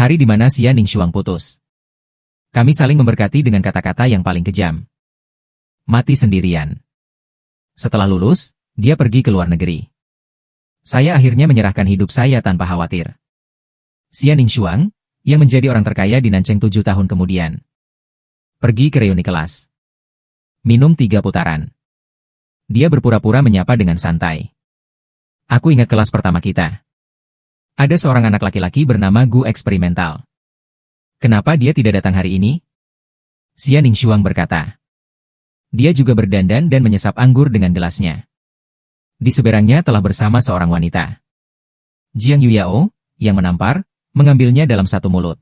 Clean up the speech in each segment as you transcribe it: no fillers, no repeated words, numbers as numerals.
Hari di mana Xia Ningxuang putus. Kami saling memberkati dengan kata-kata yang paling kejam. Mati sendirian. Setelah lulus, dia pergi ke luar negeri. Saya akhirnya menyerahkan hidup saya tanpa khawatir. Xia Ningxuang, yang menjadi orang terkaya di Nancheng 7 tahun kemudian, pergi ke reuni kelas. Minum 3 putaran. Dia berpura-pura menyapa dengan santai. Aku ingat kelas pertama kita. Ada seorang anak laki-laki bernama Gu eksperimental. Kenapa dia tidak datang hari ini? Xia Ningxuang berkata. Dia juga berdandan dan menyesap anggur dengan gelasnya. Di seberangnya telah bersama seorang wanita. Jiang Yuyao, yang menampar, mengambilnya dalam satu mulut.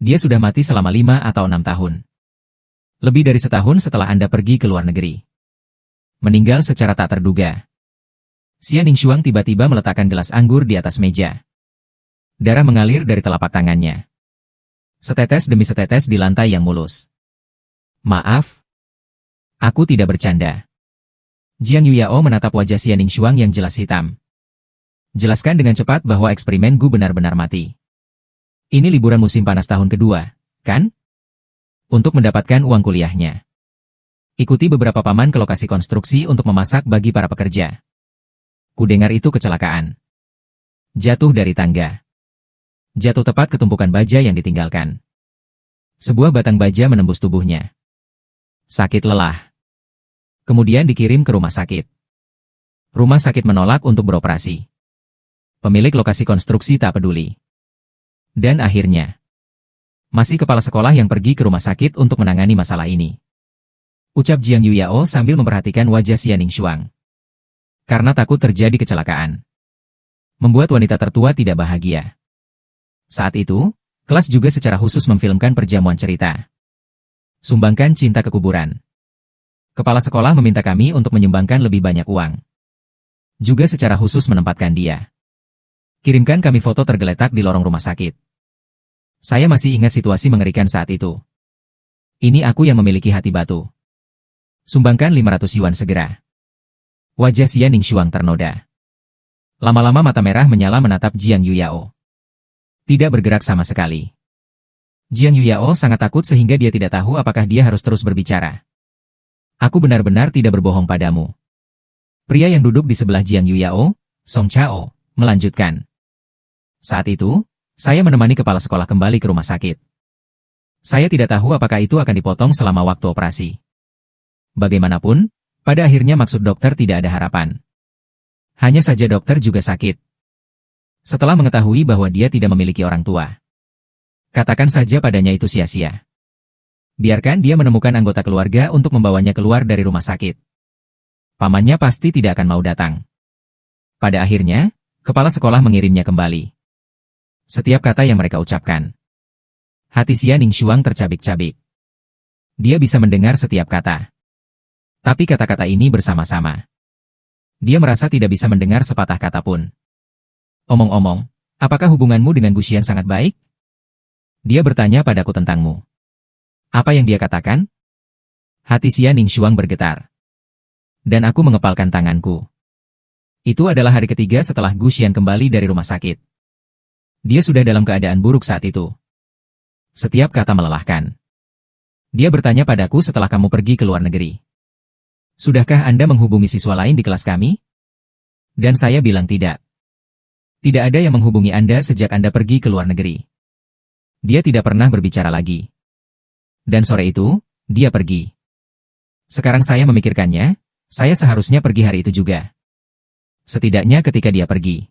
Dia sudah mati selama 5 atau 6 tahun. Lebih dari setahun setelah Anda pergi ke luar negeri. Meninggal secara tak terduga. Xia Ningxuang tiba-tiba meletakkan gelas anggur di atas meja. Darah mengalir dari telapak tangannya. Setetes demi setetes di lantai yang mulus. Maaf. Aku tidak bercanda. Jiang Yuyao menatap wajah Xia Ningxuang yang jelas hitam. Jelaskan dengan cepat bahwa eksperimen Gu benar-benar mati. Ini liburan musim panas tahun kedua, kan? Untuk mendapatkan uang kuliahnya. Ikuti beberapa paman ke lokasi konstruksi untuk memasak bagi para pekerja. Kudengar itu kecelakaan. Jatuh dari tangga. Jatuh tepat ke tumpukan baja yang ditinggalkan. Sebuah batang baja menembus tubuhnya. Sakit lelah. Kemudian dikirim ke rumah sakit. Rumah sakit menolak untuk beroperasi. Pemilik lokasi konstruksi tak peduli. Dan akhirnya, masih kepala sekolah yang pergi ke rumah sakit untuk menangani masalah ini. Ucap Jiang Yuyao sambil memperhatikan wajah Xia Ningxuang. Karena takut terjadi kecelakaan. Membuat wanita tertua tidak bahagia. Saat itu, kelas juga secara khusus memfilmkan perjamuan cerita. Sumbangkan cinta ke kuburan. Kepala sekolah meminta kami untuk menyumbangkan lebih banyak uang. Juga secara khusus menempatkan dia. Kirimkan kami foto tergeletak di lorong rumah sakit. Saya masih ingat situasi mengerikan saat itu. Ini aku yang memiliki hati batu. Sumbangkan 500 yuan segera. Wajah Xia Ningxuang ternoda. Lama-lama mata merah menyala menatap Jiang Yuyao. Tidak bergerak sama sekali. Jiang Yuyao sangat takut sehingga dia tidak tahu apakah dia harus terus berbicara. Aku benar-benar tidak berbohong padamu. Pria yang duduk di sebelah Jiang Yuyao, Song Chao, melanjutkan. Saat itu, saya menemani kepala sekolah kembali ke rumah sakit. Saya tidak tahu apakah itu akan dipotong selama waktu operasi. Bagaimanapun, pada akhirnya maksud dokter tidak ada harapan. Hanya saja dokter juga sakit. Setelah mengetahui bahwa dia tidak memiliki orang tua. Katakan saja padanya itu sia-sia. Biarkan dia menemukan anggota keluarga untuk membawanya keluar dari rumah sakit. Pamannya pasti tidak akan mau datang. Pada akhirnya, kepala sekolah mengirimnya kembali. Setiap kata yang mereka ucapkan. Hati Xia Ningxuang tercabik-cabik. Dia bisa mendengar setiap kata. Tapi kata-kata ini bersama-sama. Dia merasa tidak bisa mendengar sepatah kata pun. Omong-omong, apakah hubunganmu dengan Gu Xian sangat baik? Dia bertanya padaku tentangmu. Apa yang dia katakan? Hati Xia Ningxuang bergetar. Dan aku mengepalkan tanganku. Itu adalah hari ketiga setelah Gu Xian kembali dari rumah sakit. Dia sudah dalam keadaan buruk saat itu. Setiap kata melelahkan. Dia bertanya padaku setelah kamu pergi ke luar negeri. Sudahkah Anda menghubungi siswa lain di kelas kami? Dan saya bilang tidak. Tidak ada yang menghubungi Anda sejak Anda pergi ke luar negeri. Dia tidak pernah berbicara lagi. Dan sore itu, dia pergi. Sekarang saya memikirkannya, saya seharusnya pergi hari itu juga. Setidaknya ketika dia pergi.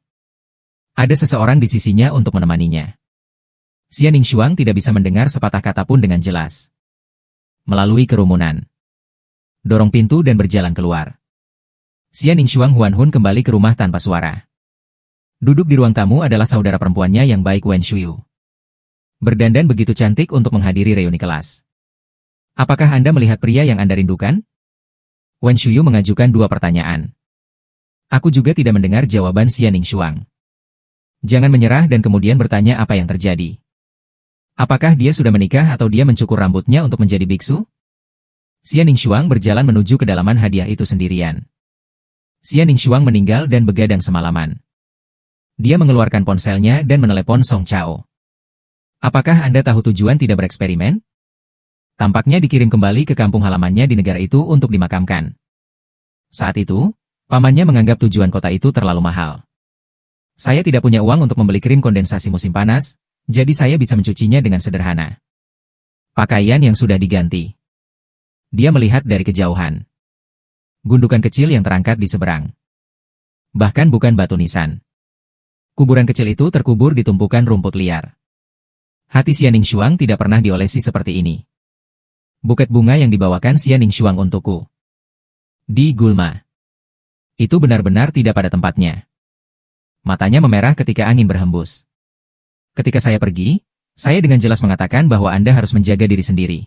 Ada seseorang di sisinya untuk menemaninya. Xia Ningxuang tidak bisa mendengar sepatah kata pun dengan jelas. Melalui kerumunan. Dorong pintu dan berjalan keluar. Xia Ningxuang Huanhun kembali ke rumah tanpa suara. Duduk di ruang tamu adalah saudara perempuannya yang baik Wen Shuyu. Berdandan begitu cantik untuk menghadiri reuni kelas. Apakah Anda melihat pria yang Anda rindukan? Wen Shuyu mengajukan 2 pertanyaan. Aku juga tidak mendengar jawaban Xia Ningxuang. Jangan menyerah dan kemudian bertanya apa yang terjadi. Apakah dia sudah menikah atau dia mencukur rambutnya untuk menjadi biksu? Xia Ningxuang berjalan menuju kedalaman hadiah itu sendirian. Xia Ningxuang meninggal dan begadang semalaman. Dia mengeluarkan ponselnya dan menelepon Song Chao. Apakah Anda tahu tujuan tidak bereksperimen? Tampaknya dikirim kembali ke kampung halamannya di negara itu untuk dimakamkan. Saat itu, pamannya menganggap tujuan kota itu terlalu mahal. Saya tidak punya uang untuk membeli krim kondensasi musim panas, jadi saya bisa mencucinya dengan sederhana. Pakaian yang sudah diganti. Dia melihat dari kejauhan. Gundukan kecil yang terangkat di seberang. Bahkan bukan batu nisan. Kuburan kecil itu terkubur di tumpukan rumput liar. Hati Xian Ningshuang tidak pernah diolesi seperti ini. Buket bunga yang dibawakan Xian Ningshuang untukku. Di Gulma. Itu benar-benar tidak pada tempatnya. Matanya memerah ketika angin berhembus. Ketika saya pergi, saya dengan jelas mengatakan bahwa Anda harus menjaga diri sendiri.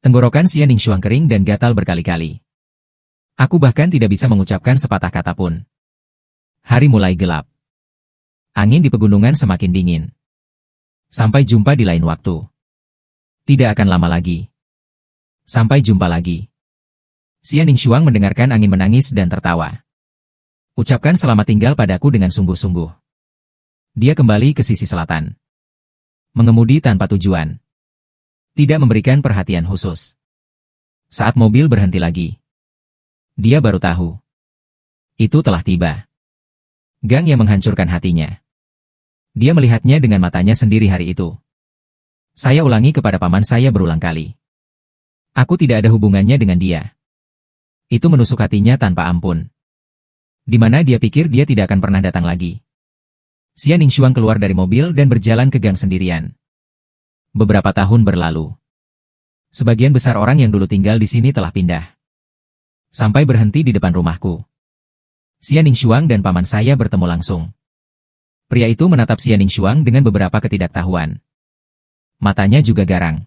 Tenggorokan Xian Ningshuang kering dan gatal berkali-kali. Aku bahkan tidak bisa mengucapkan sepatah kata pun. Hari mulai gelap. Angin di pegunungan semakin dingin. Sampai jumpa di lain waktu. Tidak akan lama lagi. Sampai jumpa lagi. Xian Ningshuang mendengarkan angin menangis dan tertawa. Ucapkan selamat tinggal padaku dengan sungguh-sungguh. Dia kembali ke sisi selatan. Mengemudi tanpa tujuan. Tidak memberikan perhatian khusus. Saat mobil berhenti lagi. Dia baru tahu. Itu telah tiba. Gang yang menghancurkan hatinya. Dia melihatnya dengan matanya sendiri hari itu. Saya ulangi kepada paman saya berulang kali. Aku tidak ada hubungannya dengan dia. Itu menusuk hatinya tanpa ampun. Di mana dia pikir dia tidak akan pernah datang lagi. Xian Ningshuang keluar dari mobil dan berjalan ke gang sendirian. Beberapa tahun berlalu. Sebagian besar orang yang dulu tinggal di sini telah pindah. Sampai berhenti di depan rumahku. Xian Ningshuang dan paman saya bertemu langsung. Pria itu menatap Xian Ningshuang dengan beberapa ketidaktahuan. Matanya juga garang.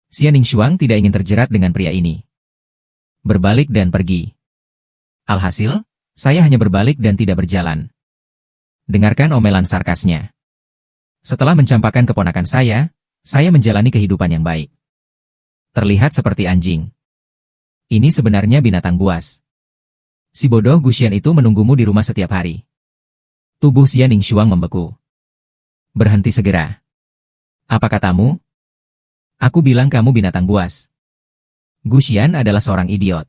Xian Ningshuang tidak ingin terjerat dengan pria ini. Berbalik dan pergi. Alhasil, saya hanya berbalik dan tidak berjalan. Dengarkan omelan sarkasnya. Setelah mencampakkan keponakan saya menjalani kehidupan yang baik. Terlihat seperti anjing. Ini sebenarnya binatang buas. Si bodoh Guxian itu menunggumu di rumah setiap hari. Tubuh Xian Ningshuang membeku. Berhenti segera. Apa katamu? Aku bilang kamu binatang buas. Guxian adalah seorang idiot.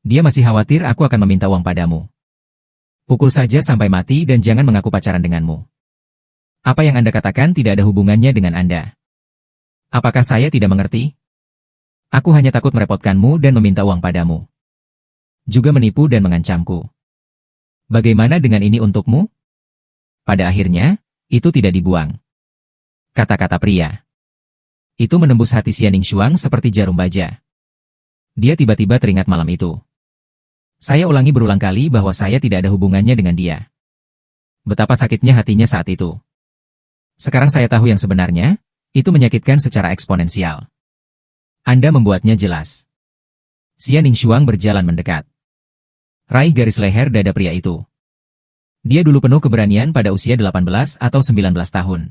Dia masih khawatir aku akan meminta uang padamu. Pukul saja sampai mati dan jangan mengaku pacaran denganmu. Apa yang Anda katakan tidak ada hubungannya dengan Anda. Apakah saya tidak mengerti? Aku hanya takut merepotkanmu dan meminta uang padamu. Juga menipu dan mengancamku. Bagaimana dengan ini untukmu? Pada akhirnya, itu tidak dibuang. Kata-kata pria. Itu menembus hati Xian Ningshuang seperti jarum baja. Dia tiba-tiba teringat malam itu. Saya ulangi berulang kali bahwa saya tidak ada hubungannya dengan dia. Betapa sakitnya hatinya saat itu. Sekarang saya tahu yang sebenarnya, itu menyakitkan secara eksponensial. Anda membuatnya jelas. Xian Ningshuang berjalan mendekat. Raih garis leher dada pria itu. Dia dulu penuh keberanian pada usia 18 atau 19 tahun.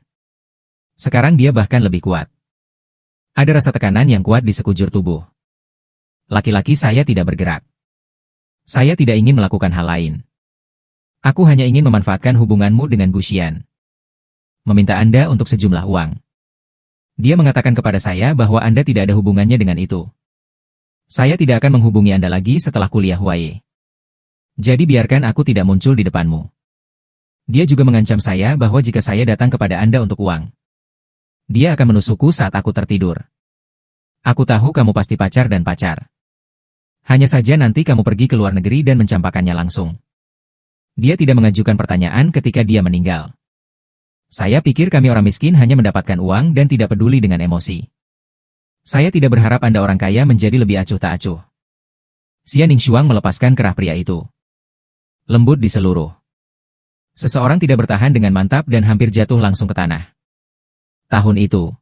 Sekarang dia bahkan lebih kuat. Ada rasa tekanan yang kuat di sekujur tubuh. Laki-laki saya tidak bergerak. Saya tidak ingin melakukan hal lain. Aku hanya ingin memanfaatkan hubunganmu dengan Guxian. Meminta Anda untuk sejumlah uang. Dia mengatakan kepada saya bahwa Anda tidak ada hubungannya dengan itu. Saya tidak akan menghubungi Anda lagi setelah kuliah Huaye. Jadi biarkan aku tidak muncul di depanmu. Dia juga mengancam saya bahwa jika saya datang kepada Anda untuk uang, dia akan menusukku saat aku tertidur. Aku tahu kamu pasti pacar dan pacar. Hanya saja nanti kamu pergi ke luar negeri dan mencampakkannya langsung. Dia tidak mengajukan pertanyaan ketika dia meninggal. Saya pikir kami orang miskin hanya mendapatkan uang dan tidak peduli dengan emosi. Saya tidak berharap Anda orang kaya menjadi lebih acuh tak acuh. Xian Ningshuang melepaskan kerah pria itu. Lembut di seluruh. Seseorang tidak bertahan dengan mantap dan hampir jatuh langsung ke tanah. Tahun itu.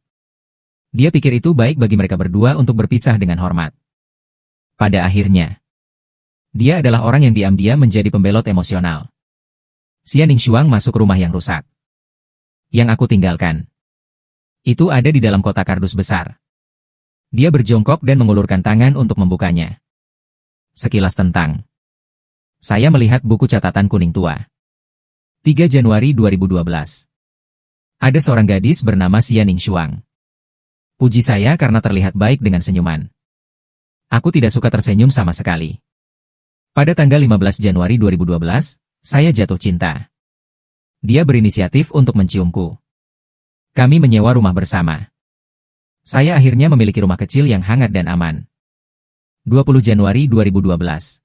Dia pikir itu baik bagi mereka berdua untuk berpisah dengan hormat. Pada akhirnya, dia adalah orang yang diam-diam menjadi pembelot emosional. Xian Ningshuang masuk rumah yang rusak. Yang aku tinggalkan. Itu ada di dalam kotak kardus besar. Dia berjongkok dan mengulurkan tangan untuk membukanya. Sekilas tentang. Saya melihat buku catatan kuning tua. 3 Januari 2012. Ada seorang gadis bernama Xia Ningxuang. Puji saya karena terlihat baik dengan senyuman. Aku tidak suka tersenyum sama sekali. Pada tanggal 15 Januari 2012, saya jatuh cinta. Dia berinisiatif untuk menciumku. Kami menyewa rumah bersama. Saya akhirnya memiliki rumah kecil yang hangat dan aman. 20 Januari 2012.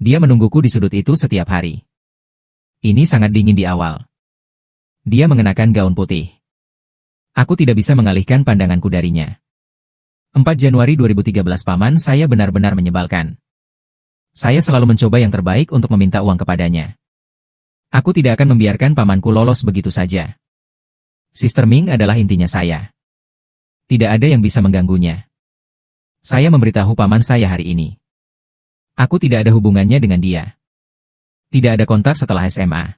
Dia menungguku di sudut itu setiap hari. Ini sangat dingin di awal. Dia mengenakan gaun putih. Aku tidak bisa mengalihkan pandanganku darinya. 4 Januari 2013 paman saya benar-benar menyebalkan. Saya selalu mencoba yang terbaik untuk meminta uang kepadanya. Aku tidak akan membiarkan pamanku lolos begitu saja. Sister Ming adalah intinya saya. Tidak ada yang bisa mengganggunya. Saya memberitahu paman saya hari ini. Aku tidak ada hubungannya dengan dia. Tidak ada kontak setelah SMA.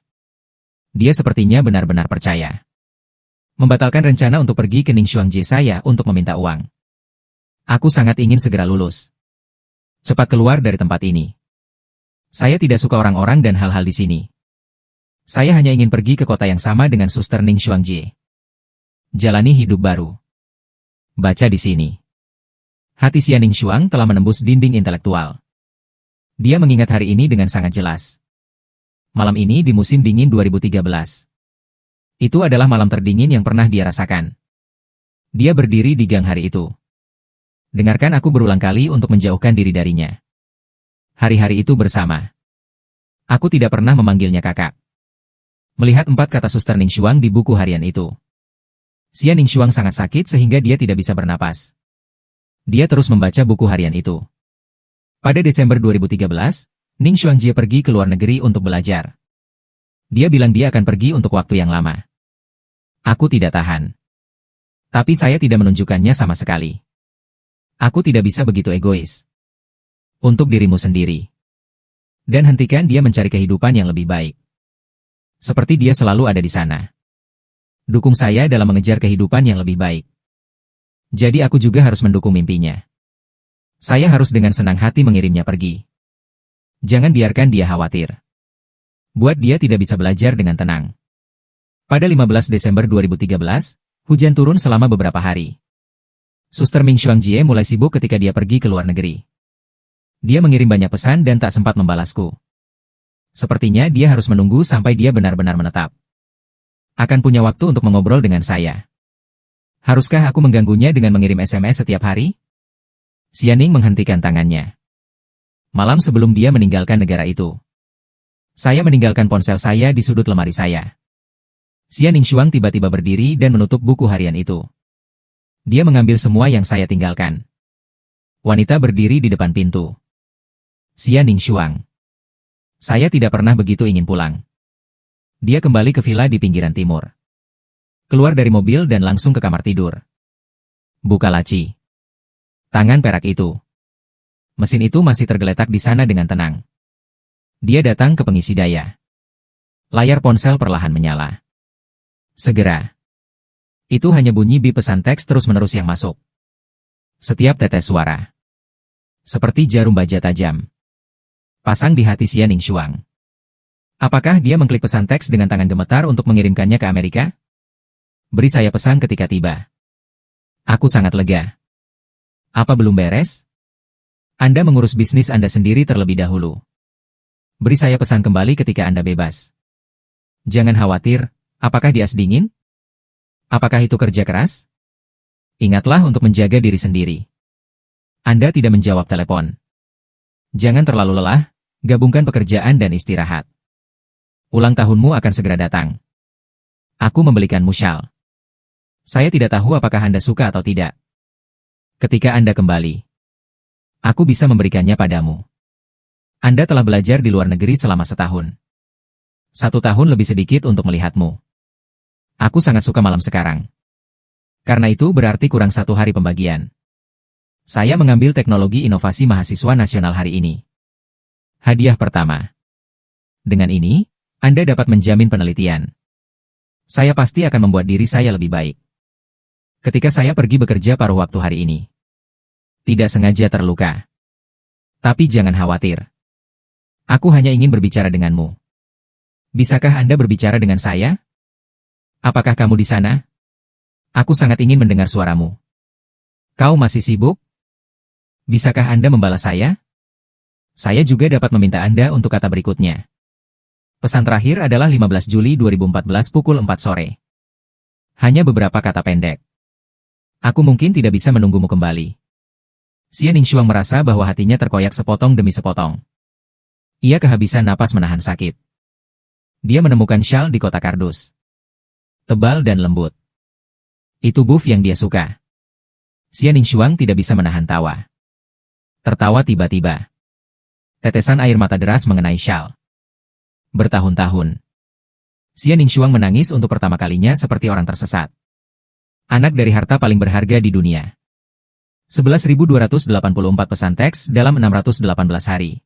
Dia sepertinya benar-benar percaya. Membatalkan rencana untuk pergi ke Ningxuangji saya untuk meminta uang. Aku sangat ingin segera lulus. Cepat keluar dari tempat ini. Saya tidak suka orang-orang dan hal-hal di sini. Saya hanya ingin pergi ke kota yang sama dengan Suster Ningxuangji. Jalani hidup baru. Baca di sini. Hati Xia Ningxuang telah menembus dinding intelektual. Dia mengingat hari ini dengan sangat jelas. Malam ini di musim dingin 2013. Itu adalah malam terdingin yang pernah dia rasakan. Dia berdiri di gang hari itu. Dengarkan aku berulang kali untuk menjauhkan diri darinya. Hari-hari itu bersama. Aku tidak pernah memanggilnya kakak. Melihat 4 kata Suster Ningxuang di buku harian itu. Xia Ningxuang sangat sakit sehingga dia tidak bisa bernapas. Dia terus membaca buku harian itu. Pada Desember 2013, Ningxuangji pergi ke luar negeri untuk belajar. Dia bilang dia akan pergi untuk waktu yang lama. Aku tidak tahan. Tapi saya tidak menunjukkannya sama sekali. Aku tidak bisa begitu egois. Untuk dirimu sendiri. Dan hentikan dia mencari kehidupan yang lebih baik. Seperti dia selalu ada di sana. Dukung saya dalam mengejar kehidupan yang lebih baik. Jadi aku juga harus mendukung mimpinya. Saya harus dengan senang hati mengirimnya pergi. Jangan biarkan dia khawatir. Buat dia tidak bisa belajar dengan tenang. Pada 15 Desember 2013, hujan turun selama beberapa hari. Suster Ningxuangji mulai sibuk ketika dia pergi ke luar negeri. Dia mengirim banyak pesan dan tak sempat membalasku. Sepertinya dia harus menunggu sampai dia benar-benar menetap. Akan punya waktu untuk mengobrol dengan saya. Haruskah aku mengganggunya dengan mengirim SMS setiap hari? Xia Ning menghentikan tangannya. Malam sebelum dia meninggalkan negara itu. Saya meninggalkan ponsel saya di sudut lemari saya. Xia Ningxuang tiba-tiba berdiri dan menutup buku harian itu. Dia mengambil semua yang saya tinggalkan. Wanita berdiri di depan pintu. Xia Ningxuang. Saya tidak pernah begitu ingin pulang. Dia kembali ke villa di pinggiran timur. Keluar dari mobil dan langsung ke kamar tidur. Buka laci. Tangan perak itu. Mesin itu masih tergeletak di sana dengan tenang. Dia datang ke pengisi daya. Layar ponsel perlahan menyala. Segera. Itu hanya bunyi bip pesan teks terus-menerus yang masuk. Setiap tetes suara. Seperti jarum baja tajam. Pasang di hati Xia Ningxuang. Apakah dia mengklik pesan teks dengan tangan gemetar untuk mengirimkannya ke Amerika? Beri saya pesan ketika tiba. Aku sangat lega. Apa belum beres? Anda mengurus bisnis Anda sendiri terlebih dahulu. Beri saya pesan kembali ketika Anda bebas. Jangan khawatir, apakah dia dingin? Apakah itu kerja keras? Ingatlah untuk menjaga diri sendiri. Anda tidak menjawab telepon. Jangan terlalu lelah, gabungkan pekerjaan dan istirahat. Ulang tahunmu akan segera datang. Aku membelikanmu syal. Saya tidak tahu apakah Anda suka atau tidak. Ketika Anda kembali, aku bisa memberikannya padamu. Anda telah belajar di luar negeri selama setahun. 1 tahun lebih sedikit untuk melihatmu. Aku sangat suka malam sekarang. Karena itu berarti kurang 1 hari pembagian. Saya mengambil teknologi inovasi mahasiswa nasional hari ini. Hadiah pertama. Dengan ini, Anda dapat menjamin penelitian. Saya pasti akan membuat diri saya lebih baik. Ketika saya pergi bekerja paruh waktu hari ini. Tidak sengaja terluka. Tapi jangan khawatir. Aku hanya ingin berbicara denganmu. Bisakah Anda berbicara dengan saya? Apakah kamu di sana? Aku sangat ingin mendengar suaramu. Kau masih sibuk? Bisakah Anda membalas saya? Saya juga dapat meminta Anda untuk kata berikutnya. Pesan terakhir adalah 15 Juli 2014 pukul 4 sore. Hanya beberapa kata pendek. Aku mungkin tidak bisa menunggumu kembali. Xia Ningxuang merasa bahwa hatinya terkoyak sepotong demi sepotong. Ia kehabisan napas menahan sakit. Dia menemukan syal di kotak kardus. Tebal dan lembut. Itu buff yang dia suka. Xia Ningxuang tidak bisa menahan tawa. Tertawa tiba-tiba. Tetesan air mata deras mengenai syal. Bertahun-tahun. Xia Ningxuang menangis untuk pertama kalinya seperti orang tersesat. Anak dari harta paling berharga di dunia. 11.284 pesan teks dalam 618 hari.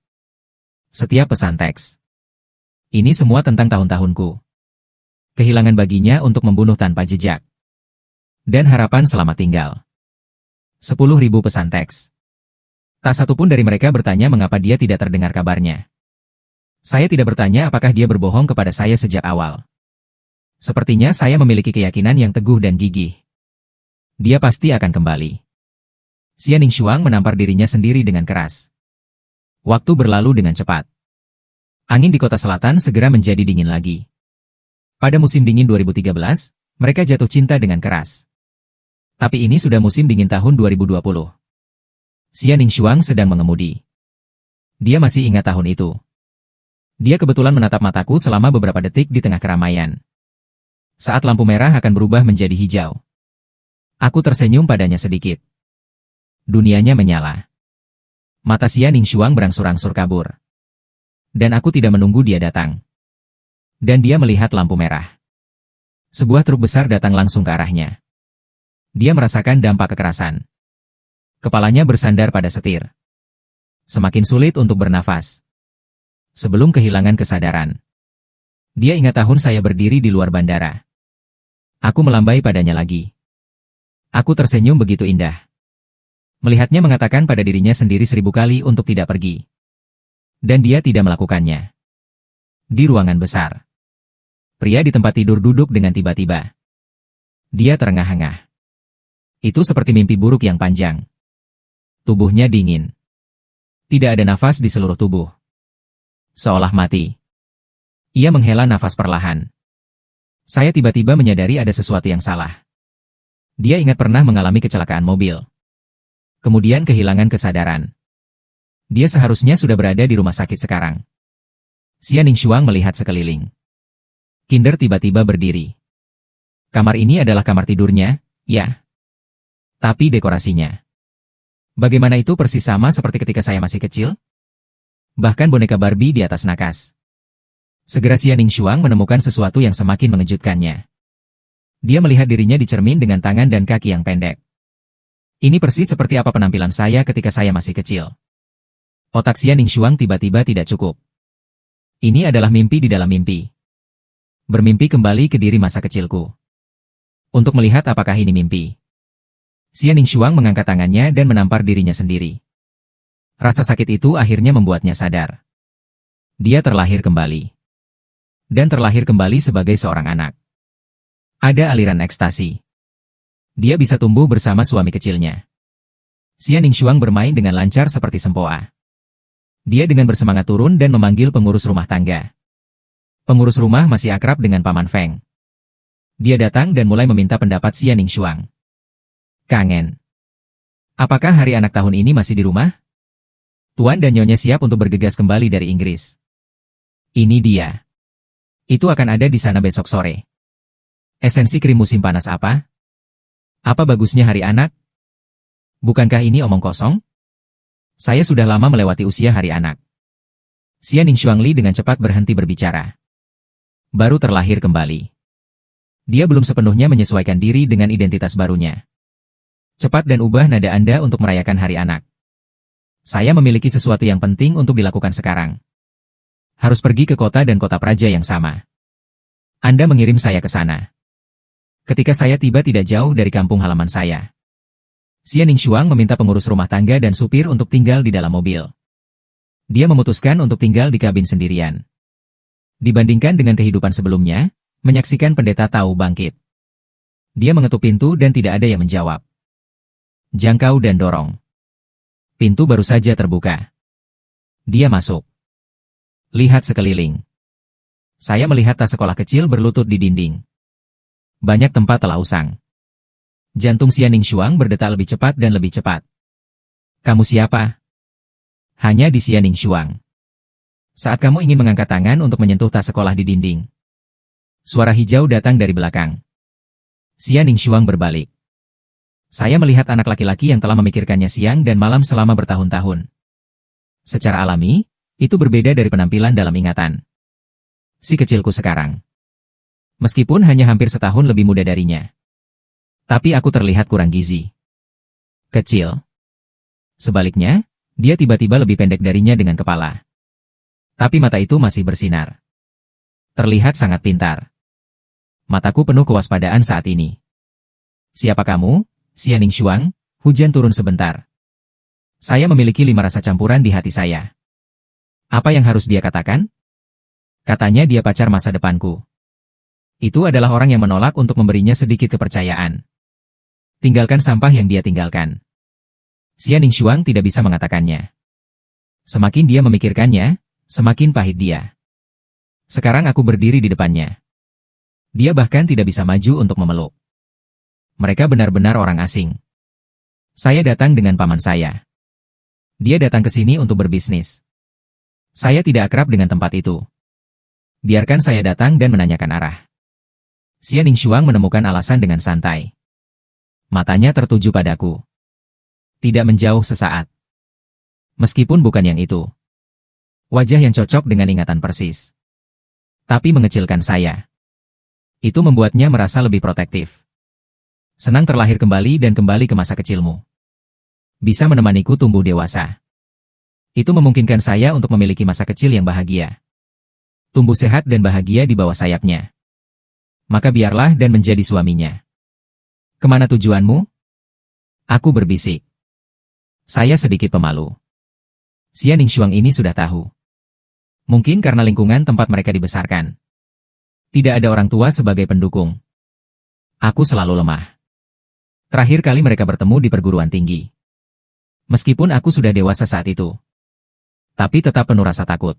Setiap pesan teks. Ini semua tentang tahun-tahunku. Kehilangan baginya untuk membunuh tanpa jejak. Dan harapan selamat tinggal. 10.000 pesan teks. Tak satu pun dari mereka bertanya mengapa dia tidak terdengar kabarnya. Saya tidak bertanya apakah dia berbohong kepada saya sejak awal. Sepertinya saya memiliki keyakinan yang teguh dan gigih. Dia pasti akan kembali. Xia Ningxuang menampar dirinya sendiri dengan keras. Waktu berlalu dengan cepat. Angin di kota selatan segera menjadi dingin lagi. Pada musim dingin 2013, mereka jatuh cinta dengan keras. Tapi ini sudah musim dingin tahun 2020. Xia Ningxuang sedang mengemudi. Dia masih ingat tahun itu. Dia kebetulan menatap mataku selama beberapa detik di tengah keramaian. Saat lampu merah akan berubah menjadi hijau. Aku tersenyum padanya sedikit. Dunianya menyala. Mata Xia Ningxuang berangsur-angsur kabur. Dan aku tidak menunggu dia datang. Dan dia melihat lampu merah. Sebuah truk besar datang langsung ke arahnya. Dia merasakan dampak kekerasan. Kepalanya bersandar pada setir. Semakin sulit untuk bernafas. Sebelum kehilangan kesadaran. Dia ingat tahun saya berdiri di luar bandara. Aku melambai padanya lagi. Aku tersenyum begitu indah. Melihatnya mengatakan pada dirinya sendiri 1000 kali untuk tidak pergi. Dan dia tidak melakukannya. Di ruangan besar. Pria di tempat tidur duduk dengan tiba-tiba. Dia terengah-engah. Itu seperti mimpi buruk yang panjang. Tubuhnya dingin. Tidak ada nafas di seluruh tubuh. Seolah mati. Ia menghela nafas perlahan. Saya tiba-tiba menyadari ada sesuatu yang salah. Dia ingat pernah mengalami kecelakaan mobil. Kemudian kehilangan kesadaran. Dia seharusnya sudah berada di rumah sakit sekarang. Xia Ningxuang melihat sekeliling. Kinder tiba-tiba berdiri. Kamar ini adalah kamar tidurnya, ya. Tapi dekorasinya. Bagaimana itu persis sama seperti ketika saya masih kecil? Bahkan boneka Barbie di atas nakas. Segera Xia Ningxuang menemukan sesuatu yang semakin mengejutkannya. Dia melihat dirinya di cermin dengan tangan dan kaki yang pendek. Ini persis seperti apa penampilan saya ketika saya masih kecil. Otak Xia Ningxuang tiba-tiba tidak cukup. Ini adalah mimpi di dalam mimpi. Bermimpi kembali ke diri masa kecilku. Untuk melihat apakah ini mimpi. Xia Ningxuang mengangkat tangannya dan menampar dirinya sendiri. Rasa sakit itu akhirnya membuatnya sadar. Dia terlahir kembali. Dan terlahir kembali sebagai seorang anak. Ada aliran ekstasi. Dia bisa tumbuh bersama suami kecilnya. Xia Ningxuang bermain dengan lancar seperti sempoa. Dia dengan bersemangat turun dan memanggil pengurus rumah tangga. Pengurus rumah masih akrab dengan Paman Feng. Dia datang dan mulai meminta pendapat Xia Ningxuang. Kangen. Apakah hari anak tahun ini masih di rumah? Tuan dan Nyonya siap untuk bergegas kembali dari Inggris. Ini dia. Itu akan ada di sana besok sore. Esensi krim musim panas apa? Apa bagusnya hari anak? Bukankah ini omong kosong? Saya sudah lama melewati usia hari anak. Xia Ningxuang Li dengan cepat berhenti berbicara. Baru terlahir kembali. Dia belum sepenuhnya menyesuaikan diri dengan identitas barunya. Cepat dan ubah nada Anda untuk merayakan hari anak. Saya memiliki sesuatu yang penting untuk dilakukan sekarang. Harus pergi ke kota dan kota praja yang sama. Anda mengirim saya ke sana. Ketika saya tiba tidak jauh dari kampung halaman saya. Xia Ningxuang meminta pengurus rumah tangga dan supir untuk tinggal di dalam mobil. Dia memutuskan untuk tinggal di kabin sendirian. Dibandingkan dengan kehidupan sebelumnya, Menyaksikan pendeta Tao bangkit. Dia mengetuk pintu dan tidak ada yang menjawab. Jangkau dan dorong. Pintu baru saja terbuka. Dia masuk. Lihat sekeliling. Saya melihat tas sekolah kecil berlutut di dinding. Banyak tempat telah usang. Jantung Xianing Shuang berdetak lebih cepat dan lebih cepat. Kamu siapa? Hanya di Xianing Shuang. Saat kamu ingin mengangkat tangan untuk menyentuh tas sekolah di dinding. Suara hijau datang dari belakang. Xianing Shuang berbalik. Saya melihat anak laki-laki yang telah memikirkannya siang dan malam selama bertahun-tahun. Secara alami, itu berbeda dari penampilan dalam ingatan. Si kecilku sekarang. Meskipun hanya hampir setahun lebih muda darinya. Tapi aku terlihat kurang gizi. Kecil. Sebaliknya, dia tiba-tiba lebih pendek darinya dengan kepala. Tapi mata itu masih bersinar. Terlihat sangat pintar. Mataku penuh kewaspadaan saat ini. Siapa kamu, Xianing Shuang? Hujan turun sebentar. Saya memiliki 5 rasa campuran di hati saya. Apa yang harus dia katakan? Katanya dia pacar masa depanku. Itu adalah orang yang menolak untuk memberinya sedikit kepercayaan. Tinggalkan sampah yang dia tinggalkan. Xianing Shuang tidak bisa mengatakannya. Semakin dia memikirkannya, semakin pahit dia. Sekarang aku berdiri di depannya. Dia bahkan tidak bisa maju untuk memeluk. Mereka benar-benar orang asing. Saya datang dengan paman saya. Dia datang ke sini untuk berbisnis. Saya tidak akrab dengan tempat itu. Biarkan saya datang dan menanyakan arah. Xianing Shuang menemukan alasan dengan santai. Matanya tertuju padaku. Tidak menjauh sesaat. Meskipun bukan yang itu. Wajah yang cocok dengan ingatan persis. Tapi mengecilkan saya. Itu membuatnya merasa lebih protektif. Senang terlahir kembali dan kembali ke masa kecilmu. Bisa menemaniku tumbuh dewasa. Itu memungkinkan saya untuk memiliki masa kecil yang bahagia. Tumbuh sehat dan bahagia di bawah sayapnya. Maka biarlah dan menjadi suaminya. Kemana tujuanmu? Aku berbisik. Saya sedikit pemalu. Xianing Shuang ini sudah tahu. Mungkin karena lingkungan tempat mereka dibesarkan. Tidak ada orang tua sebagai pendukung. Aku selalu lemah. Terakhir kali mereka bertemu di perguruan tinggi. Meskipun aku sudah dewasa saat itu. Tapi tetap penuh rasa takut.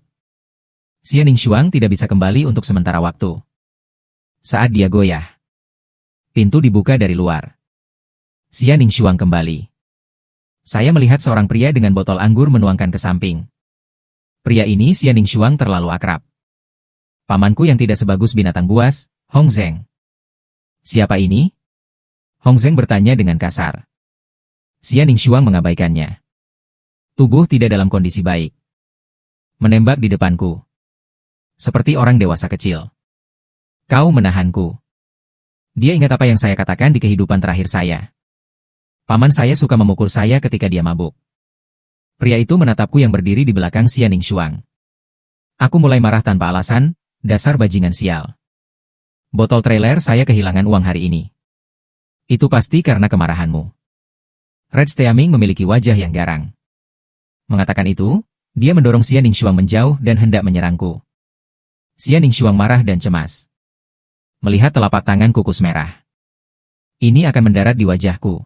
Xianing Shuang tidak bisa kembali untuk sementara waktu. Saat dia goyah. Pintu dibuka dari luar. Xianing Shuang kembali. Saya melihat seorang pria dengan botol anggur menuangkan ke samping. Pria ini Xianing Shuang terlalu akrab. Pamanku yang tidak sebagus binatang buas, Hong Zheng. Siapa ini? Hong Zheng bertanya dengan kasar. Xianing Shuang mengabaikannya. Tubuh tidak dalam kondisi baik. Menembak di depanku. Seperti orang dewasa kecil. Kau menahanku. Dia ingat apa yang saya katakan di kehidupan terakhir saya. Paman saya suka memukul saya ketika dia mabuk. Pria itu menatapku yang berdiri di belakang Xianing Shuang. Aku mulai marah tanpa alasan, dasar bajingan sial. Botol trailer saya kehilangan uang hari ini. Itu pasti karena kemarahanmu. Red Steaming memiliki wajah yang garang. Mengatakan itu, dia mendorong Xianing Shuang menjauh dan hendak menyerangku. Xianing Shuang marah dan cemas. Melihat telapak tangan kukus merah. Ini akan mendarat di wajahku.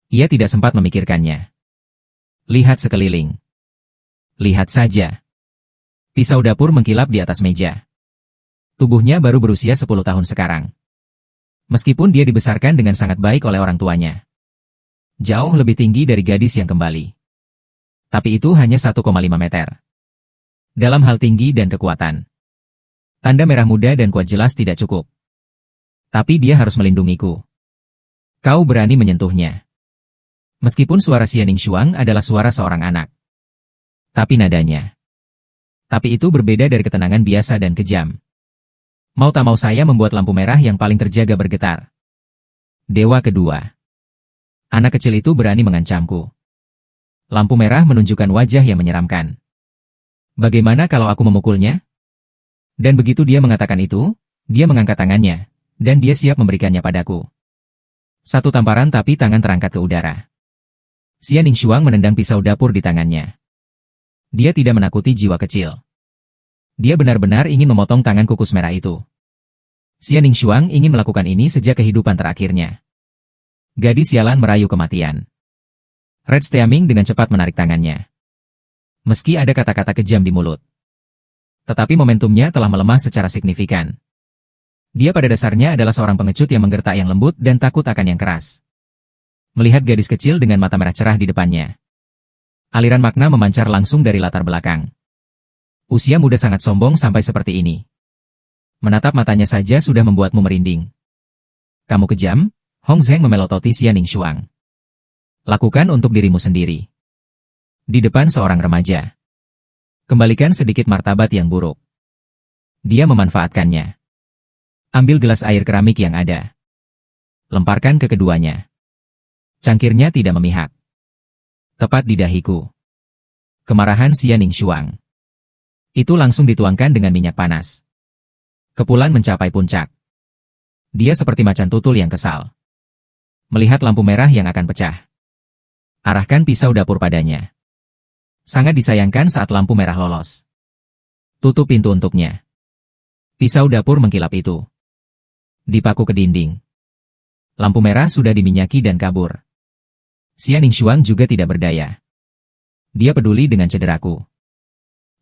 Ia tidak sempat memikirkannya. Lihat sekeliling. Lihat saja. Pisau dapur mengkilap di atas meja. Tubuhnya baru berusia 10 tahun sekarang. Meskipun dia dibesarkan dengan sangat baik oleh orang tuanya. Jauh lebih tinggi dari gadis yang kembali. Tapi itu hanya 1,5 meter. Dalam hal tinggi dan kekuatan. Tanda merah muda dan kuat jelas tidak cukup. Tapi dia harus melindungiku. Kau berani menyentuhnya. Meskipun suara Xianing Shuang adalah suara seorang anak. Tapi nadanya. Tapi itu berbeda dari ketenangan biasa dan kejam. Mau tak mau saya membuat lampu merah yang paling terjaga bergetar. Dewa kedua. Anak kecil itu berani mengancamku. Lampu merah menunjukkan wajah yang menyeramkan. Bagaimana kalau aku memukulnya? Dan begitu dia mengatakan itu, dia mengangkat tangannya, dan dia siap memberikannya padaku. Satu tamparan tapi tangan terangkat ke udara. Xianing Shuang menendang pisau dapur di tangannya. Dia tidak menakuti jiwa kecil. Dia benar-benar ingin memotong tangan kukus merah itu. Xia Ningshuang ingin melakukan ini sejak kehidupan terakhirnya. Gadis sialan merayu kematian. Red Steaming dengan cepat menarik tangannya. Meski ada kata-kata kejam di mulut, tetapi momentumnya telah melemah secara signifikan. Dia pada dasarnya adalah seorang pengecut yang menggertak yang lembut dan takut akan yang keras. Melihat gadis kecil dengan mata merah cerah di depannya, aliran makna memancar langsung dari latar belakang. Usia muda sangat sombong sampai seperti ini. Menatap matanya saja sudah membuatmu merinding. Kamu kejam? Hong Zheng memelototi Xia Ningshuang. Lakukan untuk dirimu sendiri. Di depan seorang remaja. Kembalikan sedikit martabat yang buruk. Dia memanfaatkannya. Ambil gelas air keramik yang ada. Lemparkan ke keduanya. Cangkirnya tidak memihak. Tepat di dahiku. Kemarahan Xia Ningshuang. Itu langsung dituangkan dengan minyak panas. Kepulan mencapai puncak. Dia seperti macan tutul yang kesal. Melihat lampu merah yang akan pecah. Arahkan pisau dapur padanya. Sangat disayangkan saat lampu merah lolos. Tutup pintu untuknya. Pisau dapur mengkilap itu. Dipaku ke dinding. Lampu merah sudah diminyaki dan kabur. Xia Ningshuang juga tidak berdaya. Dia peduli dengan cederaku.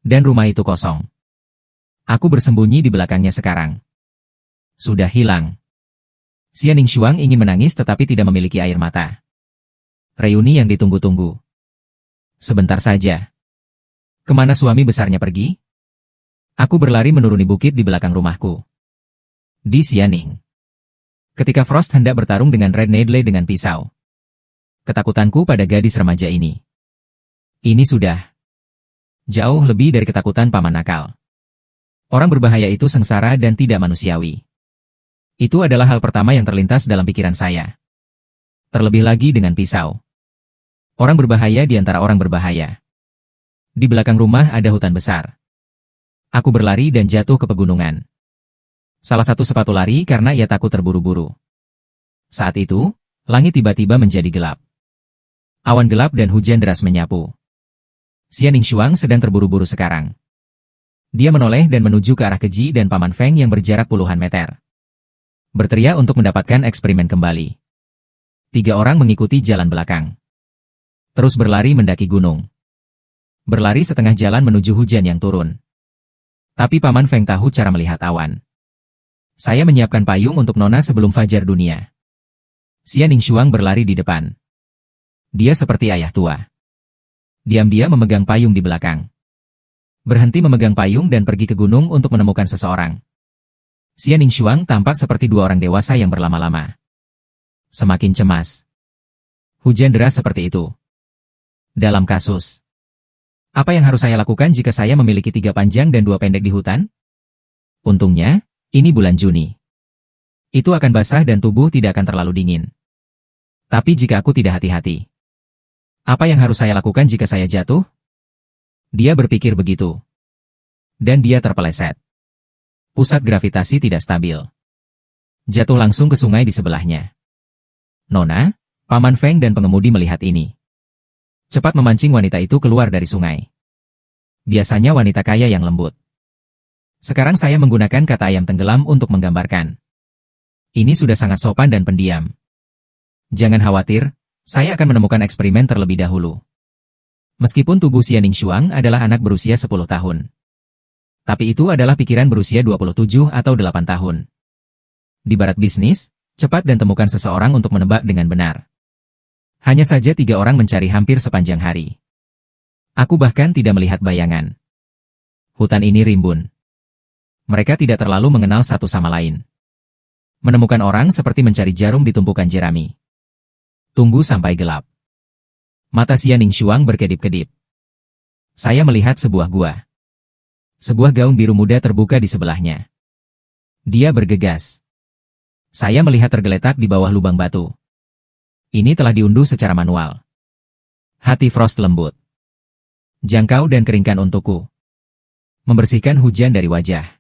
Dan rumah itu kosong. Aku bersembunyi di belakangnya sekarang. Sudah hilang. Xia Ningshuang ingin menangis tetapi tidak memiliki air mata. Reuni yang ditunggu-tunggu. Sebentar saja. Kemana suami besarnya pergi? Aku berlari menuruni bukit di belakang rumahku. Di Xianing. Ketika Frost hendak bertarung dengan Red Needle dengan pisau. Ketakutanku pada gadis remaja ini. Ini sudah jauh lebih dari ketakutan paman nakal. Orang berbahaya itu sengsara dan tidak manusiawi. Itu adalah hal pertama yang terlintas dalam pikiran saya. Terlebih lagi dengan pisau. Orang berbahaya di antara orang berbahaya. Di belakang rumah ada hutan besar. Aku berlari dan jatuh ke pegunungan. Salah satu sepatu lari karena ia takut terburu-buru. Saat itu, langit tiba-tiba menjadi gelap. Awan gelap dan hujan deras menyapu. Xia Ningshuang sedang terburu-buru sekarang. Dia menoleh dan menuju ke arah Keji dan Paman Feng yang berjarak puluhan meter. Berteriak untuk mendapatkan eksperimen kembali. 3 orang mengikuti jalan belakang. Terus berlari mendaki gunung. Berlari setengah jalan menuju hujan yang turun. Tapi Paman Feng tahu cara melihat awan. Saya menyiapkan payung untuk Nona sebelum fajar dunia. Xia Ningshuang berlari di depan. Dia seperti ayah tua. Diam-diam memegang payung di belakang. Berhenti memegang payung dan pergi ke gunung untuk menemukan seseorang. Xia Ningshuang tampak seperti 2 orang dewasa yang berlama-lama. Semakin cemas. Hujan deras seperti itu. Dalam kasus, apa yang harus saya lakukan jika saya memiliki 3 panjang dan 2 pendek di hutan? Untungnya, ini bulan Juni. Itu akan basah dan tubuh tidak akan terlalu dingin. Tapi jika aku tidak hati-hati, apa yang harus saya lakukan jika saya jatuh? Dia berpikir begitu. Dan dia terpeleset. Pusat gravitasi tidak stabil. Jatuh langsung ke sungai di sebelahnya. Nona, Paman Feng dan pengemudi melihat ini. Cepat memancing wanita itu keluar dari sungai. Biasanya wanita kaya yang lembut. Sekarang saya menggunakan kata ayam tenggelam untuk menggambarkan. Ini sudah sangat sopan dan pendiam. Jangan khawatir, saya akan menemukan eksperimen terlebih dahulu. Meskipun tubuh Xia Ningshuang adalah anak berusia 10 tahun. Tapi itu adalah pikiran berusia 27 atau 8 tahun. Di barat bisnis, cepat dan temukan seseorang untuk menebak dengan benar. Hanya saja 3 orang mencari hampir sepanjang hari. Aku bahkan tidak melihat bayangan. Hutan ini rimbun. Mereka tidak terlalu mengenal satu sama lain. Menemukan orang seperti mencari jarum di tumpukan jerami. Tunggu sampai gelap. Mata Xia Ningshuang berkedip-kedip. Saya melihat sebuah gua. Sebuah gaun biru muda terbuka di sebelahnya. Dia bergegas. Saya melihat tergeletak di bawah lubang batu. Ini telah diunduh secara manual. Hati Frost lembut. Jangkau dan keringkan untukku. Membersihkan hujan dari wajah.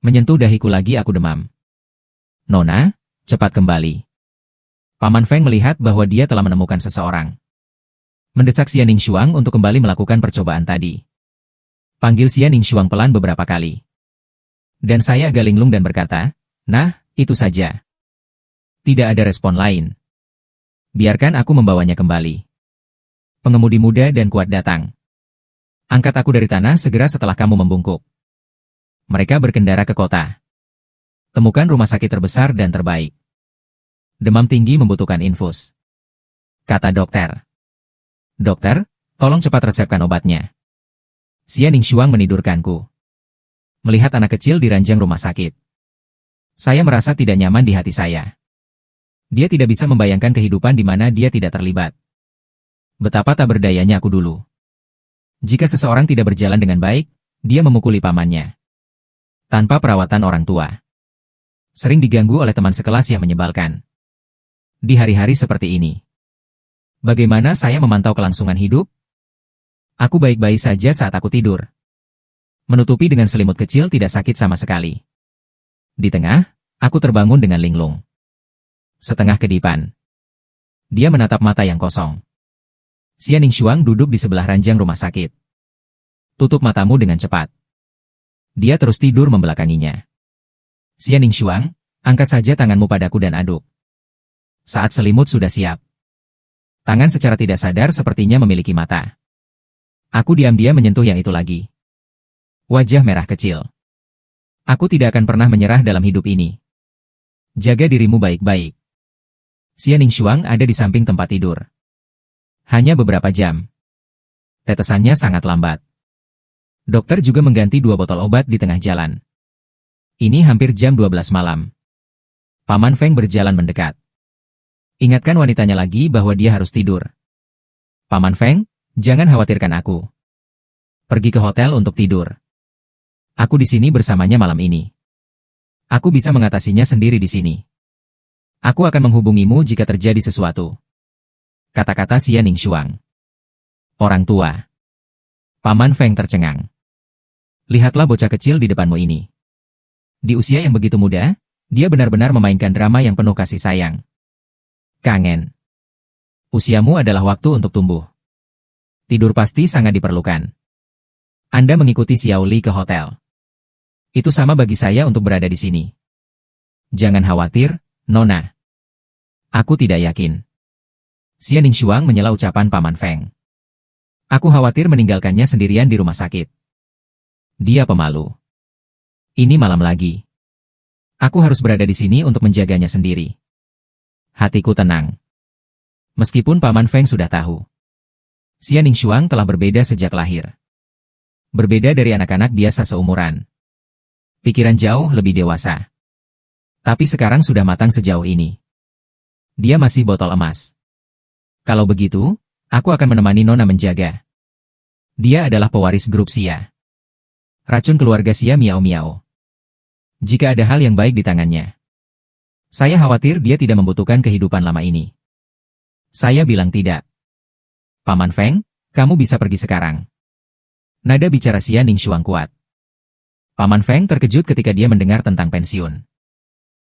Menyentuh dahiku lagi aku demam. Nona, cepat kembali. Paman Feng melihat bahwa dia telah menemukan seseorang. Mendesak Xia Ningshuang untuk kembali melakukan percobaan tadi. Panggil Xia Ningshuang pelan beberapa kali. Dan saya agak linglung dan berkata, Nah, itu saja. Tidak ada respon lain. Biarkan aku membawanya kembali. Pengemudi muda dan kuat datang. Angkat aku dari tanah segera setelah kamu membungkuk. Mereka berkendara ke kota. Temukan rumah sakit terbesar dan terbaik. Demam tinggi membutuhkan infus. Kata dokter. Dokter, tolong cepat resepkan obatnya. Xia Ningxuang menidurkanku. Melihat anak kecil di ranjang rumah sakit. Saya merasa tidak nyaman di hati saya. Dia tidak bisa membayangkan kehidupan di mana dia tidak terlibat. Betapa tak berdayanya aku dulu. Jika seseorang tidak berjalan dengan baik, dia memukuli pamannya. Tanpa perawatan orang tua. Sering diganggu oleh teman sekelas yang menyebalkan. Di hari-hari seperti ini. Bagaimana saya memantau kelangsungan hidup? Aku baik-baik saja saat aku tidur. Menutupi dengan selimut kecil tidak sakit sama sekali. Di tengah, aku terbangun dengan linglung. Setengah kedipan. Dia menatap mata yang kosong. Xia Ningxuang duduk di sebelah ranjang rumah sakit. Tutup matamu dengan cepat. Dia terus tidur membelakanginya. Xia Ningxuang, angkat saja tanganmu padaku dan aduk. Saat selimut sudah siap. Tangan secara tidak sadar sepertinya memiliki mata. Aku diam-diam menyentuh yang itu lagi. Wajah merah kecil. Aku tidak akan pernah menyerah dalam hidup ini. Jaga dirimu baik-baik. Xia Ningxuang ada di samping tempat tidur. Hanya beberapa jam. Tetesannya sangat lambat. Dokter juga mengganti 2 botol obat di tengah jalan. Ini hampir jam 12 malam. Paman Feng berjalan mendekat. Ingatkan wanitanya lagi bahwa dia harus tidur. Paman Feng, jangan khawatirkan aku. Pergi ke hotel untuk tidur. Aku di sini bersamanya malam ini. Aku bisa mengatasinya sendiri di sini. Aku akan menghubungimu jika terjadi sesuatu. Kata-kata Xia Ningxuang. Orang tua. Paman Feng tercengang. Lihatlah bocah kecil di depanmu ini. Di usia yang begitu muda, dia benar-benar memainkan drama yang penuh kasih sayang. Kangen. Usiamu adalah waktu untuk tumbuh. Tidur pasti sangat diperlukan. Anda mengikuti Xiao Li ke hotel. Itu sama bagi saya untuk berada di sini. Jangan khawatir, Nona. Aku tidak yakin. Xia Ningxuang menyela ucapan Paman Feng. Aku khawatir meninggalkannya sendirian di rumah sakit. Dia pemalu. Ini malam lagi. Aku harus berada di sini untuk menjaganya sendiri. Hatiku tenang. Meskipun Paman Feng sudah tahu. Xia Ningxuang telah berbeda sejak lahir. Berbeda dari anak-anak biasa seumuran. Pikiran jauh lebih dewasa. Tapi sekarang sudah matang sejauh ini. Dia masih botol emas. Kalau begitu, aku akan menemani Nona menjaga. Dia adalah pewaris grup Xia. Racun keluarga Xia Miao Miao. Jika ada hal yang baik di tangannya. Saya khawatir dia tidak membutuhkan kehidupan lama ini. Saya bilang tidak. Paman Feng, kamu bisa pergi sekarang. Nada bicara Xia Ningxuang kuat. Paman Feng terkejut ketika dia mendengar tentang pensiun.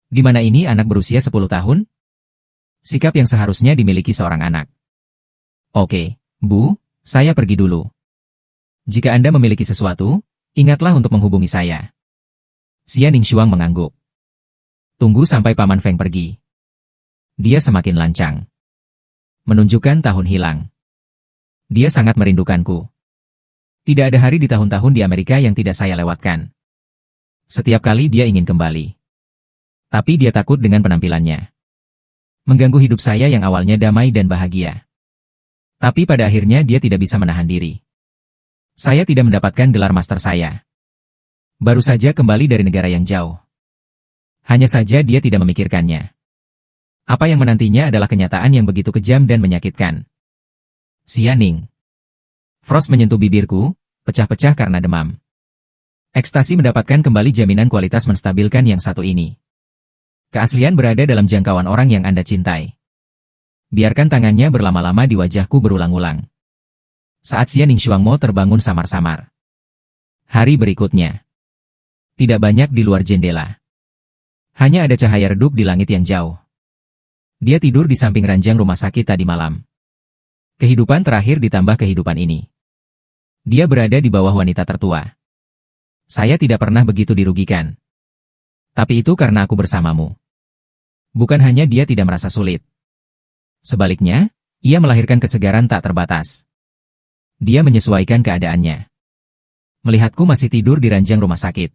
Di mana ini anak berusia 10 tahun? Sikap yang seharusnya dimiliki seorang anak. Oke, Bu, saya pergi dulu. Jika Anda memiliki sesuatu, ingatlah untuk menghubungi saya. Xia Ningxuang mengangguk. Tunggu sampai Paman Feng pergi. Dia semakin lancang. Menunjukkan tahun hilang. Dia sangat merindukanku. Tidak ada hari di tahun-tahun di Amerika yang tidak saya lewatkan. Setiap kali dia ingin kembali. Tapi dia takut dengan penampilannya. Mengganggu hidup saya yang awalnya damai dan bahagia. Tapi pada akhirnya dia tidak bisa menahan diri. Saya tidak mendapatkan gelar master saya. Baru saja kembali dari negara yang jauh. Hanya saja dia tidak memikirkannya. Apa yang menantinya adalah kenyataan yang begitu kejam dan menyakitkan. Xia Ning. Frost menyentuh bibirku, pecah-pecah karena demam. Ekstasi mendapatkan kembali jaminan kualitas menstabilkan yang satu ini. Keaslian berada dalam jangkauan orang yang Anda cintai. Biarkan tangannya berlama-lama di wajahku berulang-ulang. Saat Xia Ningxuang mau terbangun samar-samar. Hari berikutnya. Tidak banyak di luar jendela. Hanya ada cahaya redup di langit yang jauh. Dia tidur di samping ranjang rumah sakit tadi malam. Kehidupan terakhir ditambah kehidupan ini. Dia berada di bawah wanita tertua. Saya tidak pernah begitu dirugikan. Tapi itu karena aku bersamamu. Bukan hanya dia tidak merasa sulit. Sebaliknya, ia melahirkan kesegaran tak terbatas. Dia menyesuaikan keadaannya. Melihatku masih tidur di ranjang rumah sakit.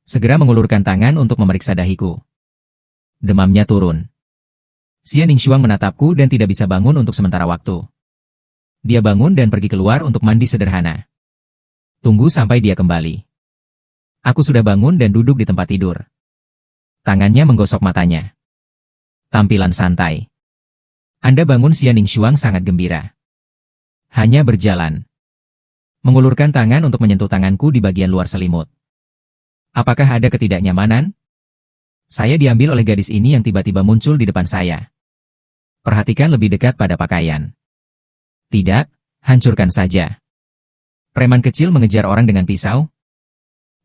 Segera mengulurkan tangan untuk memeriksa dahiku. Demamnya turun. Xia Ningxuang menatapku dan tidak bisa bangun untuk sementara waktu. Dia bangun dan pergi keluar untuk mandi sederhana. Tunggu sampai dia kembali. Aku sudah bangun dan duduk di tempat tidur. Tangannya menggosok matanya. Tampilan santai. Anda bangun. Xia Ningxuang sangat gembira. Hanya berjalan. Mengulurkan tangan untuk menyentuh tanganku di bagian luar selimut. Apakah ada ketidaknyamanan? Saya diambil oleh gadis ini yang tiba-tiba muncul di depan saya. Perhatikan lebih dekat pada pakaian. Tidak, hancurkan saja. Preman kecil mengejar orang dengan pisau?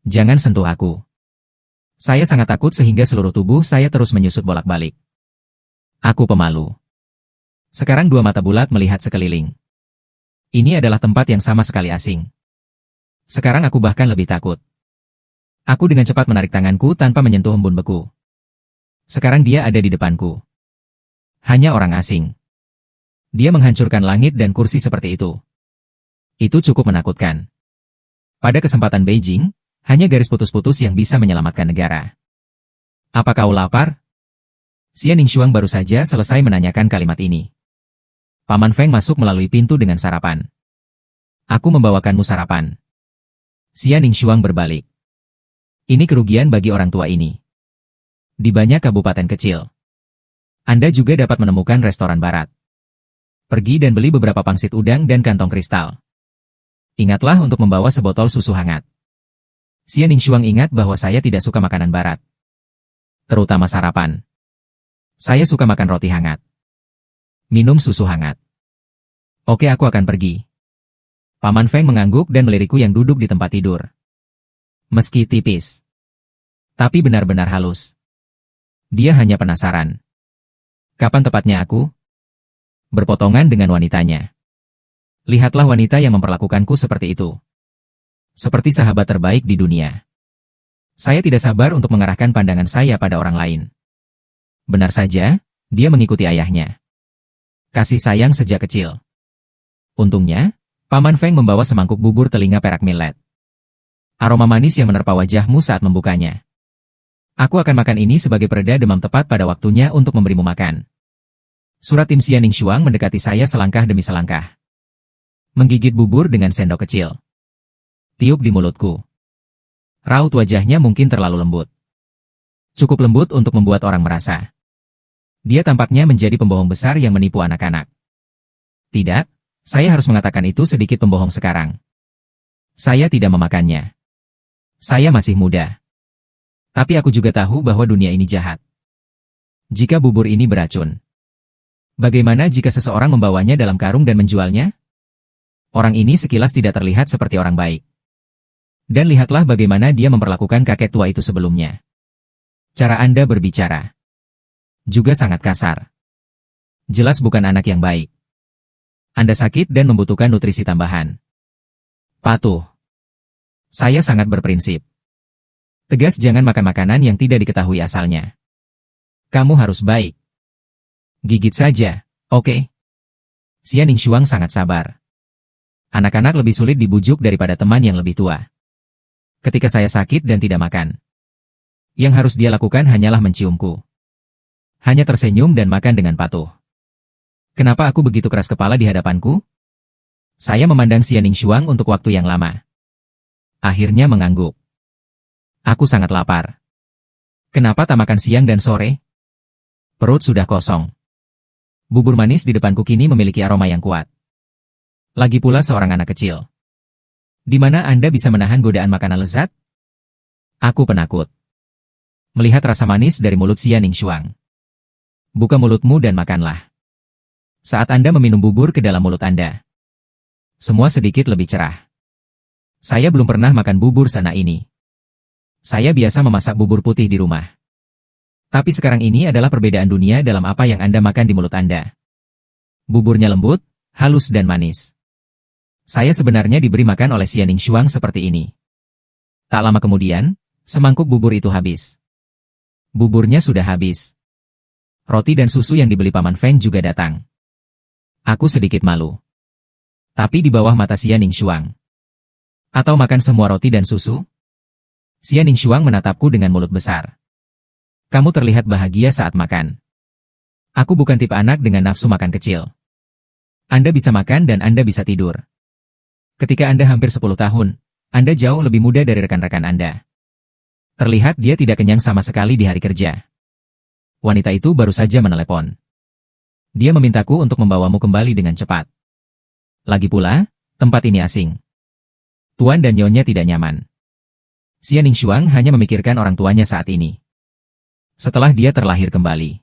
Jangan sentuh aku. Saya sangat takut sehingga seluruh tubuh saya terus menyusut bolak-balik. Aku pemalu. Sekarang dua mata bulat melihat sekeliling. Ini adalah tempat yang sama sekali asing. Sekarang aku bahkan lebih takut. Aku dengan cepat menarik tanganku tanpa menyentuh embun beku. Sekarang dia ada di depanku. Hanya orang asing. Dia menghancurkan langit dan kursi seperti itu. Itu cukup menakutkan. Pada kesempatan Beijing, hanya garis putus-putus yang bisa menyelamatkan negara. Apa kau lapar? Xia Ningxuang baru saja selesai menanyakan kalimat ini. Paman Feng masuk melalui pintu dengan sarapan. Aku membawakanmu sarapan. Xia Ningxuang berbalik. Ini kerugian bagi orang tua ini. Di banyak kabupaten kecil, Anda juga dapat menemukan restoran barat. Pergi dan beli beberapa pangsit udang dan kantong kristal. Ingatlah untuk membawa sebotol susu hangat. Xia Ningxuang ingat bahwa saya tidak suka makanan barat. Terutama sarapan. Saya suka makan roti hangat. Minum susu hangat. Oke, aku akan pergi. Paman Feng mengangguk dan melirikku yang duduk di tempat tidur. Meski tipis, tapi benar-benar halus. Dia hanya penasaran. Kapan tepatnya aku berpotongan dengan wanitanya? Lihatlah wanita yang memperlakukanku seperti itu. Seperti sahabat terbaik di dunia. Saya tidak sabar untuk mengarahkan pandangan saya pada orang lain. Benar saja, dia mengikuti ayahnya. Kasih sayang sejak kecil. Untungnya, Paman Feng membawa semangkuk bubur telinga perak millet. Aroma manis yang menerpa wajahmu saat membukanya. Aku akan makan ini sebagai pereda demam tepat pada waktunya untuk memberimu makan. Surat tim Xia Ningxuang mendekati saya selangkah demi selangkah. Menggigit bubur dengan sendok kecil. Tiup di mulutku. Raut wajahnya mungkin terlalu lembut. Cukup lembut untuk membuat orang merasa. Dia tampaknya menjadi pembohong besar yang menipu anak-anak. Tidak, saya harus mengatakan itu sedikit pembohong sekarang. Saya tidak memakannya. Saya masih muda. Tapi aku juga tahu bahwa dunia ini jahat. Jika bubur ini beracun, bagaimana jika seseorang membawanya dalam karung dan menjualnya? Orang ini sekilas tidak terlihat seperti orang baik. Dan lihatlah bagaimana dia memperlakukan kakek tua itu sebelumnya. Cara Anda berbicara juga sangat kasar. Jelas bukan anak yang baik. Anda sakit dan membutuhkan nutrisi tambahan. Patuh. Saya sangat berprinsip. Tegas, jangan makan makanan yang tidak diketahui asalnya. Kamu harus baik. Gigit saja, oke? Xia Ningxuang sangat sabar. Anak-anak lebih sulit dibujuk daripada teman yang lebih tua. Ketika saya sakit dan tidak makan, yang harus dia lakukan hanyalah menciumku. Hanya tersenyum dan makan dengan patuh. Kenapa aku begitu keras kepala di hadapanku? Saya memandang Xia Ningxuang untuk waktu yang lama. Akhirnya mengangguk. Aku sangat lapar. Kenapa tak makan siang dan sore? Perut sudah kosong. Bubur manis di depanku kini memiliki aroma yang kuat. Lagi pula seorang anak kecil. Di mana Anda bisa menahan godaan makanan lezat? Aku penakut. Melihat rasa manis dari mulut Xia Ningxuang. Buka mulutmu dan makanlah. Saat Anda meminum bubur ke dalam mulut Anda, semua sedikit lebih cerah. Saya belum pernah makan bubur sana ini. Saya biasa memasak bubur putih di rumah. Tapi sekarang ini adalah perbedaan dunia dalam apa yang Anda makan di mulut Anda. Buburnya lembut, halus dan manis. Saya sebenarnya diberi makan oleh Xia Ningxuang seperti ini. Tak lama kemudian, semangkuk bubur itu habis. Buburnya sudah habis. Roti dan susu yang dibeli Paman Feng juga datang. Aku sedikit malu. Tapi di bawah mata Xia Ningxuang. Atau makan semua roti dan susu? Xia Ningxuang menatapku dengan mulut besar. Kamu terlihat bahagia saat makan. Aku bukan tipe anak dengan nafsu makan kecil. Anda bisa makan dan Anda bisa tidur. Ketika Anda hampir 10 tahun, Anda jauh lebih muda dari rekan-rekan Anda. Terlihat dia tidak kenyang sama sekali di hari kerja. Wanita itu baru saja menelepon. Dia memintaku untuk membawamu kembali dengan cepat. Lagi pula, tempat ini asing. Tuan dan Nyonya tidak nyaman. Xia Ningxuang hanya memikirkan orang tuanya saat ini. Setelah dia terlahir kembali.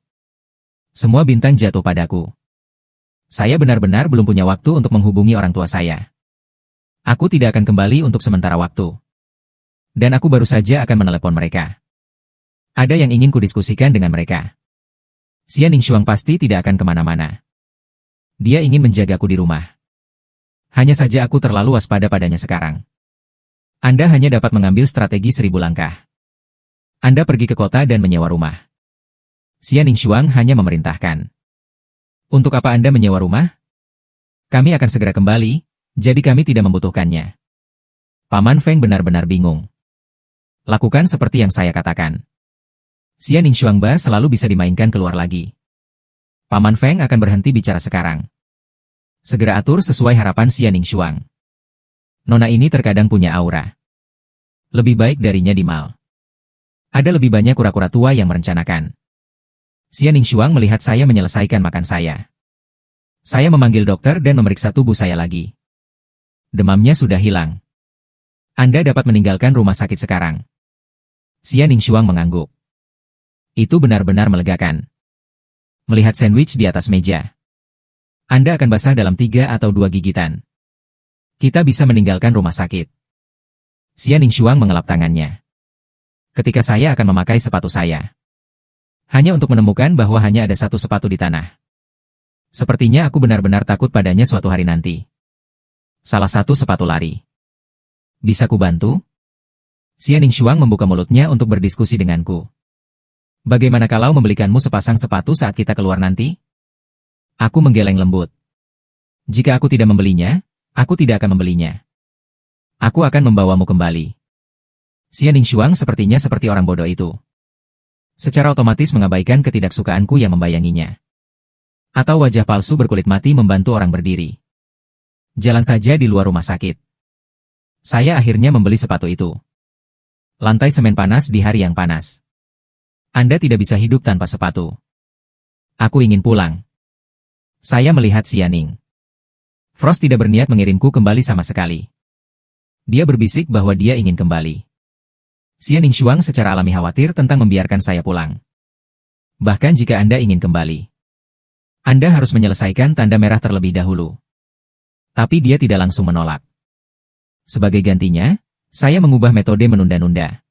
Semua bintang jatuh padaku. Saya benar-benar belum punya waktu untuk menghubungi orang tua saya. Aku tidak akan kembali untuk sementara waktu. Dan aku baru saja akan menelepon mereka. Ada yang ingin kudiskusikan dengan mereka. Xia Ningxuang pasti tidak akan kemana-mana. Dia ingin menjagaku di rumah. Hanya saja aku terlalu waspada padanya sekarang. Anda hanya dapat mengambil strategi 1000 langkah. Anda pergi ke kota dan menyewa rumah. Xia Ningxuang hanya memerintahkan. Untuk apa Anda menyewa rumah? Kami akan segera kembali, jadi kami tidak membutuhkannya. Paman Feng benar-benar bingung. Lakukan seperti yang saya katakan. Xia Ningxuang Ba selalu bisa dimainkan keluar lagi. Paman Feng akan berhenti bicara sekarang. Segera atur sesuai harapan Xia Ningxuang. Nona ini terkadang punya aura. Lebih baik darinya di mal. Ada lebih banyak kura-kura tua yang merencanakan. Xia Ningxuang melihat saya menyelesaikan makan saya. Saya memanggil dokter dan memeriksa tubuh saya lagi. Demamnya sudah hilang. Anda dapat meninggalkan rumah sakit sekarang. Xia Ningxuang mengangguk. Itu benar-benar melegakan. Melihat sandwich di atas meja. Anda akan basah dalam 3 atau 2 gigitan. Kita bisa meninggalkan rumah sakit. Xia Ningxuang mengelap tangannya. Ketika saya akan memakai sepatu saya. Hanya untuk menemukan bahwa hanya ada satu sepatu di tanah. Sepertinya aku benar-benar takut padanya suatu hari nanti. Salah satu sepatu lari. Bisa ku bantu? Xia Ningxuang membuka mulutnya untuk berdiskusi denganku. Bagaimana kalau membelikanmu sepasang sepatu saat kita keluar nanti? Aku menggeleng lembut. Jika aku tidak membelinya, aku tidak akan membelinya. Aku akan membawamu kembali. Xia Ningxuang sepertinya seperti orang bodoh itu. Secara otomatis mengabaikan ketidaksukaanku yang membayanginya. Atau wajah palsu berkulit mati membantu orang berdiri. Jalan saja di luar rumah sakit. Saya akhirnya membeli sepatu itu. Lantai semen panas di hari yang panas. Anda tidak bisa hidup tanpa sepatu. Aku ingin pulang. Saya melihat Xianing. Frost tidak berniat mengirimku kembali sama sekali. Dia berbisik bahwa dia ingin kembali. Xia Ningxuang secara alami khawatir tentang membiarkan saya pulang. Bahkan jika Anda ingin kembali. Anda harus menyelesaikan tanda merah terlebih dahulu. Tapi dia tidak langsung menolak. Sebagai gantinya, saya mengubah metode menunda-nunda.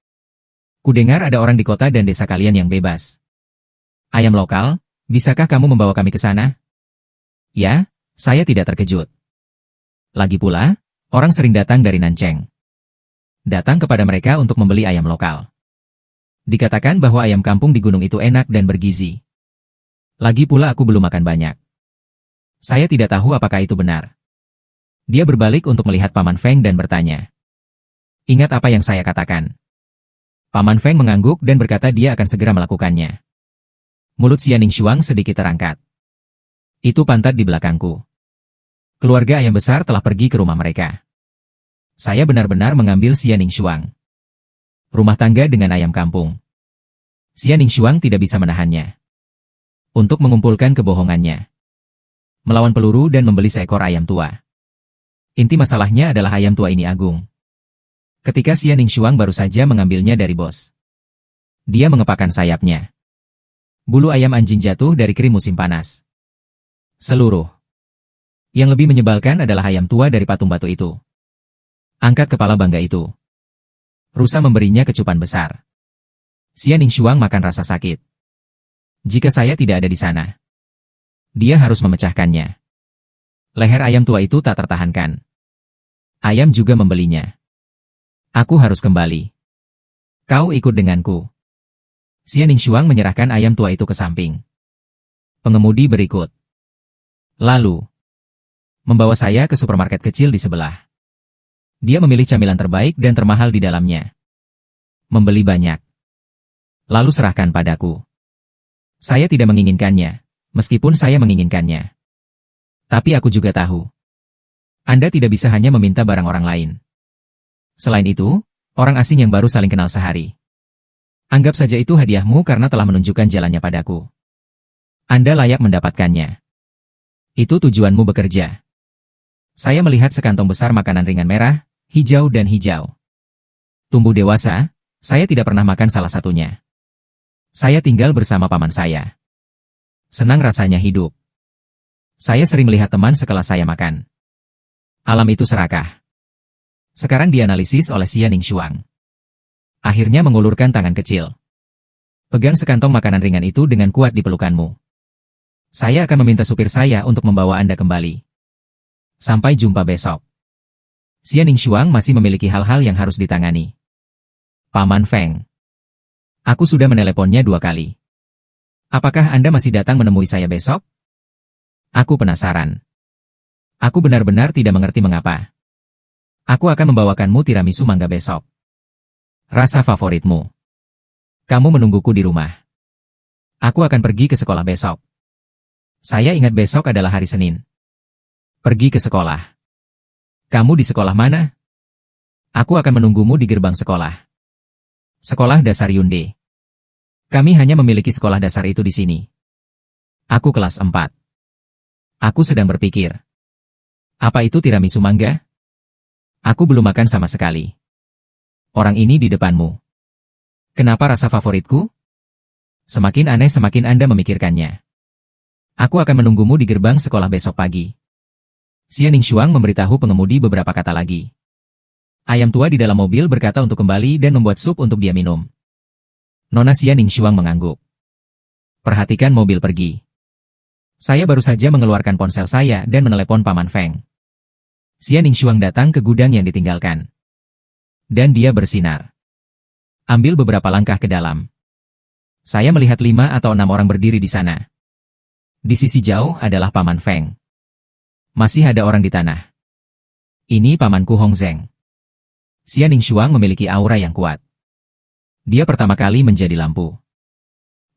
Kudengar ada orang di kota dan desa kalian yang bebas. Ayam lokal, bisakah kamu membawa kami ke sana? Ya, saya tidak terkejut. Lagi pula, orang sering datang dari Nancheng. Datang kepada mereka untuk membeli ayam lokal. Dikatakan bahwa ayam kampung di gunung itu enak dan bergizi. Lagi pula aku belum makan banyak. Saya tidak tahu apakah itu benar. Dia berbalik untuk melihat Paman Feng dan bertanya. Ingat apa yang saya katakan. Paman Feng mengangguk dan berkata dia akan segera melakukannya. Mulut Xia Ningxuang sedikit terangkat. Itu pantat di belakangku. Keluarga ayam besar telah pergi ke rumah mereka. Saya benar-benar mengambil Xia Ningxuang. Rumah tangga dengan ayam kampung. Xia Ningxuang tidak bisa menahannya. Untuk mengumpulkan kebohongannya. Melawan peluru dan membeli seekor ayam tua. Inti masalahnya adalah ayam tua ini agung. Ketika Xia Ningxuang baru saja mengambilnya dari bos. Dia mengepakkan sayapnya. Bulu ayam anjing jatuh dari krim musim panas. Seluruh. Yang lebih menyebalkan adalah ayam tua dari patung batu itu. Angkat kepala bangga itu. Rusa memberinya kecupan besar. Xia Ningxuang makan rasa sakit. Jika saya tidak ada di sana. Dia harus memecahkannya. Leher ayam tua itu tak tertahankan. Ayam juga membelinya. Aku harus kembali. Kau ikut denganku. Xia Ningshuang menyerahkan ayam tua itu ke samping. Pengemudi berikut. Lalu, membawa saya ke supermarket kecil di sebelah. Dia memilih camilan terbaik dan termahal di dalamnya. Membeli banyak. Lalu serahkan padaku. Saya tidak menginginkannya, meskipun saya menginginkannya. Tapi aku juga tahu. Anda tidak bisa hanya meminta barang orang lain. Selain itu, orang asing yang baru saling kenal sehari. Anggap saja itu hadiahmu karena telah menunjukkan jalannya padaku. Anda layak mendapatkannya. Itu tujuanmu bekerja. Saya melihat sekantong besar makanan ringan merah, hijau dan hijau. Tumbuh dewasa, saya tidak pernah makan salah satunya. Saya tinggal bersama paman saya. Senang rasanya hidup. Saya sering melihat teman sekelas saya makan. Alam itu serakah. Sekarang dianalisis oleh Xia Ningshuang. Akhirnya mengulurkan tangan kecil. Pegang sekantong makanan ringan itu dengan kuat di pelukanmu. Saya akan meminta supir saya untuk membawa Anda kembali. Sampai jumpa besok. Xia Ningshuang masih memiliki hal-hal yang harus ditangani. Paman Feng. Aku sudah meneleponnya 2 kali. Apakah Anda masih datang menemui saya besok? Aku penasaran. Aku benar-benar tidak mengerti mengapa. Aku akan membawakanmu tiramisu mangga besok. Rasa favoritmu. Kamu menungguku di rumah. Aku akan pergi ke sekolah besok. Saya ingat besok adalah hari Senin. Pergi ke sekolah. Kamu di sekolah mana? Aku akan menunggumu di gerbang sekolah. Sekolah dasar Yunde. Kami hanya memiliki sekolah dasar itu di sini. Aku kelas 4. Aku sedang berpikir. Apa itu tiramisu mangga? Aku belum makan sama sekali. Orang ini di depanmu. Kenapa rasa favoritku? Semakin aneh semakin Anda memikirkannya. Aku akan menunggumu di gerbang sekolah besok pagi. Xia Ningshuang memberitahu pengemudi beberapa kata lagi. Ayam tua di dalam mobil berkata untuk kembali dan membuat sup untuk dia minum. Nona Xia Ningshuang mengangguk. Perhatikan mobil pergi. Saya baru saja mengeluarkan ponsel saya dan menelepon Paman Feng. Xia Ningshuang datang ke gudang yang ditinggalkan. Dan dia bersinar. Ambil beberapa langkah ke dalam. Saya melihat 5 atau 6 orang berdiri di sana. Di sisi jauh adalah Paman Feng. Masih ada orang di tanah. Ini pamanku Hong Zheng. Xia Ningshuang memiliki aura yang kuat. Dia pertama kali menjadi lampu.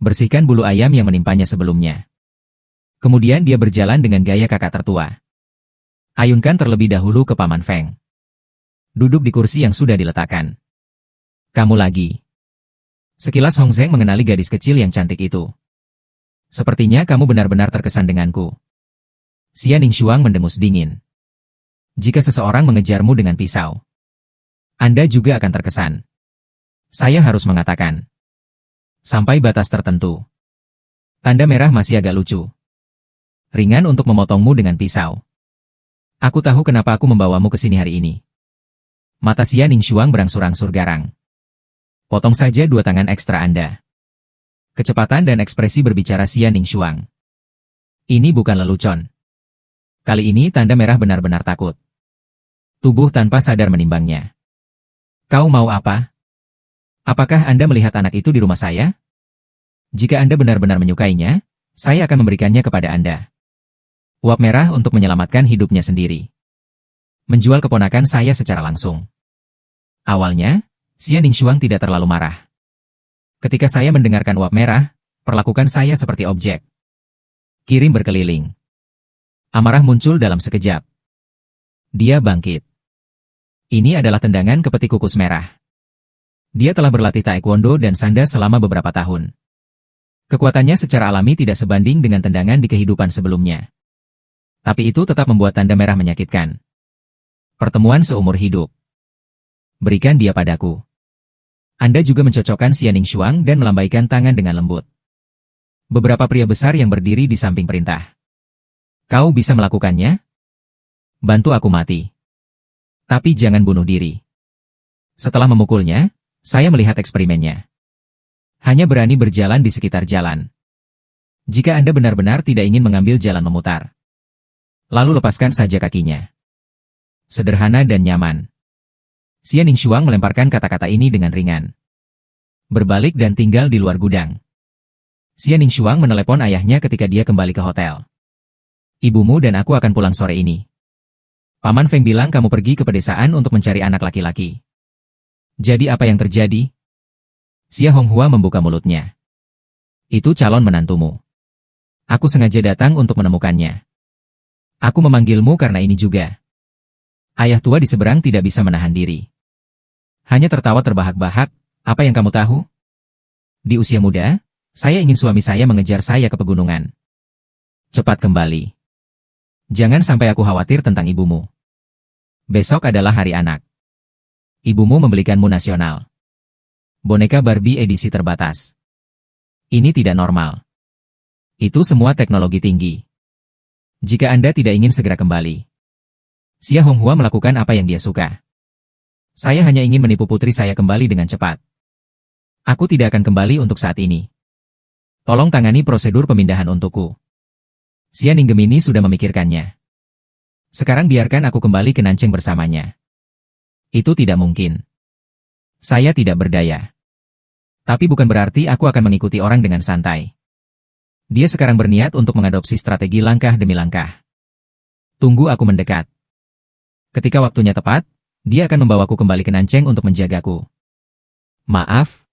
Bersihkan bulu ayam yang menimpanya sebelumnya. Kemudian dia berjalan dengan gaya kakak tertua. Ayunkan terlebih dahulu ke Paman Feng. Duduk di kursi yang sudah diletakkan. Kamu lagi. Sekilas Hong Zheng mengenali gadis kecil yang cantik itu. Sepertinya kamu benar-benar terkesan denganku. Xia Ningshuang mendengus dingin. Jika seseorang mengejarmu dengan pisau, Anda juga akan terkesan. Saya harus mengatakan. Sampai batas tertentu. Tanda merah masih agak lucu. Ringan untuk memotongmu dengan pisau. Aku tahu kenapa aku membawamu ke sini hari ini. Mata Xia Ningshuang berangsur-angsur garang. Potong saja 2 tangan ekstra Anda. Kecepatan dan ekspresi berbicara Xia Ningshuang. Ini bukan lelucon. Kali ini tanda merah benar-benar takut. Tubuh tanpa sadar menimbangnya. Kau mau apa? Apakah Anda melihat anak itu di rumah saya? Jika Anda benar-benar menyukainya, saya akan memberikannya kepada Anda. Uap merah untuk menyelamatkan hidupnya sendiri. Menjual keponakan saya secara langsung. Awalnya, Xia Ningshuang tidak terlalu marah. Ketika saya mendengarkan uap merah, perlakukan saya seperti objek. Kirim berkeliling. Amarah muncul dalam sekejap. Dia bangkit. Ini adalah tendangan ke peti kukus merah. Dia telah berlatih taekwondo dan sanda selama beberapa tahun. Kekuatannya secara alami tidak sebanding dengan tendangan di kehidupan sebelumnya. Tapi itu tetap membuat tanda merah menyakitkan. Pertemuan seumur hidup. Berikan dia padaku. Anda juga mencocokkan Xia Ningshuang dan melambaikan tangan dengan lembut. Beberapa pria besar yang berdiri di samping perintah. Kau bisa melakukannya? Bantu aku mati. Tapi jangan bunuh diri. Setelah memukulnya, saya melihat eksperimennya. Hanya berani berjalan di sekitar jalan. Jika Anda benar-benar tidak ingin mengambil jalan memutar, lalu lepaskan saja kakinya. Sederhana dan nyaman. Xia Ningshuang melemparkan kata-kata ini dengan ringan. berbalik dan tinggal di luar gudang. Xia Ningshuang menelepon ayahnya ketika dia kembali ke hotel. Ibumu dan aku akan pulang sore ini. Paman Feng bilang kamu pergi ke pedesaan untuk mencari anak laki-laki. Jadi apa yang terjadi? Xia Honghua membuka mulutnya. Itu calon menantumu. Aku sengaja datang untuk menemukannya. Aku memanggilmu karena ini juga. Ayah tua di seberang tidak bisa menahan diri. Hanya tertawa terbahak-bahak. Apa yang kamu tahu? Di usia muda, saya ingin suami saya mengejar saya ke pegunungan. Cepat kembali. Jangan sampai aku khawatir tentang ibumu. Besok adalah hari anak. Ibumu membelikanmu nasional. Boneka Barbie edisi terbatas. Ini tidak normal. Itu semua teknologi tinggi. Jika Anda tidak ingin segera kembali. Xia Honghua melakukan apa yang dia suka. Saya hanya ingin menipu putri saya kembali dengan cepat. Aku tidak akan kembali untuk saat ini. Tolong tangani prosedur pemindahan untukku. Xia Ninggemini sudah memikirkannya. Sekarang biarkan aku kembali ke Nancheng bersamanya. Itu tidak mungkin. Saya tidak berdaya. Tapi bukan berarti aku akan mengikuti orang dengan santai. Dia sekarang berniat untuk mengadopsi strategi langkah demi langkah. Tunggu aku mendekat. Ketika waktunya tepat, dia akan membawaku kembali ke Nancheng untuk menjagaku. Maaf?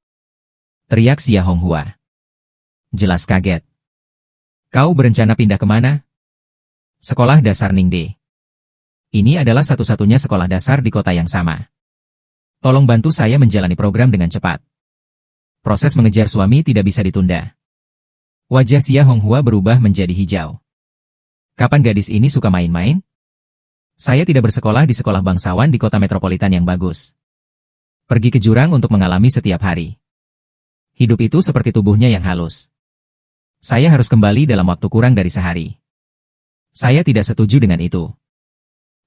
Teriak Xia Honghua. Jelas kaget. Kau berencana pindah kemana? Sekolah dasar Ningde. Ini adalah satu-satunya sekolah dasar di kota yang sama. Tolong bantu saya menjalani program dengan cepat. Proses mengejar suami tidak bisa ditunda. Wajah Xia Honghua berubah menjadi hijau. Kapan gadis ini suka main-main? Saya tidak bersekolah di sekolah bangsawan di kota metropolitan yang bagus. Pergi ke jurang untuk mengalami setiap hari. Hidup itu seperti tubuhnya yang halus. Saya harus kembali dalam waktu kurang dari sehari. Saya tidak setuju dengan itu.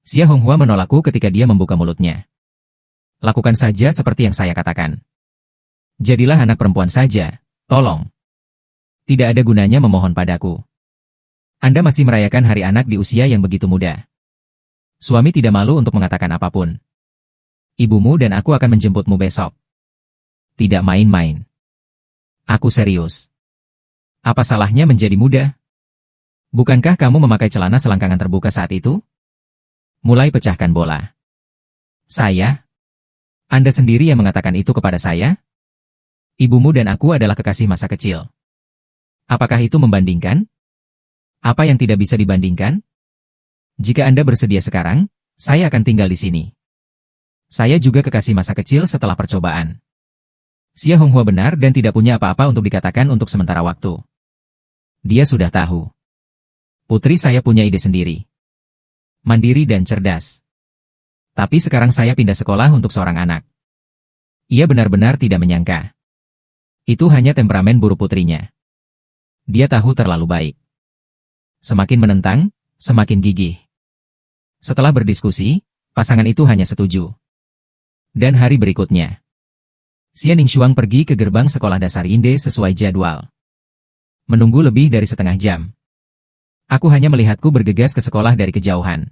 Xia Honghua menolakku ketika dia membuka mulutnya. Lakukan saja seperti yang saya katakan. Jadilah anak perempuan saja, tolong. Tidak ada gunanya memohon padaku. Anda masih merayakan hari anak di usia yang begitu muda. Suami tidak malu untuk mengatakan apapun. Ibumu dan aku akan menjemputmu besok. Tidak main-main. Aku serius. Apa salahnya menjadi muda? Bukankah kamu memakai celana selangkangan terbuka saat itu? Mulai pecahkan bola. Saya? Anda sendiri yang mengatakan itu kepada saya? Ibumu dan aku adalah kekasih masa kecil. Apakah itu membandingkan? Apa yang tidak bisa dibandingkan? Jika Anda bersedia sekarang, saya akan tinggal di sini. Saya juga kekasih masa kecil setelah percobaan. Xia Honghua benar dan tidak punya apa-apa untuk dikatakan untuk sementara waktu. Dia sudah tahu. Putri saya punya ide sendiri. Mandiri dan cerdas. Tapi sekarang saya pindah sekolah untuk seorang anak. Ia benar-benar tidak menyangka. Itu hanya temperamen buruk putrinya. Dia tahu terlalu baik. Semakin menentang, semakin gigih. Setelah berdiskusi, pasangan itu hanya setuju. Dan hari berikutnya, Xia Ningshuang pergi ke gerbang sekolah dasar Inde sesuai jadwal. Menunggu lebih dari setengah jam. Aku hanya melihatku bergegas ke sekolah dari kejauhan.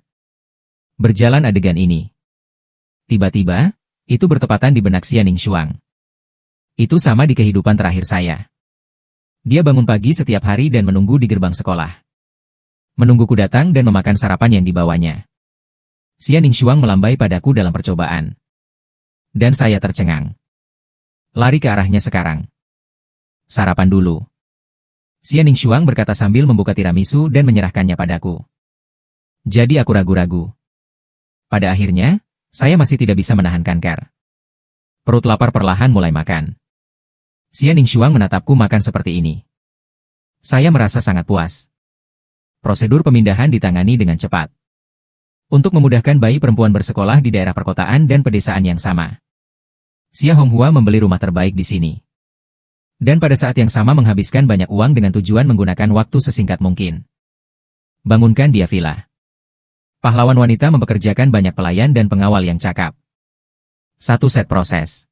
Berjalan adegan ini. Tiba-tiba, itu bertepatan di benak Xia Ningshuang. Itu sama di kehidupan terakhir saya. Dia bangun pagi setiap hari dan menunggu di gerbang sekolah. Menungguku datang dan memakan sarapan yang dibawanya. Xia Ningshuang melambai padaku dalam percobaan. Dan saya tercengang. Lari ke arahnya sekarang. Sarapan dulu. Xia Ningshuang berkata sambil membuka tiramisu dan menyerahkannya padaku. Jadi aku ragu-ragu. Pada akhirnya, saya masih tidak bisa menahan kanker. Perut lapar perlahan mulai makan. Xia Ningshuang menatapku makan seperti ini. Saya merasa sangat puas. Prosedur pemindahan ditangani dengan cepat. Untuk memudahkan bayi perempuan bersekolah di daerah perkotaan dan pedesaan yang sama. Xia Honghua membeli rumah terbaik di sini. Dan pada saat yang sama menghabiskan banyak uang dengan tujuan menggunakan waktu sesingkat mungkin. Bangunkan dia villa. Pahlawan wanita mempekerjakan banyak pelayan dan pengawal yang cakap. Satu set proses.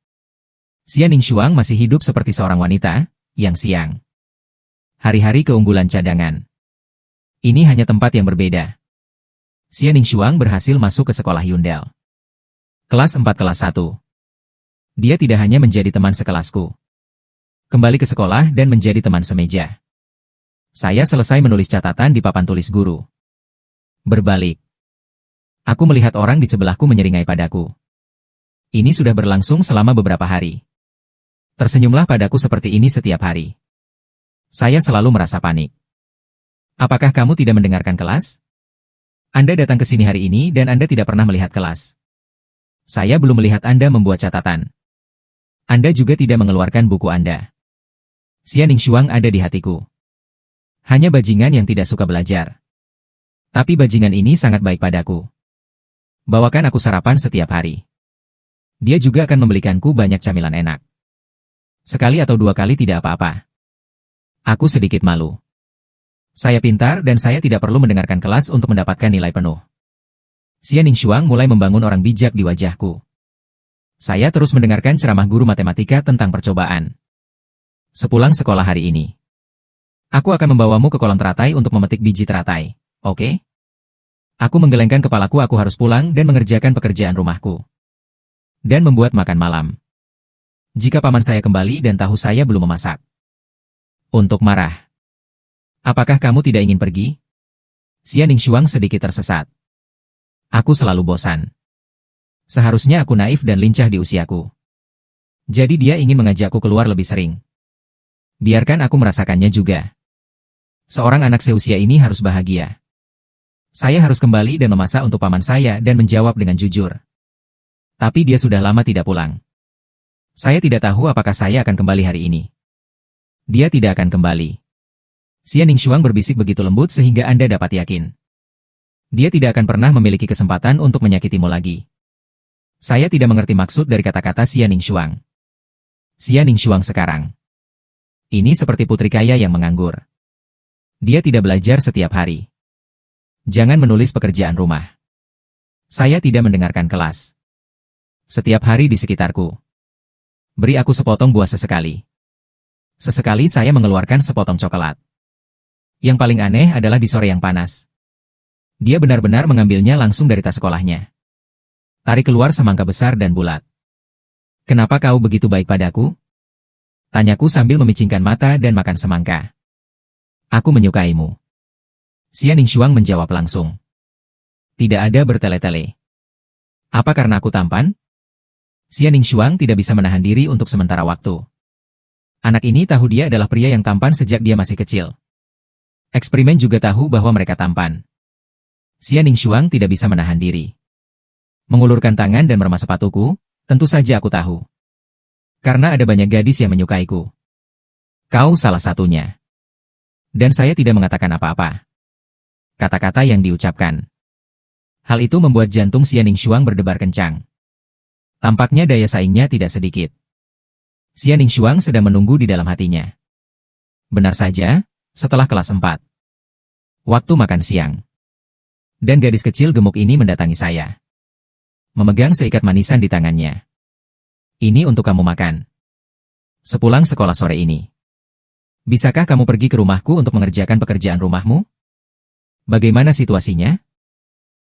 Xia Ningshuang masih hidup seperti seorang wanita, yang siang. Hari-hari keunggulan cadangan. Ini hanya tempat yang berbeda. Xia Ningshuang berhasil masuk ke sekolah Yundel. Kelas 4 kelas 1. Dia tidak hanya menjadi teman sekelasku. Kembali ke sekolah dan menjadi teman semeja. Saya selesai menulis catatan di papan tulis guru. Berbalik. Aku melihat orang di sebelahku menyeringai padaku. Ini sudah berlangsung selama beberapa hari. Tersenyumlah padaku seperti ini setiap hari. Saya selalu merasa panik. Apakah kamu tidak mendengarkan kelas? Anda datang ke sini hari ini dan Anda tidak pernah melihat kelas. Saya belum melihat Anda membuat catatan. Anda juga tidak mengeluarkan buku Anda. Xia Ningxuang ada di hatiku. Hanya bajingan yang tidak suka belajar. Tapi bajingan ini sangat baik padaku. Bawakan aku sarapan setiap hari. Dia juga akan membelikanku banyak camilan enak. Sekali atau dua kali tidak apa-apa. Aku sedikit malu. Saya pintar dan saya tidak perlu mendengarkan kelas untuk mendapatkan nilai penuh. Xia Ningxuang mulai membangun orang bijak di wajahku. Saya terus mendengarkan ceramah guru matematika tentang percobaan. Sepulang sekolah hari ini, aku akan membawamu ke kolam teratai untuk memetik biji teratai, oke? Aku menggelengkan kepalaku, aku harus pulang dan mengerjakan pekerjaan rumahku. Dan membuat makan malam. Jika paman saya kembali dan tahu saya belum memasak. Untuk marah. Apakah kamu tidak ingin pergi? Xia Ningxuang sedikit tersesat. Aku selalu bosan. Seharusnya aku naif dan lincah di usiaku. Jadi dia ingin mengajakku keluar lebih sering. Biarkan aku merasakannya juga. Seorang anak seusia ini harus bahagia. Saya harus kembali dan memasak untuk paman saya dan menjawab dengan jujur. Tapi dia sudah lama tidak pulang. Saya tidak tahu apakah saya akan kembali hari ini. Dia tidak akan kembali. Xia Ningxuang berbisik begitu lembut sehingga Anda dapat yakin. Dia tidak akan pernah memiliki kesempatan untuk menyakitimu lagi. Saya tidak mengerti maksud dari kata-kata Xia Ningxuang. Xia Ningxuang sekarang. Ini seperti putri kaya yang menganggur. Dia tidak belajar setiap hari. Jangan menulis pekerjaan rumah. Saya tidak mendengarkan kelas. Setiap hari di sekitarku. Beri aku sepotong buah sesekali. Sesekali saya mengeluarkan sepotong coklat. Yang paling aneh adalah di sore yang panas. Dia benar-benar mengambilnya langsung dari tas sekolahnya. Tarik keluar semangka besar dan bulat. Kenapa kau begitu baik padaku? Tanyaku sambil memicingkan mata dan makan semangka. Aku menyukaimu. Xia Ningxuang menjawab langsung. Tidak ada bertele-tele. Apa karena aku tampan? Xia Ningxuang tidak bisa menahan diri untuk sementara waktu. Anak ini tahu dia adalah pria yang tampan sejak dia masih kecil. Eksperimen juga tahu bahwa mereka tampan. Xia Ningxuang tidak bisa menahan diri. Mengulurkan tangan dan meremas sepatuku, tentu saja aku tahu. Karena ada banyak gadis yang menyukaiku. Kau salah satunya. Dan saya tidak mengatakan apa-apa. Kata-kata yang diucapkan. Hal itu membuat jantung Xia Ningxuang berdebar kencang. Tampaknya daya saingnya tidak sedikit. Xia Ningxuang sedang menunggu di dalam hatinya. Benar saja, setelah kelas 4. Waktu makan siang. Dan gadis kecil gemuk ini mendatangi saya. Memegang seikat manisan di tangannya. Ini untuk kamu makan. Sepulang sekolah sore ini. Bisakah kamu pergi ke rumahku untuk mengerjakan pekerjaan rumahmu? Bagaimana situasinya?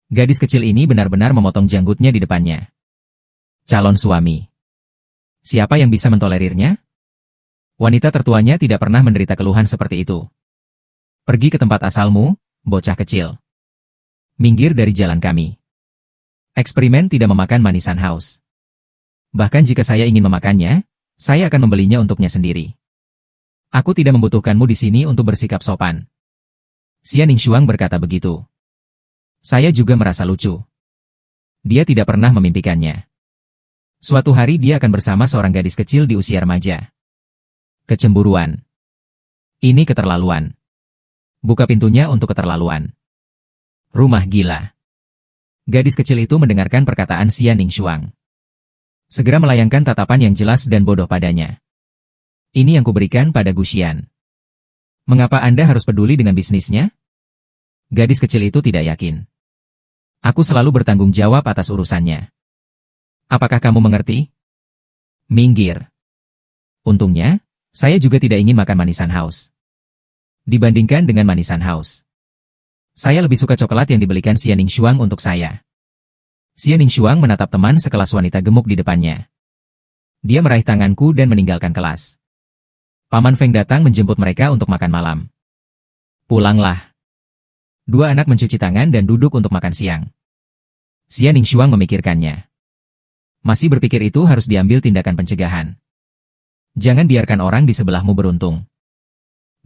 Gadis kecil ini benar-benar memotong janggutnya di depannya. Calon suami. Siapa yang bisa mentolerirnya? Wanita tertuanya tidak pernah menderita keluhan seperti itu. Pergi ke tempat asalmu, bocah kecil. Minggir dari jalan kami. Eksperimen tidak memakan manisan haus. Bahkan jika saya ingin memakannya, saya akan membelinya untuknya sendiri. Aku tidak membutuhkanmu di sini untuk bersikap sopan. Xia Ningxuang berkata begitu. Saya juga merasa lucu. Dia tidak pernah memimpikannya. Suatu hari dia akan bersama seorang gadis kecil di usia remaja. Kecemburuan. Ini keterlaluan. Buka pintunya untuk keterlaluan. Rumah gila. Gadis kecil itu mendengarkan perkataan Xia Ningxuang. Segera melayangkan tatapan yang jelas dan bodoh padanya. Ini yang kuberikan pada Guxian. Mengapa Anda harus peduli dengan bisnisnya? Gadis kecil itu tidak yakin. Aku selalu bertanggung jawab atas urusannya. Apakah kamu mengerti? Minggir. Untungnya, saya juga tidak ingin makan manisan haus. Dibandingkan dengan manisan haus. Saya lebih suka coklat yang dibelikan Xia Ningxuang untuk saya. Xia Ningxuang menatap teman sekelas wanita gemuk di depannya. Dia meraih tanganku dan meninggalkan kelas. Paman Feng datang menjemput mereka untuk makan malam. Pulanglah. Dua anak mencuci tangan dan duduk untuk makan siang. Xia Ningxuang memikirkannya. Masih berpikir itu harus diambil tindakan pencegahan. Jangan biarkan orang di sebelahmu beruntung.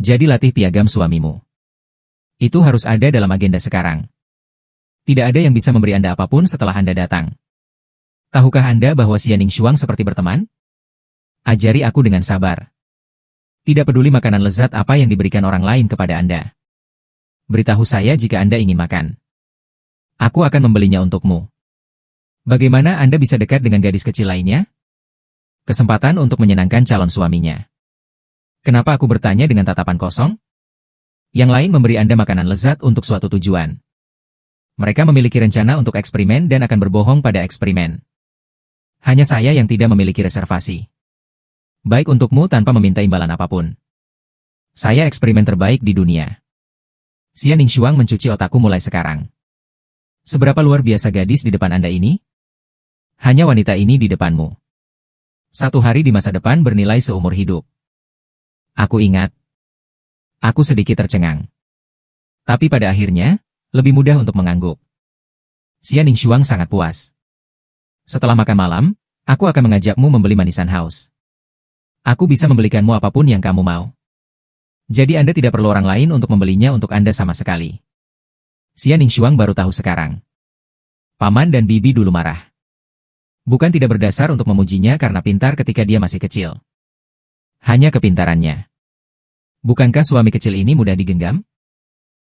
Jadi latih piagam suamimu. Itu harus ada dalam agenda sekarang. Tidak ada yang bisa memberi Anda apapun setelah Anda datang. Tahukah Anda bahwa Xia Ningxuang seperti berteman? Ajari aku dengan sabar. Tidak peduli makanan lezat apa yang diberikan orang lain kepada Anda. Beritahu saya jika Anda ingin makan. Aku akan membelinya untukmu. Bagaimana Anda bisa dekat dengan gadis kecil lainnya? Kesempatan untuk menyenangkan calon suaminya. Kenapa aku bertanya dengan tatapan kosong? Yang lain memberi Anda makanan lezat untuk suatu tujuan. Mereka memiliki rencana untuk eksperimen dan akan berbohong pada eksperimen. Hanya saya yang tidak memiliki reservasi. Baik untukmu tanpa meminta imbalan apapun. Saya eksperimen terbaik di dunia. Xia Ningxuang mencuci otakku mulai sekarang. Seberapa luar biasa gadis di depan Anda ini? Hanya wanita ini di depanmu. Satu hari di masa depan bernilai seumur hidup. Aku ingat. Aku sedikit tercengang. Tapi pada akhirnya, lebih mudah untuk mengangguk. Xia Ningxuang sangat puas. Setelah makan malam, aku akan mengajakmu membeli manisan haus. Aku bisa membelikanmu apapun yang kamu mau. Jadi Anda tidak perlu orang lain untuk membelinya untuk Anda sama sekali. Xia Ningxuang baru tahu sekarang. Paman dan bibi dulu marah. Bukan tidak berdasar untuk memujinya karena pintar ketika dia masih kecil. Hanya kepintarannya. Bukankah suami kecil ini mudah digenggam?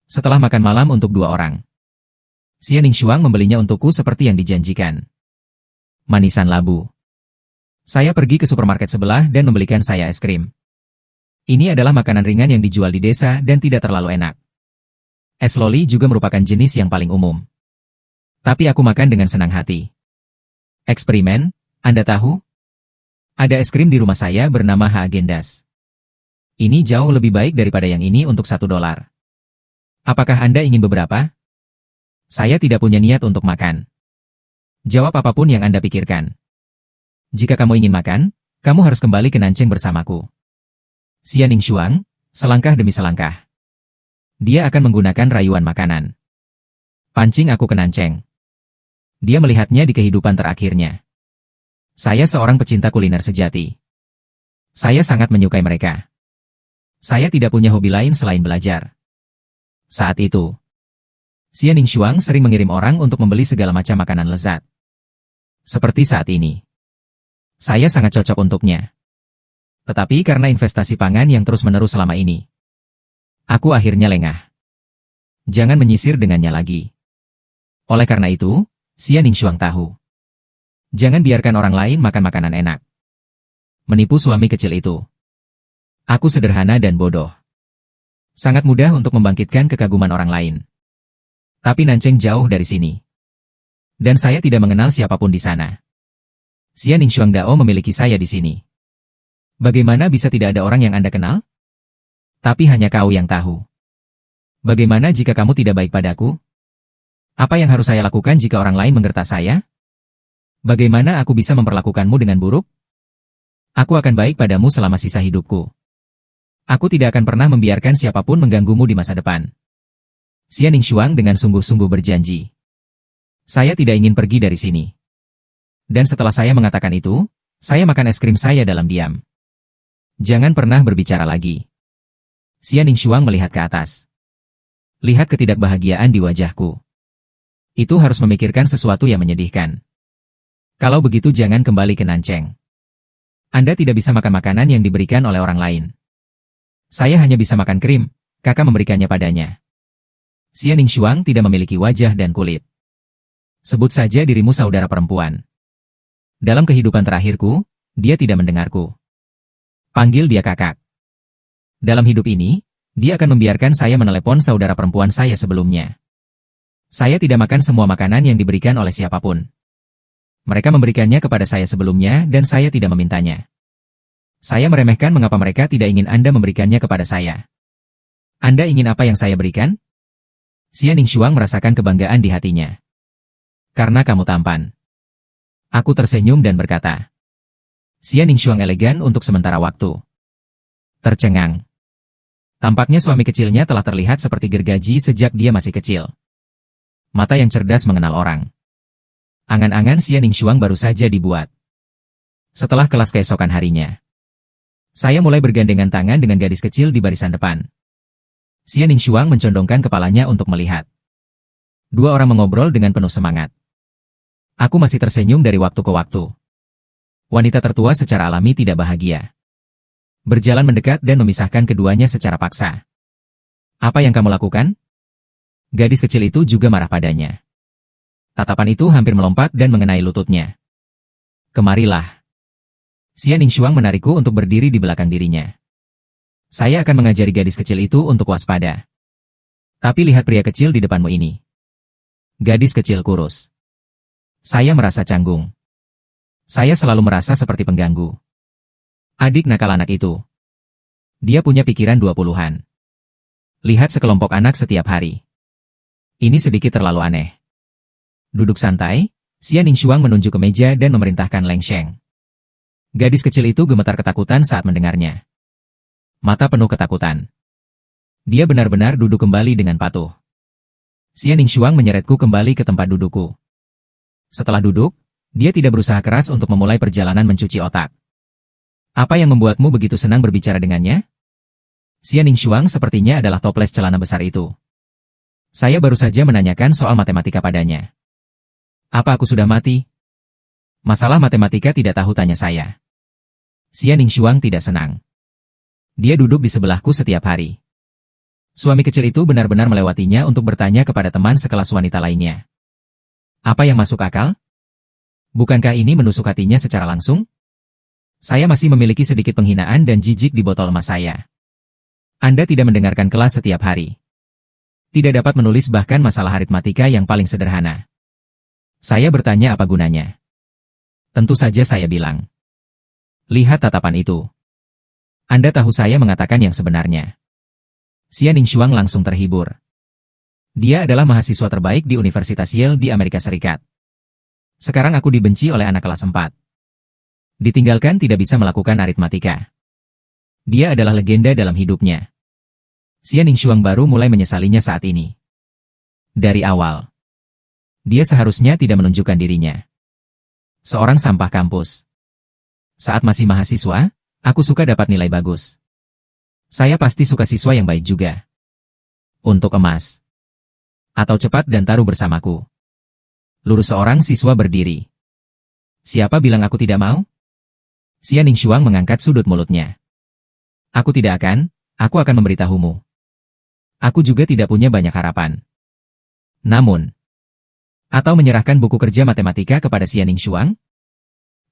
Setelah makan malam untuk dua orang, Xia Ningxuang membelinya untukku seperti yang dijanjikan. Manisan labu. Saya pergi ke supermarket sebelah dan membelikan saya es krim. Ini adalah makanan ringan yang dijual di desa dan tidak terlalu enak. Es loli juga merupakan jenis yang paling umum. Tapi aku makan dengan senang hati. Eksperimen, Anda tahu? Ada es krim di rumah saya bernama Häagen-Dazs. Ini jauh lebih baik daripada yang ini untuk $1. Apakah Anda ingin beberapa? Saya tidak punya niat untuk makan. Jawab apapun yang Anda pikirkan. Jika kamu ingin makan, kamu harus kembali ke Nancheng bersamaku. Xia Ningxuang, selangkah demi selangkah. Dia akan menggunakan rayuan makanan. Pancing aku ke Nancheng. Dia melihatnya di kehidupan terakhirnya. Saya seorang pecinta kuliner sejati. Saya sangat menyukai mereka. Saya tidak punya hobi lain selain belajar. Saat itu, Xia Ningxuang sering mengirim orang untuk membeli segala macam makanan lezat. Seperti saat ini. Saya sangat cocok untuknya. Tetapi karena investasi pangan yang terus-menerus selama ini, aku akhirnya lengah. Jangan menyisir dengannya lagi. Oleh karena itu, Xia Ningxuang tahu. Jangan biarkan orang lain makan makanan enak. Menipu suami kecil itu. Aku sederhana dan bodoh. Sangat mudah untuk membangkitkan kekaguman orang lain. Tapi Nancheng jauh dari sini. Dan saya tidak mengenal siapapun di sana. Xia Ningxuang Dao memiliki saya di sini. Bagaimana bisa tidak ada orang yang Anda kenal? Tapi hanya kau yang tahu. Bagaimana jika kamu tidak baik padaku? Apa yang harus saya lakukan jika orang lain menggerta saya? Bagaimana aku bisa memperlakukanmu dengan buruk? Aku akan baik padamu selama sisa hidupku. Aku tidak akan pernah membiarkan siapapun mengganggumu di masa depan. Xia Ningxuang dengan sungguh-sungguh berjanji. Saya tidak ingin pergi dari sini. Dan setelah saya mengatakan itu, saya makan es krim saya dalam diam. Jangan pernah berbicara lagi. Xia Ningxuang melihat ke atas. Lihat ketidakbahagiaan di wajahku. Itu harus memikirkan sesuatu yang menyedihkan. Kalau begitu jangan kembali ke Nancheng. Anda tidak bisa makan makanan yang diberikan oleh orang lain. Saya hanya bisa makan krim, kakak memberikannya padanya. Xia Ningxuang tidak memiliki wajah dan kulit. Sebut saja dirimu saudara perempuan. Dalam kehidupan terakhirku, dia tidak mendengarku. Panggil dia kakak. Dalam hidup ini, dia akan membiarkan saya menelepon saudara perempuan saya sebelumnya. Saya tidak makan semua makanan yang diberikan oleh siapapun. Mereka memberikannya kepada saya sebelumnya dan saya tidak memintanya. Saya meremehkan mengapa mereka tidak ingin Anda memberikannya kepada saya. Anda ingin apa yang saya berikan? Xia Ningxuang merasakan kebanggaan di hatinya. Karena kamu tampan. Aku tersenyum dan berkata. Xia Ningxuang elegan untuk sementara waktu. Tercengang. Tampaknya suami kecilnya telah terlihat seperti gergaji sejak dia masih kecil. Mata yang cerdas mengenal orang. Angan-angan Xia Ningxuang baru saja dibuat. Setelah kelas keesokan harinya, saya mulai bergandengan tangan dengan gadis kecil di barisan depan. Xia Ningxuang mencondongkan kepalanya untuk melihat. Dua orang mengobrol dengan penuh semangat. Aku masih tersenyum dari waktu ke waktu. Wanita tertua secara alami tidak bahagia. Berjalan mendekat dan memisahkan keduanya secara paksa. Apa yang kamu lakukan? Gadis kecil itu juga marah padanya. Tatapan itu hampir melompat dan mengenai lututnya. Kemarilah. Xia Ningxuang menarikku untuk berdiri di belakang dirinya. Saya akan mengajari gadis kecil itu untuk waspada. Tapi lihat pria kecil di depanmu ini. Gadis kecil kurus. Saya merasa canggung. Saya selalu merasa seperti pengganggu. Adik nakal anak itu. Dia punya pikiran 20-an. Lihat sekelompok anak setiap hari. Ini sedikit terlalu aneh. Duduk santai, Xia Ningxuang menunjuk ke meja dan memerintahkan Leng Sheng. Gadis kecil itu gemetar ketakutan saat mendengarnya. Mata penuh ketakutan. Dia benar-benar duduk kembali dengan patuh. Xia Ningxuang menyeretku kembali ke tempat dudukku. Setelah duduk, dia tidak berusaha keras untuk memulai perjalanan mencuci otak. Apa yang membuatmu begitu senang berbicara dengannya? Xia Ningxuang sepertinya adalah toples celana besar itu. Saya baru saja menanyakan soal matematika padanya. Apa aku sudah mati? Masalah matematika tidak tahu, tanya saya. Xia Ningxuang tidak senang. Dia duduk di sebelahku setiap hari. Suami kecil itu benar-benar melewatinya untuk bertanya kepada teman sekelas wanita lainnya. Apa yang masuk akal? Bukankah ini menusuk hatinya secara langsung? Saya masih memiliki sedikit penghinaan dan jijik di botol emas saya. Anda tidak mendengarkan kelas setiap hari. Tidak dapat menulis bahkan masalah aritmatika yang paling sederhana. Saya bertanya apa gunanya. Tentu saja saya bilang. Lihat tatapan itu. Anda tahu saya mengatakan yang sebenarnya. Xia Ningxuang langsung terhibur. Dia adalah mahasiswa terbaik di Universitas Yale di Amerika Serikat. Sekarang aku dibenci oleh anak kelas 4. Ditinggalkan tidak bisa melakukan aritmatika. Dia adalah legenda dalam hidupnya. Xia Ningxuang baru mulai menyesalinya saat ini. Dari awal. Dia seharusnya tidak menunjukkan dirinya. Seorang sampah kampus. Saat masih mahasiswa, aku suka dapat nilai bagus. Saya pasti suka siswa yang baik juga. Untuk emas. Atau cepat dan taruh bersamaku. Lurus seorang siswa berdiri. Siapa bilang aku tidak mau? Xia Ningxuang mengangkat sudut mulutnya. Aku akan memberitahumu. Aku juga tidak punya banyak harapan. Namun, atau menyerahkan buku kerja matematika kepada Xia Ningxuang?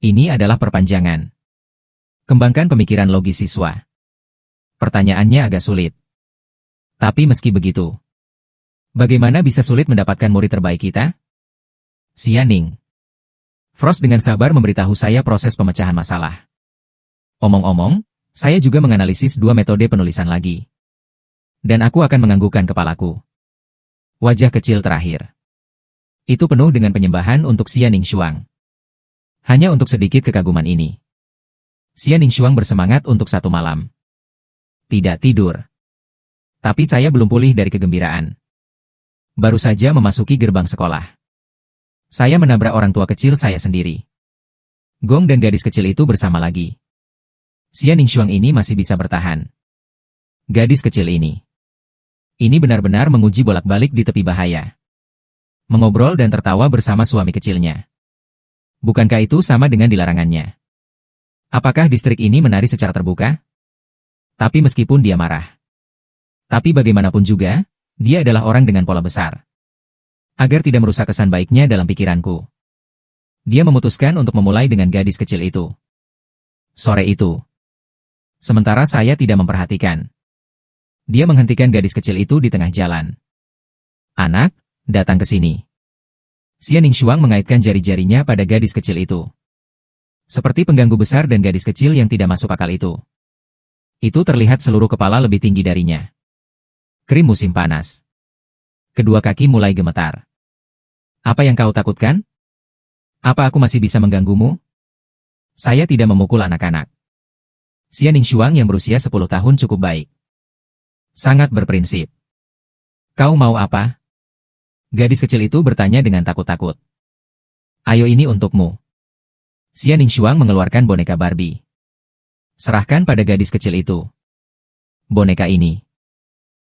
Ini adalah perpanjangan. Kembangkan pemikiran logis siswa. Pertanyaannya agak sulit. Tapi meski begitu, bagaimana bisa sulit mendapatkan murid terbaik kita? Xia Ning. Frost dengan sabar memberitahu saya proses pemecahan masalah. Omong-omong, saya juga menganalisis 2 metode penulisan lagi. Dan aku akan menganggukkan kepalaku. Wajah kecil terakhir. Itu penuh dengan penyembahan untuk Xia Ningxuang. Hanya untuk sedikit kekaguman ini. Xia Ningxuang bersemangat untuk 1 malam. Tidak tidur. Tapi saya belum pulih dari kegembiraan. Baru saja memasuki gerbang sekolah. Saya menabrak orang tua kecil saya sendiri. Gong dan gadis kecil itu bersama lagi. Xia Ningxuang ini masih bisa bertahan. Gadis kecil ini. Ini benar-benar menguji bolak-balik di tepi bahaya. Mengobrol dan tertawa bersama suami kecilnya. Bukankah itu sama dengan dilarangannya? Apakah distrik ini menari secara terbuka? Tapi meskipun dia marah. Tapi bagaimanapun juga, dia adalah orang dengan pola besar. Agar tidak merusak kesan baiknya dalam pikiranku. Dia memutuskan untuk memulai dengan gadis kecil itu. Sore itu. Sementara saya tidak memperhatikan. Dia menghentikan gadis kecil itu di tengah jalan. Anak, datang ke sini. Xia Ningxuang mengaitkan jari-jarinya pada gadis kecil itu. Seperti pengganggu besar dan gadis kecil yang tidak masuk akal itu. Itu terlihat seluruh kepala lebih tinggi darinya. Krim musim panas. Kedua kaki mulai gemetar. Apa yang kau takutkan? Apa aku masih bisa mengganggumu? Saya tidak memukul anak-anak. Xia Ningxuang yang berusia 10 tahun cukup baik. Sangat berprinsip. Kau mau apa? Gadis kecil itu bertanya dengan takut-takut. Ayo ini untukmu. Xia Ningxuang mengeluarkan boneka Barbie. Serahkan pada gadis kecil itu. Boneka ini.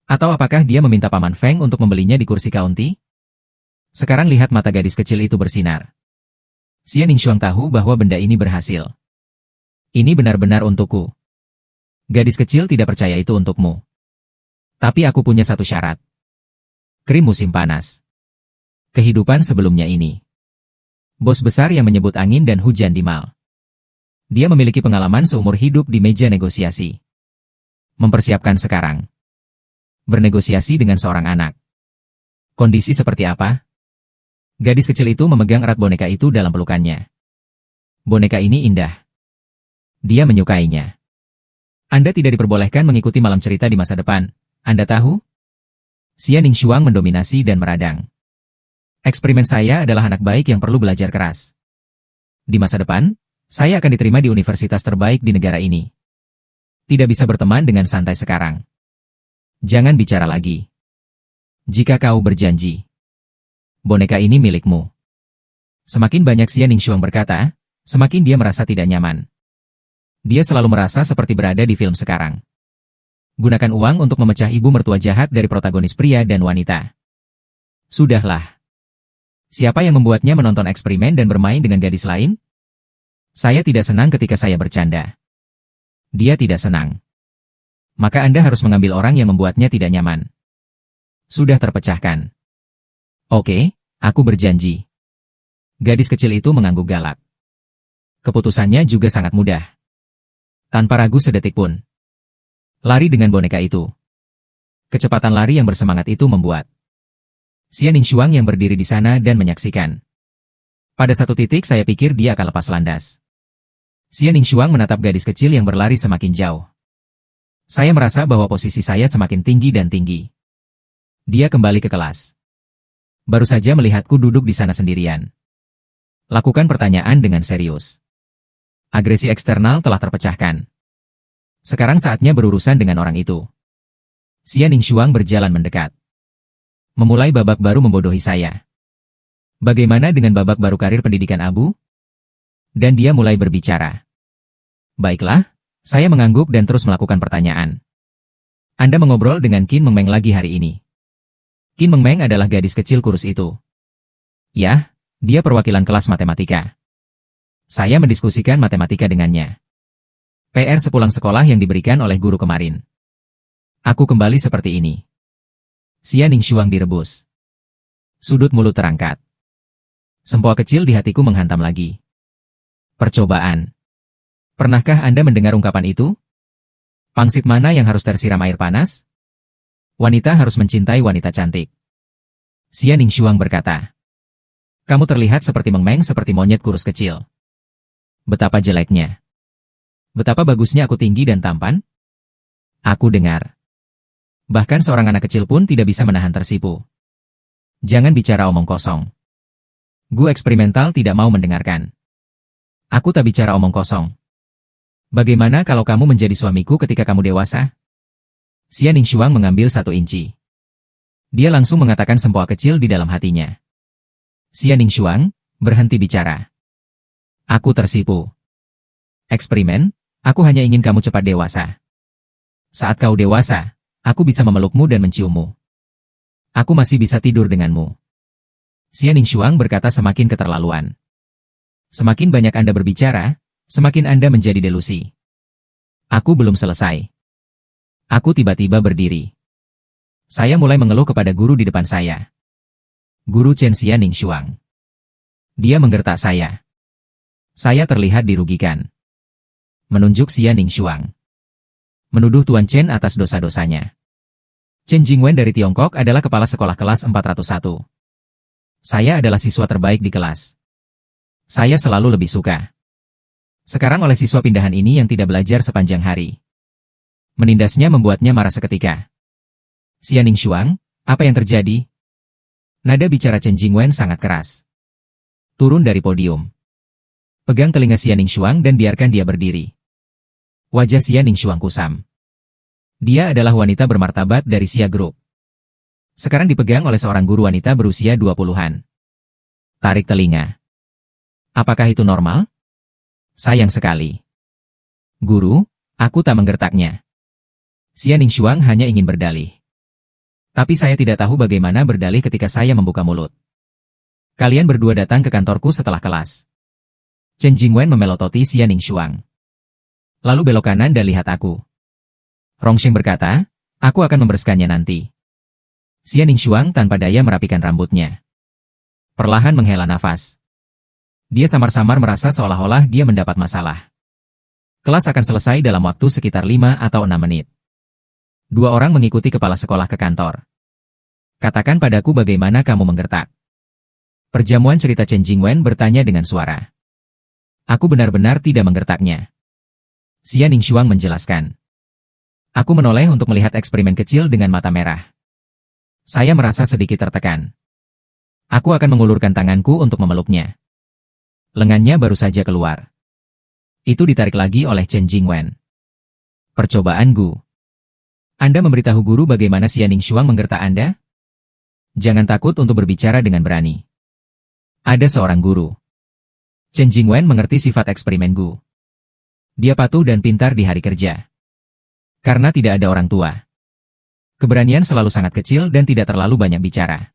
Atau apakah dia meminta Paman Feng untuk membelinya di kursi kaunti? Sekarang lihat mata gadis kecil itu bersinar. Xia Ningxuang tahu bahwa benda ini berhasil. Ini benar-benar untukku. Gadis kecil tidak percaya itu untukmu. Tapi aku punya satu syarat. Krim musim panas. Kehidupan sebelumnya ini. Bos besar yang menyebut angin dan hujan di mal. Dia memiliki pengalaman seumur hidup di meja negosiasi. Mempersiapkan sekarang. Bernegosiasi dengan seorang anak. Kondisi seperti apa? Gadis kecil itu memegang erat boneka itu dalam pelukannya. Boneka ini indah. Dia menyukainya. Anda tidak diperbolehkan mengikuti malam cerita di masa depan, Anda tahu? Xia Ningxuang mendominasi dan meradang. Eksperimen saya adalah anak baik yang perlu belajar keras. Di masa depan, saya akan diterima di universitas terbaik di negara ini. Tidak bisa berteman dengan santai sekarang. Jangan bicara lagi. Jika kau berjanji, boneka ini milikmu. Semakin banyak Xia Ningxuang berkata, semakin dia merasa tidak nyaman. Dia selalu merasa seperti berada di film sekarang. Gunakan uang untuk memecah ibu mertua jahat dari protagonis pria dan wanita. Sudahlah. Siapa yang membuatnya menonton eksperimen dan bermain dengan gadis lain? Saya tidak senang ketika saya bercanda. Dia tidak senang. Maka Anda harus mengambil orang yang membuatnya tidak nyaman. Sudah terpecahkan. Oke, aku berjanji. Gadis kecil itu mengangguk galak. Keputusannya juga sangat mudah. Tanpa ragu sedetik pun. Lari dengan boneka itu. Kecepatan lari yang bersemangat itu membuat Xia Ningxuang yang berdiri di sana dan menyaksikan. Pada satu titik saya pikir dia akan lepas landas. Xia Ningxuang menatap gadis kecil yang berlari semakin jauh. Saya merasa bahwa posisi saya semakin tinggi dan tinggi. Dia kembali ke kelas. Baru saja melihatku duduk di sana sendirian. Lakukan pertanyaan dengan serius. Agresi eksternal telah terpecahkan. Sekarang saatnya berurusan dengan orang itu. Xia Ningxuang berjalan mendekat. Memulai babak baru membodohi saya. Bagaimana dengan babak baru karir pendidikan Abu? Dan dia mulai berbicara. Baiklah, saya mengangguk dan terus melakukan pertanyaan. Anda mengobrol dengan Qin Mengmeng lagi hari ini. Qin Mengmeng adalah gadis kecil kurus itu. Ya, dia perwakilan kelas matematika. Saya mendiskusikan matematika dengannya. PR sepulang sekolah yang diberikan oleh guru kemarin. Aku kembali seperti ini. Xia Ningxuang direbus. Sudut mulut terangkat. Sempoa kecil di hatiku menghantam lagi. Percobaan. Pernahkah Anda mendengar ungkapan itu? Pangsit mana yang harus tersiram air panas? Wanita harus mencintai wanita cantik. Xia Ningxuang berkata. Kamu terlihat seperti Mengmeng seperti monyet kurus kecil. Betapa jeleknya. Betapa bagusnya aku tinggi dan tampan? Aku dengar. Bahkan seorang anak kecil pun tidak bisa menahan tersipu. Jangan bicara omong kosong. Gu eksperimental tidak mau mendengarkan. Aku tak bicara omong kosong. Bagaimana kalau kamu menjadi suamiku ketika kamu dewasa? Xia Ningxuang mengambil 1 inci. Dia langsung mengatakan sempoa kecil di dalam hatinya. Xia Ningxuang, berhenti bicara. Aku tersipu. Eksperimen, aku hanya ingin kamu cepat dewasa. Saat kau dewasa, aku bisa memelukmu dan menciummu. Aku masih bisa tidur denganmu. Xia Ningxuang berkata semakin keterlaluan. Semakin banyak Anda berbicara, semakin Anda menjadi delusi. Aku belum selesai. Aku tiba-tiba berdiri. Saya mulai mengeluh kepada guru di depan saya. Guru Chen Xia Ningxuang. Dia menggertak saya. Saya terlihat dirugikan. Menunjuk Xia Ningxuang. Menuduh Tuan Chen atas dosa-dosanya. Chen Jingwen dari Tiongkok adalah kepala sekolah kelas 401. Saya adalah siswa terbaik di kelas. Saya selalu lebih suka. Sekarang oleh siswa pindahan ini yang tidak belajar sepanjang hari. Menindasnya membuatnya marah seketika. Xia Ningxuang, apa yang terjadi? Nada bicara Chen Jingwen sangat keras. Turun dari podium. Pegang telinga Xia Ningxuang dan biarkan dia berdiri. Wajah Xia Ningxuang kusam. Dia adalah wanita bermartabat dari Xia Group. Sekarang dipegang oleh seorang guru wanita berusia 20-an. Tarik telinga. Apakah itu normal? Sayang sekali. Guru, aku tak menggertaknya. Xia Ningxuang hanya ingin berdalih. Tapi saya tidak tahu bagaimana berdalih ketika saya membuka mulut. Kalian berdua datang ke kantorku setelah kelas. Chen Jingwen memelototi Xia Ningxuang. Lalu belok kanan dan lihat aku. Rongsheng berkata, aku akan membereskannya nanti. Xia Ningxuang tanpa daya merapikan rambutnya. Perlahan menghela nafas. Dia samar-samar merasa seolah-olah dia mendapat masalah. Kelas akan selesai dalam waktu sekitar 5 atau 6 menit. 2 orang mengikuti kepala sekolah ke kantor. Katakan padaku bagaimana kamu menggertak. Perjamuan cerita Chen Jingwen bertanya dengan suara. Aku benar-benar tidak menggertaknya. Xia Ningxuang menjelaskan. Aku menoleh untuk melihat eksperimen kecil dengan mata merah. Saya merasa sedikit tertekan. Aku akan mengulurkan tanganku untuk memeluknya. Lengannya baru saja keluar. Itu ditarik lagi oleh Chen Jingwen. Percobaan Gu. Anda memberitahu guru bagaimana Xia Ningxuang menggertak Anda? Jangan takut untuk berbicara dengan berani. Ada seorang guru. Chen Jingwen mengerti sifat eksperimen Gu. Dia patuh dan pintar di hari kerja. Karena tidak ada orang tua. Keberanian selalu sangat kecil dan tidak terlalu banyak bicara.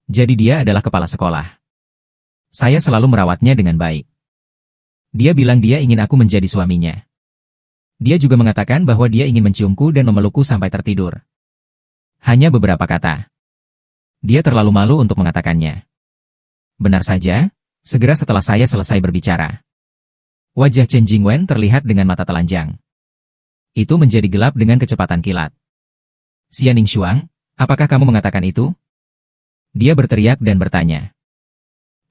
Jadi dia adalah kepala sekolah. Saya selalu merawatnya dengan baik. Dia bilang dia ingin aku menjadi suaminya. Dia juga mengatakan bahwa dia ingin menciumku dan memelukku sampai tertidur. Hanya beberapa kata. Dia terlalu malu untuk mengatakannya. Benar saja, segera setelah saya selesai berbicara. Wajah Chen Jingwen terlihat dengan mata telanjang. Itu menjadi gelap dengan kecepatan kilat. Xia Ningxuang, apakah kamu mengatakan itu? Dia berteriak dan bertanya.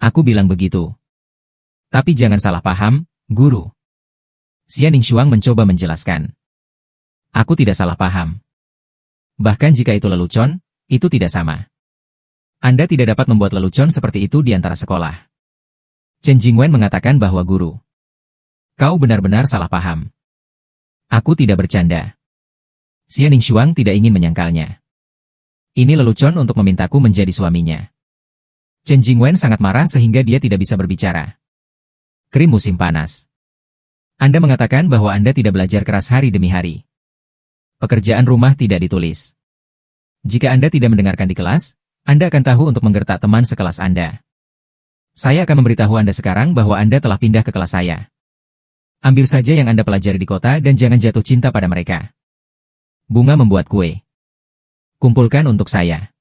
Aku bilang begitu. Tapi jangan salah paham, guru. Xia Ningxuang mencoba menjelaskan. Aku tidak salah paham. Bahkan jika itu lelucon, itu tidak sama. Anda tidak dapat membuat lelucon seperti itu di antara sekolah. Chen Jingwen mengatakan bahwa guru. Kau benar-benar salah paham. Aku tidak bercanda. Xia Ningxuang tidak ingin menyangkalnya. Ini lelucon untuk memintaku menjadi suaminya. Chen Jingwen sangat marah sehingga dia tidak bisa berbicara. Krim musim panas. Anda mengatakan bahwa Anda tidak belajar keras hari demi hari. Pekerjaan rumah tidak ditulis. Jika Anda tidak mendengarkan di kelas, Anda akan tahu untuk menggertak teman sekelas Anda. Saya akan memberitahu Anda sekarang bahwa Anda telah pindah ke kelas saya. Ambil saja yang Anda pelajari di kota dan jangan jatuh cinta pada mereka. Bunga membuat kue. Kumpulkan untuk saya.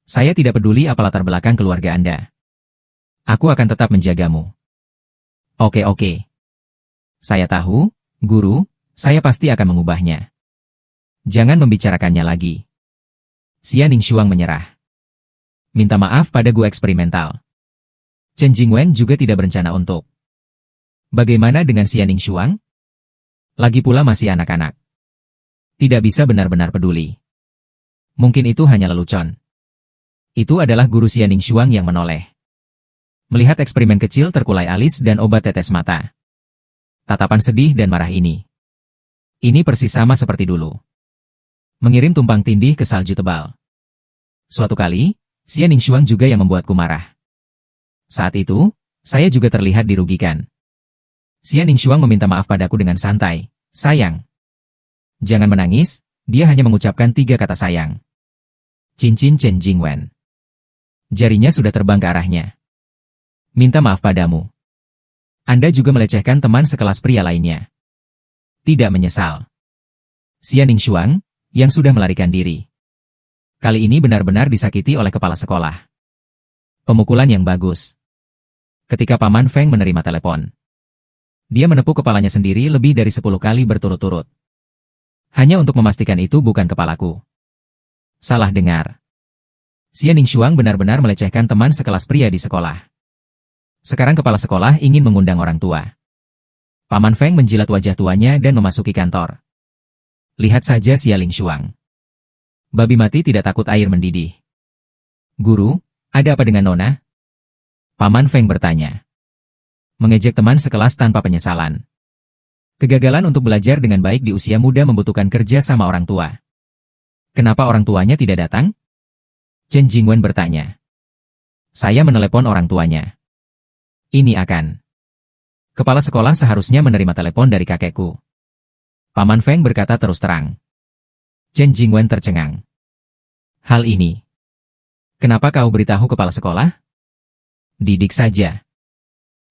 Saya tidak peduli apa latar belakang keluarga Anda. Aku akan tetap menjagamu. Oke. Saya tahu, guru, saya pasti akan mengubahnya. Jangan membicarakannya lagi. Xia Ningxuang menyerah. Minta maaf pada guru eksperimental. Chen Jingwen juga tidak berencana untuk. Bagaimana dengan Xia Ningxuang? Lagi pula masih anak-anak. Tidak bisa benar-benar peduli. Mungkin itu hanya lelucon. Itu adalah guru Xia Ningxuang yang menoleh. Melihat eksperimen kecil terkulai alis dan obat tetes mata. Tatapan sedih dan marah ini. Ini persis sama seperti dulu. Mengirim tumpang tindih ke salju tebal. Suatu kali, Xia Ningxuang juga yang membuatku marah. Saat itu, saya juga terlihat dirugikan. Xia Ningxuang meminta maaf padaku dengan santai, sayang. Jangan menangis, dia hanya mengucapkan 3 kata sayang. Cincin Chen Jingwen. Jarinya sudah terbang ke arahnya. Minta maaf padamu. Anda juga melecehkan teman sekelas pria lainnya. Tidak menyesal. Xia Ningxuang, yang sudah melarikan diri. Kali ini benar-benar disakiti oleh kepala sekolah. Pemukulan yang bagus. Ketika Paman Feng menerima telepon. Dia menepuk kepalanya sendiri lebih dari 10 kali berturut-turut. Hanya untuk memastikan itu bukan kepalaku. Salah dengar. Xia Ningxuang benar-benar melecehkan teman sekelas pria di sekolah. Sekarang kepala sekolah ingin mengundang orang tua. Paman Feng menjilat wajah tuanya dan memasuki kantor. Lihat saja Xia Ningxuang. Babi mati tidak takut air mendidih. Guru, ada apa dengan Nona? Paman Feng bertanya. Mengejek teman sekelas tanpa penyesalan. Kegagalan untuk belajar dengan baik di usia muda membutuhkan kerja sama orang tua. Kenapa orang tuanya tidak datang? Chen Jingwen bertanya. Saya menelepon orang tuanya. Ini akan. Kepala sekolah seharusnya menerima telepon dari kakekku. Paman Feng berkata terus terang. Chen Jingwen tercengang. Hal ini. Kenapa kau beritahu kepala sekolah? Didik saja.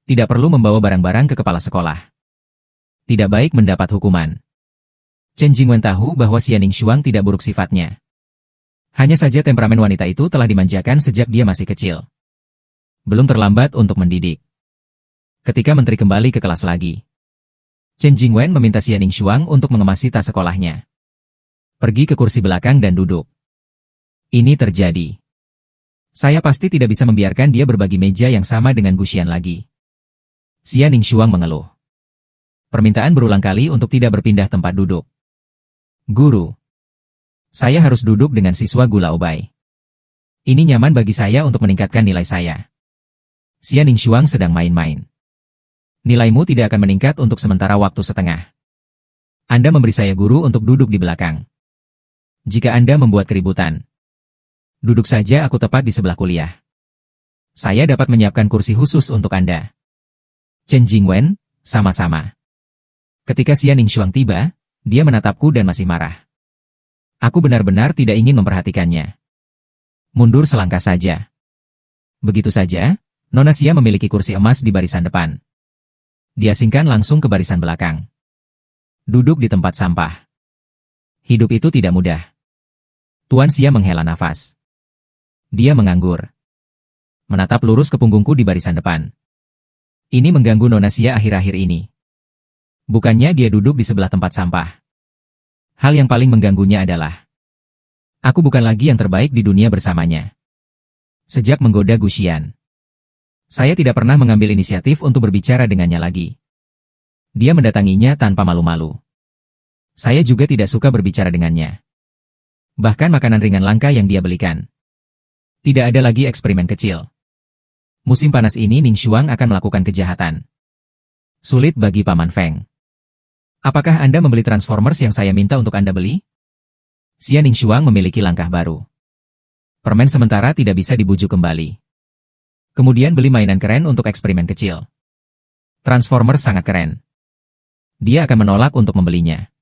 Tidak perlu membawa barang-barang ke kepala sekolah. Tidak baik mendapat hukuman. Chen Jingwen tahu bahwa Xia Ningshuang tidak buruk sifatnya. Hanya saja temperamen wanita itu telah dimanjakan sejak dia masih kecil. Belum terlambat untuk mendidik. Ketika menteri kembali ke kelas lagi, Chen Jingwen meminta Xia Ningshuang untuk mengemasi tas sekolahnya. Pergi ke kursi belakang dan duduk. Ini terjadi. Saya pasti tidak bisa membiarkan dia berbagi meja yang sama dengan Gu Xian lagi. Xia Ningshuang mengeluh. Permintaan berulang kali untuk tidak berpindah tempat duduk. Guru. Saya harus duduk dengan siswa Gu Laobai. Ini nyaman bagi saya untuk meningkatkan nilai saya. Xia Ningshuang sedang main-main. Nilaimu tidak akan meningkat untuk sementara waktu setengah. Anda memberi saya guru untuk duduk di belakang. Jika Anda membuat keributan, duduk saja aku tepat di sebelah kuliah. Saya dapat menyiapkan kursi khusus untuk Anda. Chen Jingwen, sama-sama. Ketika Xia Ningshuang tiba, dia menatapku dan masih marah. Aku benar-benar tidak ingin memperhatikannya. Mundur selangkah saja. Begitu saja, Nona Xia memiliki kursi emas di barisan depan. Diasingkan langsung ke barisan belakang. Duduk di tempat sampah. Hidup itu tidak mudah. Tuan Xia menghela nafas. Dia menganggur. Menatap lurus ke punggungku di barisan depan. Ini mengganggu Nona Xia akhir-akhir ini. Bukannya dia duduk di sebelah tempat sampah. Hal yang paling mengganggunya adalah aku bukan lagi yang terbaik di dunia bersamanya. Sejak menggoda Gu Xian, saya tidak pernah mengambil inisiatif untuk berbicara dengannya lagi. Dia mendatanginya tanpa malu-malu. Saya juga tidak suka berbicara dengannya. Bahkan makanan ringan langka yang dia belikan. Tidak ada lagi eksperimen kecil. Musim panas ini Ningshuang akan melakukan kejahatan. Sulit bagi Paman Feng. Apakah Anda membeli Transformers yang saya minta untuk Anda beli? Xia Ningshuang memiliki langkah baru. Permen sementara tidak bisa dibujuk kembali. Kemudian beli mainan keren untuk eksperimen kecil. Transformers sangat keren. Dia akan menolak untuk membelinya.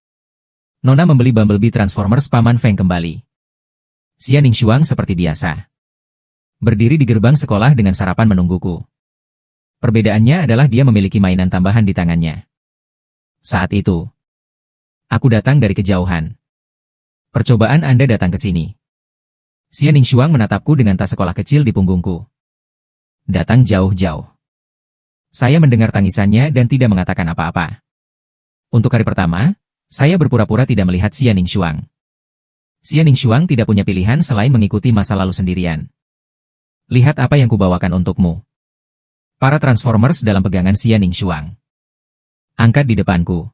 Nona membeli Bumblebee Transformers Paman Feng kembali. Xia Ningshuang seperti biasa. Berdiri di gerbang sekolah dengan sarapan menungguku. Perbedaannya adalah dia memiliki mainan tambahan di tangannya. Saat itu, aku datang dari kejauhan. Percobaan Anda datang ke sini. Xia Ningshuang menatapku dengan tas sekolah kecil di punggungku. Datang jauh-jauh. Saya mendengar tangisannya dan tidak mengatakan apa-apa. Untuk hari pertama, saya berpura-pura tidak melihat Xia Ningshuang. Xia Ningshuang tidak punya pilihan selain mengikuti masa lalu sendirian. Lihat apa yang kubawakan untukmu. Para Transformers dalam pegangan Xia Ningshuang. Angkat di depanku.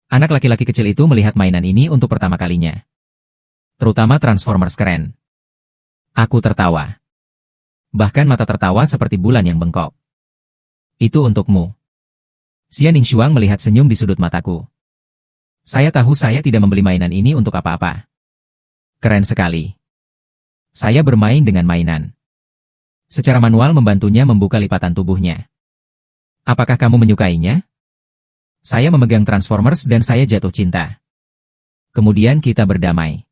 Anak laki-laki kecil itu melihat mainan ini untuk pertama kalinya. Terutama Transformers keren. Aku tertawa. Bahkan mata tertawa seperti bulan yang bengkok. Itu untukmu. Xia Ningshuang melihat senyum di sudut mataku. Saya tahu saya tidak membeli mainan ini untuk apa-apa. Keren sekali. Saya bermain dengan mainan. Secara manual membantunya membuka lipatan tubuhnya. Apakah kamu menyukainya? Saya memegang Transformers dan saya jatuh cinta. Kemudian kita berdamai.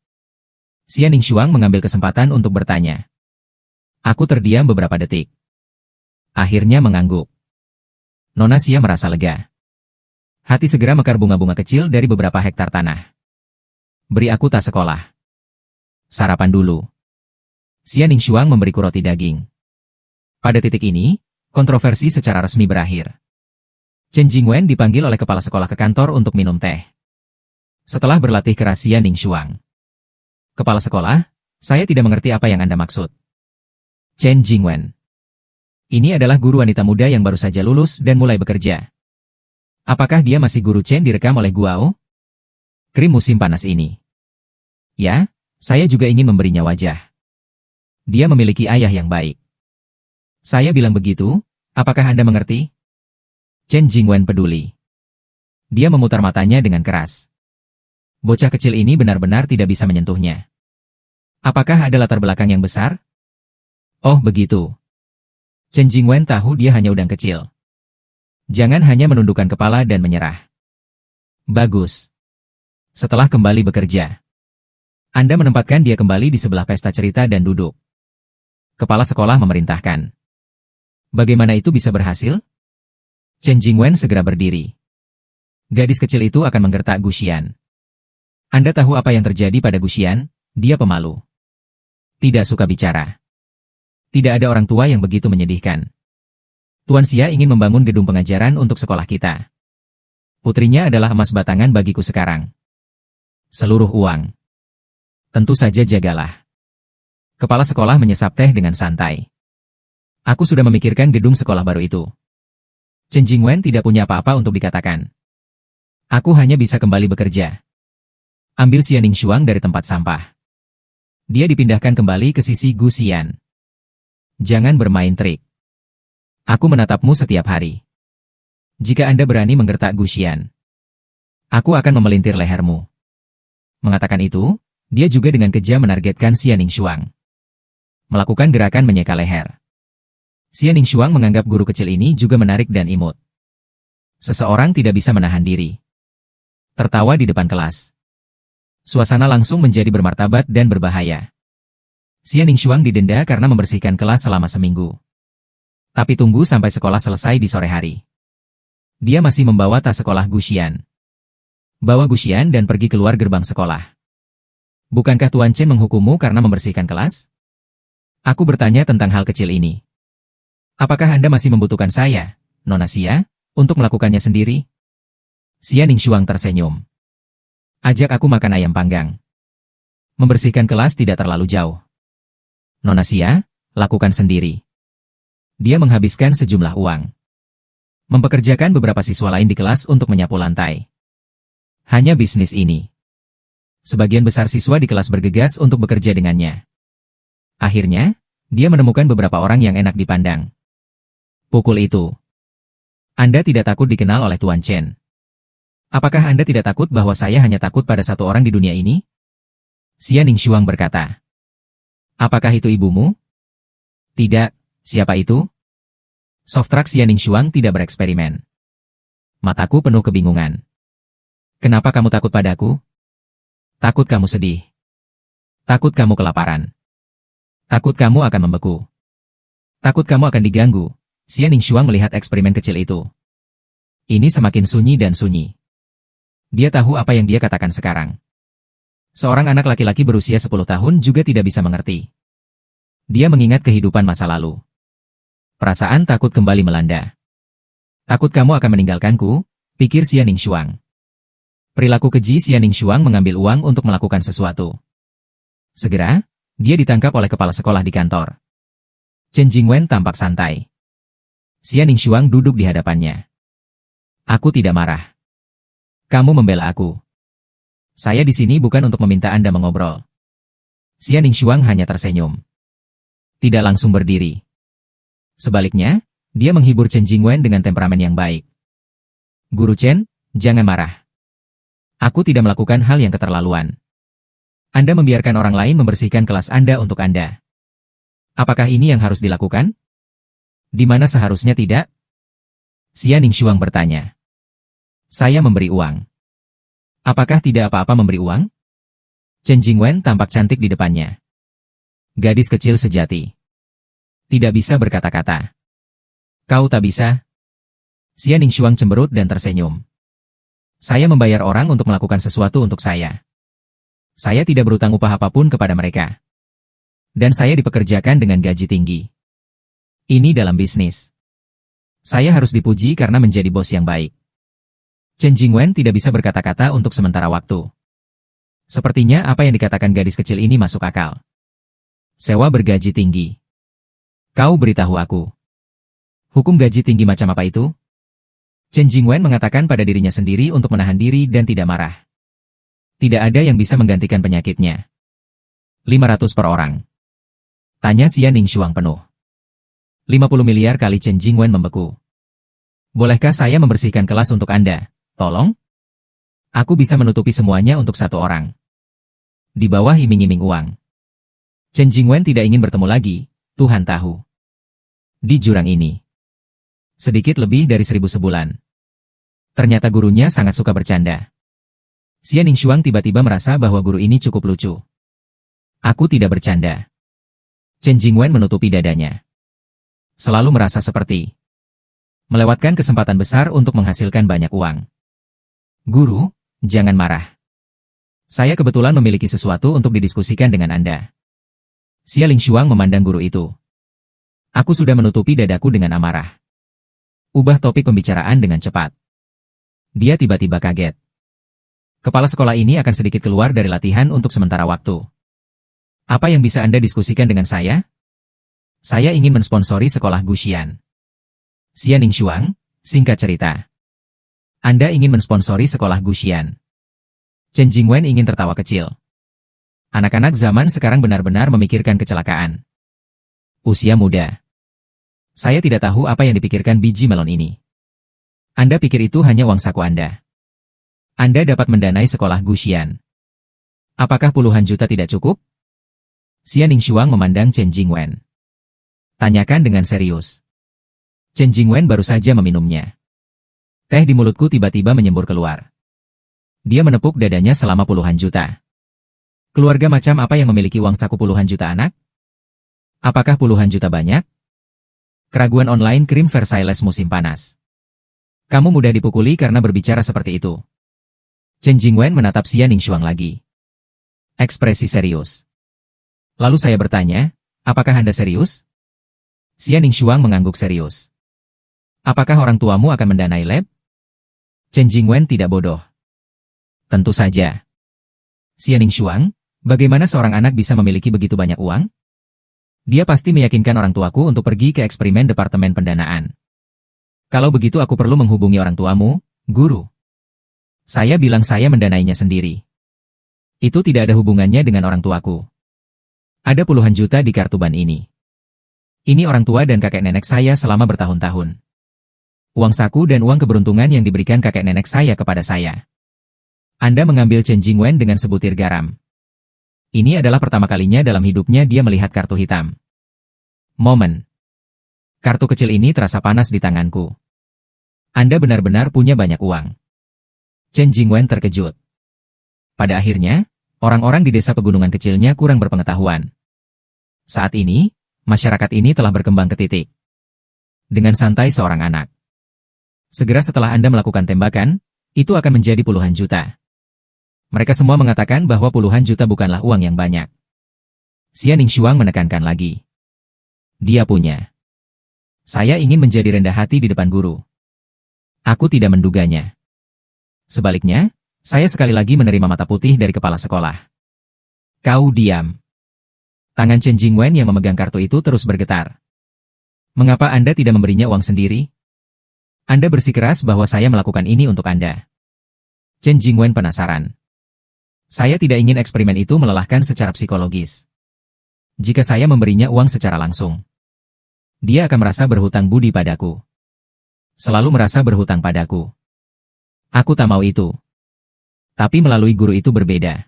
Xia Ningshuang mengambil kesempatan untuk bertanya. Aku terdiam beberapa detik. Akhirnya mengangguk. Nona Xia merasa lega. Hati segera mekar bunga-bunga kecil dari beberapa hektar tanah. Beri aku tas sekolah. Sarapan dulu. Xia Ningshuang memberiku roti daging. Pada titik ini, kontroversi secara resmi berakhir. Chen Jingwen dipanggil oleh kepala sekolah ke kantor untuk minum teh. Setelah berlatih keras Xia Ningshuang. Kepala sekolah, saya tidak mengerti apa yang Anda maksud. Chen Jingwen. Ini adalah guru wanita muda yang baru saja lulus dan mulai bekerja. Apakah dia masih guru Chen direkam oleh Guao? Krim musim panas ini. Ya, saya juga ingin memberinya wajah. Dia memiliki ayah yang baik. Saya bilang begitu, apakah Anda mengerti? Chen Jingwen peduli. Dia memutar matanya dengan keras. Bocah kecil ini benar-benar tidak bisa menyentuhnya. Apakah ada latar belakang yang besar? Oh begitu. Chen Jingwen tahu dia hanya udang kecil. Jangan hanya menundukkan kepala dan menyerah. Bagus. Setelah kembali bekerja, Anda menempatkan dia kembali di sebelah pesta cerita dan duduk. Kepala sekolah memerintahkan. Bagaimana itu bisa berhasil? Chen Jingwen segera berdiri. Gadis kecil itu akan menggertak Gu Xian. Anda tahu apa yang terjadi pada Gu Xian? Dia pemalu. Tidak suka bicara. Tidak ada orang tua yang begitu menyedihkan. Tuan Xia ingin membangun gedung pengajaran untuk sekolah kita. Putrinya adalah emas batangan bagiku sekarang. Seluruh uang. Tentu saja jagalah. Kepala sekolah menyesap teh dengan santai. Aku sudah memikirkan gedung sekolah baru itu. Chen Jingwen tidak punya apa-apa untuk dikatakan. Aku hanya bisa kembali bekerja. Ambil Xianing Shuang dari tempat sampah. Dia dipindahkan kembali ke sisi Gu Xian. Jangan bermain trik. Aku menatapmu setiap hari. Jika Anda berani menggertak Gu Xian, aku akan memelintir lehermu. Mengatakan itu, dia juga dengan kejam menargetkan Xianing Shuang. Melakukan gerakan menyeka leher. Xianing Shuang menganggap guru kecil ini juga menarik dan imut. Seseorang tidak bisa menahan diri. Tertawa di depan kelas. Suasana langsung menjadi bermartabat dan berbahaya. Xianing Shuang didenda karena membersihkan kelas selama seminggu. Tapi tunggu sampai sekolah selesai di sore hari. Dia masih membawa tas sekolah Gu Xian. Bawa Gu Xian dan pergi keluar gerbang sekolah. Bukankah Tuan Chen menghukummu karena membersihkan kelas? Aku bertanya tentang hal kecil ini. Apakah Anda masih membutuhkan saya, Nona Xia, untuk melakukannya sendiri? Xianing Shuang tersenyum. Ajak aku makan ayam panggang. Membersihkan kelas tidak terlalu jauh. Nona Xia, lakukan sendiri. Dia menghabiskan sejumlah uang. Mempekerjakan beberapa siswa lain di kelas untuk menyapu lantai. Hanya bisnis ini. Sebagian besar siswa di kelas bergegas untuk bekerja dengannya. Akhirnya, dia menemukan beberapa orang yang enak dipandang. Pukul itu. Anda tidak takut dikenal oleh Tuan Chen? Apakah Anda tidak takut bahwa saya hanya takut pada satu orang di dunia ini? Xianing Shuang berkata. Apakah itu ibumu? Tidak. Siapa itu? Softrak Xianing Shuang tidak bereksperimen. Mataku penuh kebingungan. Kenapa kamu takut padaku? Takut kamu sedih. Takut kamu kelaparan. Takut kamu akan membeku. Takut kamu akan diganggu. Xianing Shuang melihat eksperimen kecil itu. Ini semakin sunyi dan sunyi. Dia tahu apa yang dia katakan sekarang. Seorang anak laki-laki berusia 10 tahun juga tidak bisa mengerti. Dia mengingat kehidupan masa lalu. Perasaan takut kembali melanda. Takut kamu akan meninggalkanku, pikir Xianing Shuang. Perilaku keji Xianing Shuang mengambil uang untuk melakukan sesuatu. Segera, dia ditangkap oleh kepala sekolah di kantor. Chen Jingwen tampak santai. Xianing Shuang duduk di hadapannya. Aku tidak marah. Kamu membela aku. Saya di sini bukan untuk meminta Anda mengobrol. Xianing Shuang hanya tersenyum. Tidak langsung berdiri. Sebaliknya, dia menghibur Chen Jingwen dengan temperamen yang baik. Guru Chen, jangan marah. Aku tidak melakukan hal yang keterlaluan. Anda membiarkan orang lain membersihkan kelas Anda untuk Anda. Apakah ini yang harus dilakukan? Di mana seharusnya tidak? Xianing Shuang bertanya. Saya memberi uang. Apakah tidak apa-apa memberi uang? Chen Jingwen tampak cantik di depannya. Gadis kecil sejati. Tidak bisa berkata-kata. Kau tak bisa? Xianing Shuang cemberut dan tersenyum. Saya membayar orang untuk melakukan sesuatu untuk saya. Saya tidak berutang upah apapun kepada mereka. Dan saya dipekerjakan dengan gaji tinggi. Ini dalam bisnis. Saya harus dipuji karena menjadi bos yang baik. Chen Jingwen tidak bisa berkata-kata untuk sementara waktu. Sepertinya apa yang dikatakan gadis kecil ini masuk akal. Sewa bergaji tinggi. Kau beritahu aku. Hukum gaji tinggi macam apa itu? Chen Jingwen mengatakan pada dirinya sendiri untuk menahan diri dan tidak marah. Tidak ada yang bisa menggantikan penyakitnya. 500 per orang. Tanya Xianing Shuang penuh. 50 miliar kali Chen Jingwen membeku. Bolehkah saya membersihkan kelas untuk Anda, Tolong? Aku bisa menutupi semuanya untuk satu orang. Di bawah iming-iming uang. Chen Jingwen tidak ingin bertemu lagi, Tuhan tahu. Di jurang ini. Sedikit lebih dari 1.000 sebulan. Ternyata gurunya sangat suka bercanda. Xia Ningxuang tiba-tiba merasa bahwa guru ini cukup lucu. Aku tidak bercanda. Chen Jingwen menutupi dadanya. Selalu merasa seperti melewatkan kesempatan besar untuk menghasilkan banyak uang. Guru, jangan marah. Saya kebetulan memiliki sesuatu untuk didiskusikan dengan Anda. Xia Ningxuang memandang guru itu. Aku sudah menutupi dadaku dengan amarah. Ubah topik pembicaraan dengan cepat. Dia tiba-tiba kaget. Kepala sekolah ini akan sedikit keluar dari latihan untuk sementara waktu. Apa yang bisa Anda diskusikan dengan saya? Saya ingin mensponsori sekolah Guxian. Xia Ningxuang, singkat cerita. Anda ingin mensponsori sekolah Guxian. Chen Jingwen ingin tertawa kecil. Anak-anak zaman sekarang benar-benar memikirkan kecelakaan. Usia muda. Saya tidak tahu apa yang dipikirkan biji melon ini. Anda pikir itu hanya uang saku Anda. Anda dapat mendanai sekolah Guxian. Apakah puluhan juta tidak cukup? Xia Ningxuang memandang Chen Jingwen. Tanyakan dengan serius. Chen Jingwen baru saja meminumnya. Teh di mulutku tiba-tiba menyembur keluar. Dia menepuk dadanya selama puluhan juta. Keluarga macam apa yang memiliki uang saku puluhan juta anak? Apakah puluhan juta banyak? Keraguan online krim Versailles musim panas. Kamu mudah dipukuli karena berbicara seperti itu. Chen Jingwen menatap Xia Ningxuang lagi. Ekspresi serius. Lalu saya bertanya, apakah Anda serius? Xia Ningxuang mengangguk serius. Apakah orang tuamu akan mendanai lab? Chen Jingwen tidak bodoh. Tentu saja. Xia Ningxuang, bagaimana seorang anak bisa memiliki begitu banyak uang? Dia pasti meyakinkan orang tuaku untuk pergi ke eksperimen departemen pendanaan. Kalau begitu aku perlu menghubungi orang tuamu, guru. Saya bilang saya mendanainya sendiri. Itu tidak ada hubungannya dengan orang tuaku. Ada puluhan juta di kartu ban ini. Ini orang tua dan kakek nenek saya selama bertahun-tahun. Uang saku dan uang keberuntungan yang diberikan kakek nenek saya kepada saya. Anda mengambil Chen Jingwen dengan sebutir garam. Ini adalah pertama kalinya dalam hidupnya dia melihat kartu hitam. Momen. Kartu kecil ini terasa panas di tanganku. Anda benar-benar punya banyak uang. Chen Jingwen terkejut. Pada akhirnya, orang-orang di desa pegunungan kecilnya kurang berpengetahuan. Saat ini, masyarakat ini telah berkembang ke titik. Dengan santai seorang anak. Segera setelah Anda melakukan tembakan, itu akan menjadi puluhan juta. Mereka semua mengatakan bahwa puluhan juta bukanlah uang yang banyak. Xia Ningxuang menekankan lagi. Dia punya. Saya ingin menjadi rendah hati di depan guru. Aku tidak menduganya. Sebaliknya, saya sekali lagi menerima mata putih dari kepala sekolah. Kau diam. Tangan Chen Jingwen yang memegang kartu itu terus bergetar. Mengapa Anda tidak memberinya uang sendiri? Anda bersikeras bahwa saya melakukan ini untuk Anda. Chen Jingwen penasaran. Saya tidak ingin eksperimen itu melelahkan secara psikologis. Jika saya memberinya uang secara langsung, dia akan merasa berhutang budi padaku. Selalu merasa berhutang padaku. Aku tak mau itu. Tapi melalui guru itu berbeda.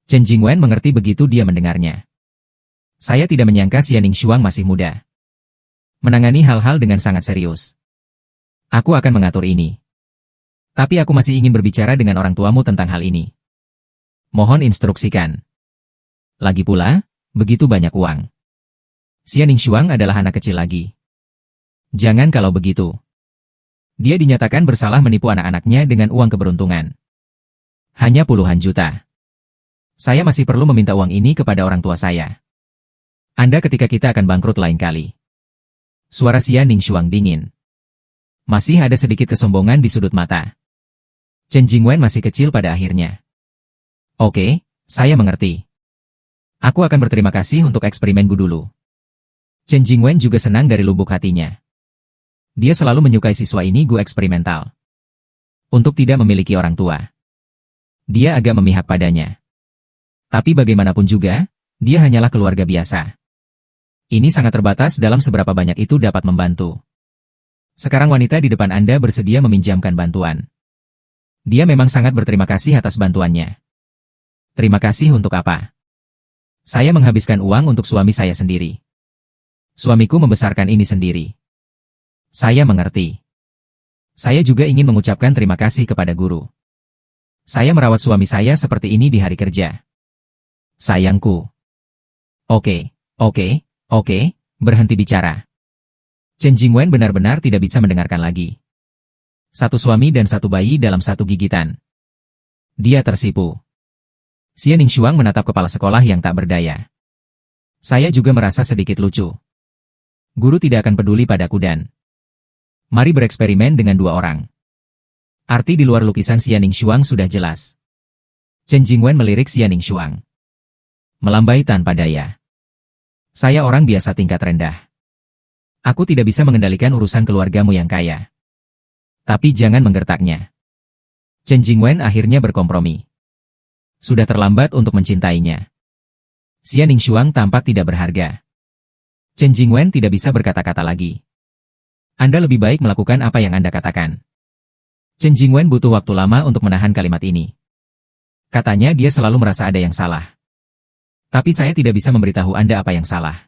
Chen Jingwen mengerti begitu dia mendengarnya. Saya tidak menyangka Xia Ningxuang masih muda. Menangani hal-hal dengan sangat serius. Aku akan mengatur ini. Tapi aku masih ingin berbicara dengan orang tuamu tentang hal ini. Mohon instruksikan. Lagi pula, begitu banyak uang. Xia Ningxuang adalah anak kecil lagi. Jangan kalau begitu. Dia dinyatakan bersalah menipu anak-anaknya dengan uang keberuntungan. Hanya puluhan juta. Saya masih perlu meminta uang ini kepada orang tua saya. Anda ketika kita akan bangkrut lain kali. Suara Xia Ningxuang dingin. Masih ada sedikit kesombongan di sudut mata. Chen Jingwen masih kecil pada akhirnya. Oke, saya mengerti. Aku akan berterima kasih untuk eksperimenku dulu. Chen Jingwen juga senang dari lubuk hatinya. Dia selalu menyukai siswa ini gu eksperimental. Untuk tidak memiliki orang tua. Dia agak memihak padanya. Tapi bagaimanapun juga, dia hanyalah keluarga biasa. Ini sangat terbatas dalam seberapa banyak itu dapat membantu. Sekarang wanita di depan Anda bersedia meminjamkan bantuan. Dia memang sangat berterima kasih atas bantuannya. Terima kasih untuk apa? Saya menghabiskan uang untuk suami saya sendiri. Suamiku membesarkan ini sendiri. Saya mengerti. Saya juga ingin mengucapkan terima kasih kepada guru. Saya merawat suami saya seperti ini di hari kerja. Sayangku. Oke, berhenti bicara. Chen Jingwen benar-benar tidak bisa mendengarkan lagi. Satu suami dan satu bayi dalam satu gigitan. Dia tersipu. Xia Ningshuang menatap kepala sekolah yang tak berdaya. Saya juga merasa sedikit lucu. Guru tidak akan peduli padaku dan... Mari bereksperimen dengan dua orang. Arti di luar lukisan Xia Ningshuang sudah jelas. Chen Jingwen melirik Xia Ningshuang. Melambai tanpa daya. Saya orang biasa tingkat rendah. Aku tidak bisa mengendalikan urusan keluargamu yang kaya. Tapi jangan menggertaknya. Chen Jingwen akhirnya berkompromi. Sudah terlambat untuk mencintainya. Xia Ningshuang tampak tidak berharga. Chen Jingwen tidak bisa berkata-kata lagi. Anda lebih baik melakukan apa yang Anda katakan. Chen Jingwen butuh waktu lama untuk menahan kalimat ini. Katanya dia selalu merasa ada yang salah. Tapi saya tidak bisa memberitahu Anda apa yang salah.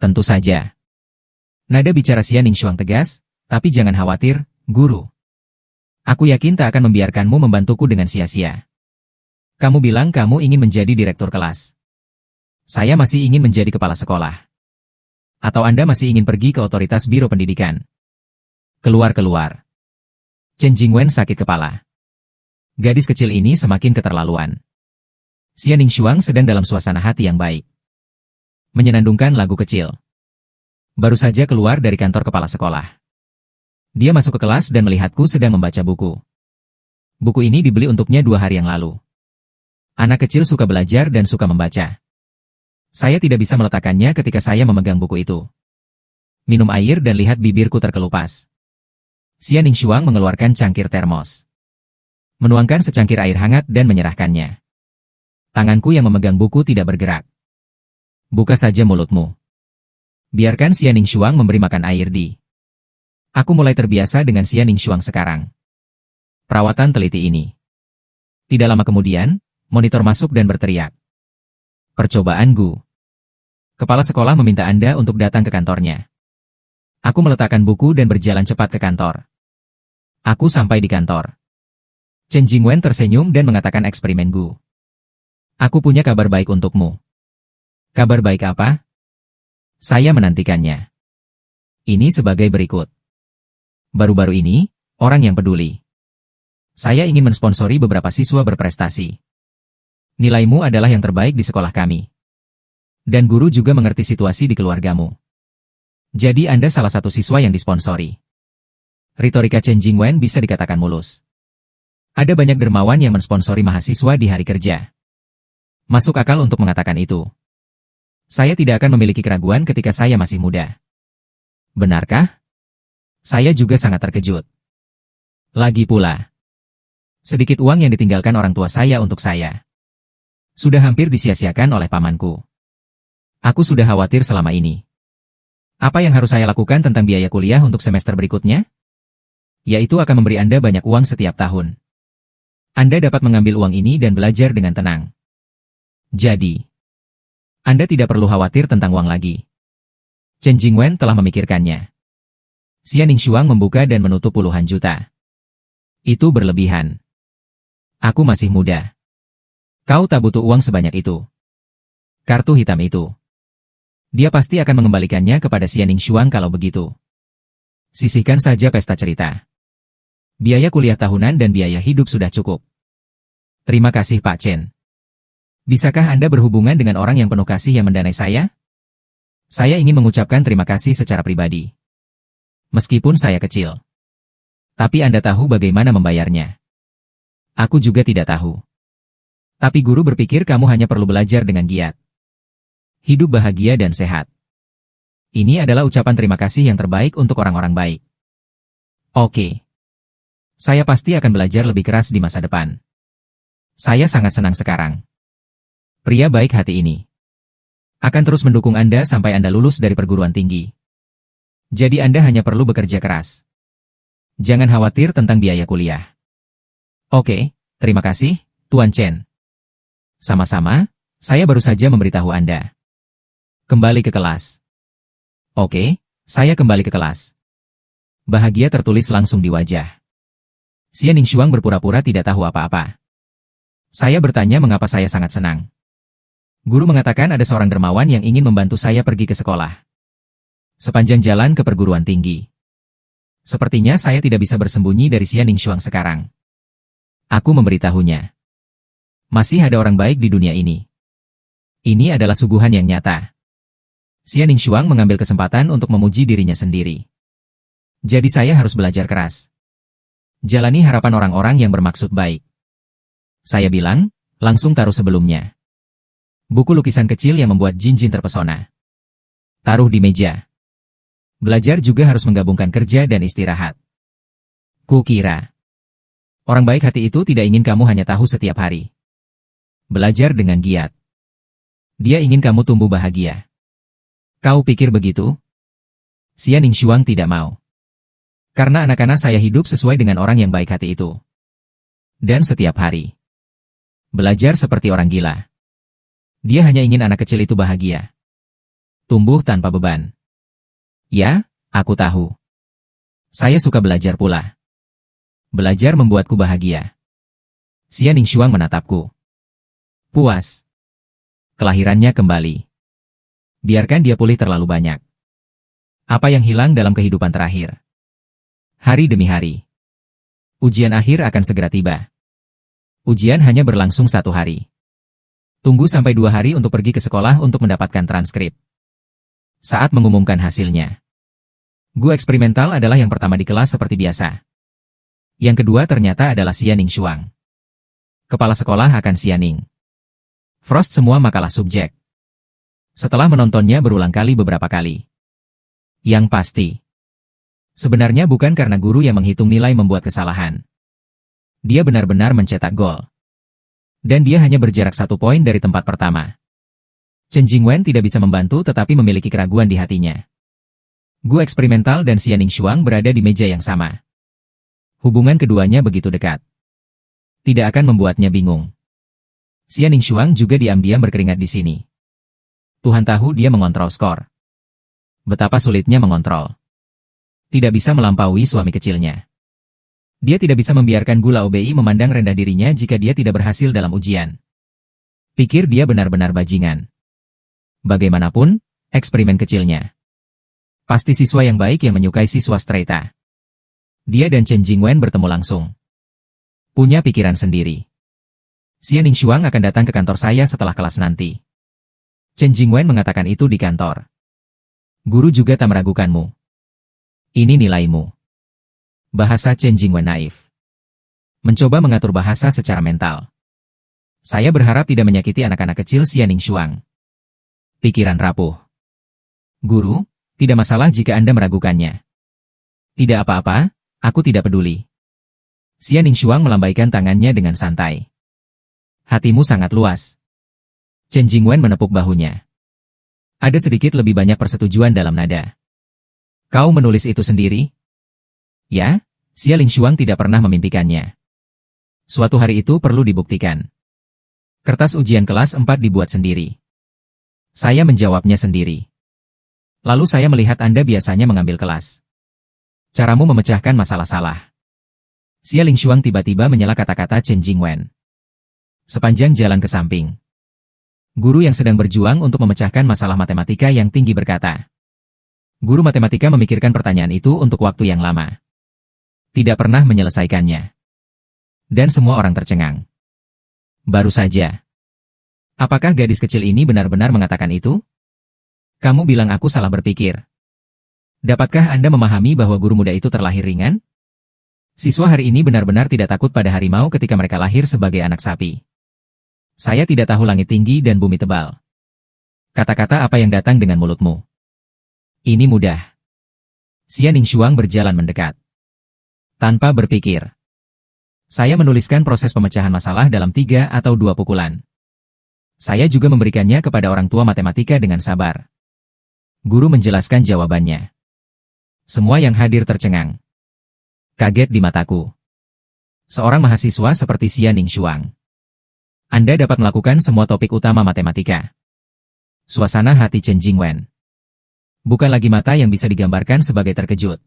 Tentu saja. Nada bicara Xia Ningshuang tegas, tapi jangan khawatir, guru. Aku yakin tak akan membiarkanmu membantuku dengan sia-sia. Kamu bilang kamu ingin menjadi direktur kelas. Saya masih ingin menjadi kepala sekolah. Atau Anda masih ingin pergi ke otoritas biro pendidikan? Keluar. Chen Jingwen sakit kepala. Gadis kecil ini semakin keterlaluan. Xia Ningshuang sedang dalam suasana hati yang baik. Menyenandungkan lagu kecil. Baru saja keluar dari kantor kepala sekolah. Dia masuk ke kelas dan melihatku sedang membaca buku. Buku ini dibeli untuknya 2 hari yang lalu. Anak kecil suka belajar dan suka membaca. Saya tidak bisa meletakkannya ketika saya memegang buku itu. Minum air dan lihat bibirku terkelupas. Xia Ningshuang mengeluarkan cangkir termos. Menuangkan secangkir air hangat dan menyerahkannya. Tanganku yang memegang buku tidak bergerak. Buka saja mulutmu. Biarkan Xia Ningshuang memberi makan air di. Aku mulai terbiasa dengan Xia Ningshuang sekarang. Perawatan teliti ini. Tidak lama kemudian, monitor masuk dan berteriak. Percobaan Gu. Kepala sekolah meminta Anda untuk datang ke kantornya. Aku meletakkan buku dan berjalan cepat ke kantor. Aku sampai di kantor. Chen Jingwen tersenyum dan mengatakan eksperimen Gu. Aku punya kabar baik untukmu. Kabar baik apa? Saya menantikannya. Ini sebagai berikut. Baru-baru ini, orang yang peduli. Saya ingin mensponsori beberapa siswa berprestasi. Nilaimu adalah yang terbaik di sekolah kami. Dan guru juga mengerti situasi di keluargamu. Jadi Anda salah satu siswa yang disponsori. Retorika Chen Jingwen bisa dikatakan mulus. Ada banyak dermawan yang mensponsori mahasiswa di hari kerja. Masuk akal untuk mengatakan itu. Saya tidak akan memiliki keraguan ketika saya masih muda. Benarkah? Saya juga sangat terkejut. Lagi pula, sedikit uang yang ditinggalkan orang tua saya untuk saya. Sudah hampir disia-siakan oleh pamanku. Aku sudah khawatir selama ini. Apa yang harus saya lakukan tentang biaya kuliah untuk semester berikutnya? Yaitu akan memberi Anda banyak uang setiap tahun. Anda dapat mengambil uang ini dan belajar dengan tenang. Jadi, Anda tidak perlu khawatir tentang uang lagi. Chen Jingwen telah memikirkannya. Xia Ningshuang membuka dan menutup puluhan juta. Itu berlebihan. Aku masih muda. Kau tak butuh uang sebanyak itu. Kartu hitam itu. Dia pasti akan mengembalikannya kepada Xia Ningshuang kalau begitu. Sisihkan saja pesta cerita. Biaya kuliah tahunan dan biaya hidup sudah cukup. Terima kasih Pak Chen. Bisakah Anda berhubungan dengan orang yang penuh kasih yang mendanai saya? Saya ingin mengucapkan terima kasih secara pribadi. Meskipun saya kecil. Tapi Anda tahu bagaimana membayarnya. Aku juga tidak tahu. Tapi guru berpikir kamu hanya perlu belajar dengan giat. Hidup bahagia dan sehat. Ini adalah ucapan terima kasih yang terbaik untuk orang-orang baik. Oke. Saya pasti akan belajar lebih keras di masa depan. Saya sangat senang sekarang. Pria baik hati ini akan terus mendukung Anda sampai Anda lulus dari perguruan tinggi. Jadi Anda hanya perlu bekerja keras. Jangan khawatir tentang biaya kuliah. Oke, terima kasih, Tuan Chen. Sama-sama, saya baru saja memberitahu Anda. Kembali ke kelas. Oke, saya kembali ke kelas. Bahagia tertulis langsung di wajah. Xia Ningxuang berpura-pura tidak tahu apa-apa. Saya bertanya mengapa saya sangat senang. Guru mengatakan ada seorang dermawan yang ingin membantu saya pergi ke sekolah. Sepanjang jalan ke perguruan tinggi. Sepertinya saya tidak bisa bersembunyi dari Xia Ningxuang sekarang. Aku memberitahunya. Masih ada orang baik di dunia ini. Ini adalah suguhan yang nyata. Xia Ningxuang mengambil kesempatan untuk memuji dirinya sendiri. Jadi saya harus belajar keras. Jalani harapan orang-orang yang bermaksud baik. Saya bilang, langsung taruh sebelumnya. Buku lukisan kecil yang membuat Jinjin terpesona. Taruh di meja. Belajar juga harus menggabungkan kerja dan istirahat. Kukira. Orang baik hati itu tidak ingin kamu hanya tahu setiap hari. Belajar dengan giat. Dia ingin kamu tumbuh bahagia. Kau pikir begitu? Xia Ningxuang tidak mau. Karena anak-anak saya hidup sesuai dengan orang yang baik hati itu. Dan setiap hari. Belajar seperti orang gila. Dia hanya ingin anak kecil itu bahagia. Tumbuh tanpa beban. Ya, aku tahu. Saya suka belajar pula. Belajar membuatku bahagia. Xia Ningxuang menatapku. Puas. Kelahirannya kembali. Biarkan dia pulih terlalu banyak. Apa yang hilang dalam kehidupan terakhir? Hari demi hari. Ujian akhir akan segera tiba. Ujian hanya berlangsung 1 hari. Tunggu sampai 2 hari untuk pergi ke sekolah untuk mendapatkan transkrip. Saat mengumumkan hasilnya. Guru eksperimental adalah yang pertama di kelas seperti biasa. Yang kedua ternyata adalah Xia Ningxuang. Kepala sekolah akan Xia Ning. Frost semua makalah subjek. Setelah menontonnya berulang kali beberapa kali. Yang pasti. Sebenarnya bukan karena guru yang menghitung nilai membuat kesalahan. Dia benar-benar mencetak gol. Dan dia hanya berjarak 1 poin dari tempat pertama. Chen Jingwen tidak bisa membantu tetapi memiliki keraguan di hatinya. Guru eksperimental dan Xia Ningxuang berada di meja yang sama. Hubungan keduanya begitu dekat. Tidak akan membuatnya bingung. Xia Ningxuang juga diam-diam berkeringat di sini. Tuhan tahu dia mengontrol skor. Betapa sulitnya mengontrol. Tidak bisa melampaui suami kecilnya. Dia tidak bisa membiarkan Gula Obei memandang rendah dirinya jika dia tidak berhasil dalam ujian. Pikir dia benar-benar bajingan. Bagaimanapun, eksperimen kecilnya. Pasti siswa yang baik yang menyukai siswa straighta. Dia dan Chen Jingwen bertemu langsung. Punya pikiran sendiri. Xia Ningxuang akan datang ke kantor saya setelah kelas nanti. Chen Jingwen mengatakan itu di kantor. Guru juga tak meragukanmu. Ini nilaimu. Bahasa Chen Jingwen naif. Mencoba mengatur bahasa secara mental. Saya berharap tidak menyakiti anak-anak kecil Xia Ningxuang. Pikiran rapuh. Guru, tidak masalah jika Anda meragukannya. Tidak apa-apa, aku tidak peduli. Xia Ningxuang melambaikan tangannya dengan santai. Hatimu sangat luas. Chen Jingwen menepuk bahunya. Ada sedikit lebih banyak persetujuan dalam nada. Kau menulis itu sendiri? Ya, Xia Ningxuang tidak pernah memimpikannya. Suatu hari itu perlu dibuktikan. Kertas ujian kelas 4 dibuat sendiri. Saya menjawabnya sendiri. Lalu saya melihat Anda biasanya mengambil kelas. Caramu memecahkan masalah salah. Xia Ningxuang tiba-tiba menyela kata-kata Chen Jingwen. Sepanjang jalan ke samping. Guru yang sedang berjuang untuk memecahkan masalah matematika yang tinggi berkata. Guru matematika memikirkan pertanyaan itu untuk waktu yang lama. Tidak pernah menyelesaikannya. Dan semua orang tercengang. Baru saja. Apakah gadis kecil ini benar-benar mengatakan itu? Kamu bilang aku salah berpikir. Dapatkah Anda memahami bahwa guru muda itu terlahir ringan? Siswa hari ini benar-benar tidak takut pada harimau ketika mereka lahir sebagai anak sapi. Saya tidak tahu langit tinggi dan bumi tebal. Kata-kata apa yang datang dengan mulutmu? Ini mudah. Xia Ningxuang berjalan mendekat. Tanpa berpikir. Saya menuliskan proses pemecahan masalah dalam 3 atau 2 pukulan. Saya juga memberikannya kepada orang tua matematika dengan sabar. Guru menjelaskan jawabannya. Semua yang hadir tercengang. Kaget di mataku. Seorang mahasiswa seperti Xia Ningxuang, Anda dapat melakukan semua topik utama matematika. Suasana hati Chen Jingwen bukan lagi mata yang bisa digambarkan sebagai terkejut.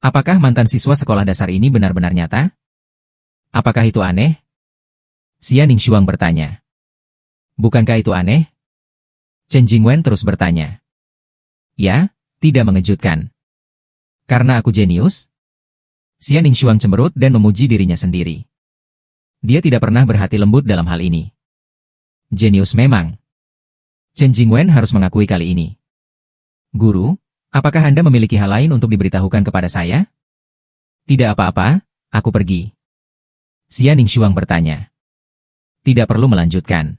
Apakah mantan siswa sekolah dasar ini benar-benar nyata? Apakah itu aneh? Xia Ningxuang bertanya. Bukankah itu aneh? Chen Jingwen terus bertanya. Ya, tidak mengejutkan. Karena aku jenius? Xia Ningxuang cemberut dan memuji dirinya sendiri. Dia tidak pernah berhati lembut dalam hal ini. Jenius memang. Chen Jingwen harus mengakui kali ini. Guru, apakah Anda memiliki hal lain untuk diberitahukan kepada saya? Tidak apa-apa, aku pergi. Xia Ningxuang bertanya. Tidak perlu melanjutkan.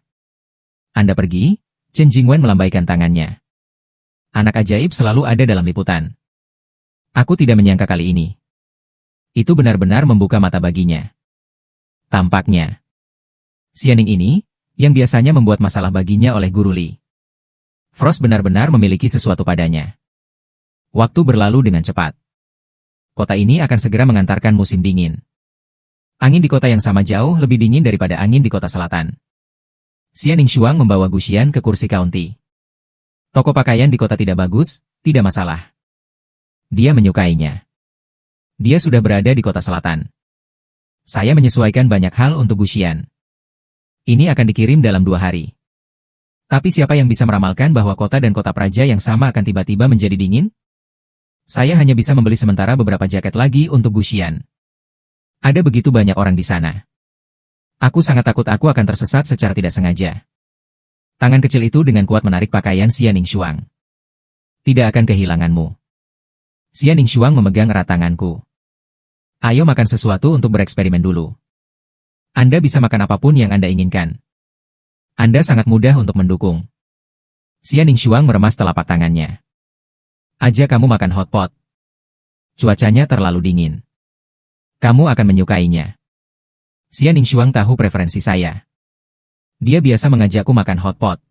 Anda pergi? Chen Jingwen melambaikan tangannya. Anak ajaib selalu ada dalam liputan. Aku tidak menyangka kali ini. Itu benar-benar membuka mata baginya. Tampaknya, Xianing ini, yang biasanya membuat masalah baginya oleh Guru Li. Frost benar-benar memiliki sesuatu padanya. Waktu berlalu dengan cepat. Kota ini akan segera mengantarkan musim dingin. Angin di kota yang sama jauh lebih dingin daripada angin di kota selatan. Xia Ningxuang membawa Guxian ke kursi kaunti. Toko pakaian di kota tidak bagus, tidak masalah. Dia menyukainya. Dia sudah berada di kota selatan. Saya menyesuaikan banyak hal untuk Guxian. Ini akan dikirim dalam 2 hari. Tapi siapa yang bisa meramalkan bahwa kota dan kota praja yang sama akan tiba-tiba menjadi dingin? Saya hanya bisa membeli sementara beberapa jaket lagi untuk Guxian. Ada begitu banyak orang di sana. Aku sangat takut aku akan tersesat secara tidak sengaja. Tangan kecil itu dengan kuat menarik pakaian Xia Ningxuang. Tidak akan kehilanganmu. Xia Ningxuang memegang erat tanganku. Ayo makan sesuatu untuk bereksperimen dulu. Anda bisa makan apapun yang Anda inginkan. Anda sangat mudah untuk mendukung. Xia Ningxuang meremas telapak tangannya. Aja kamu makan hotpot. Cuacanya terlalu dingin. Kamu akan menyukainya. Xia Ningxuang tahu preferensi saya. Dia biasa mengajakku makan hotpot.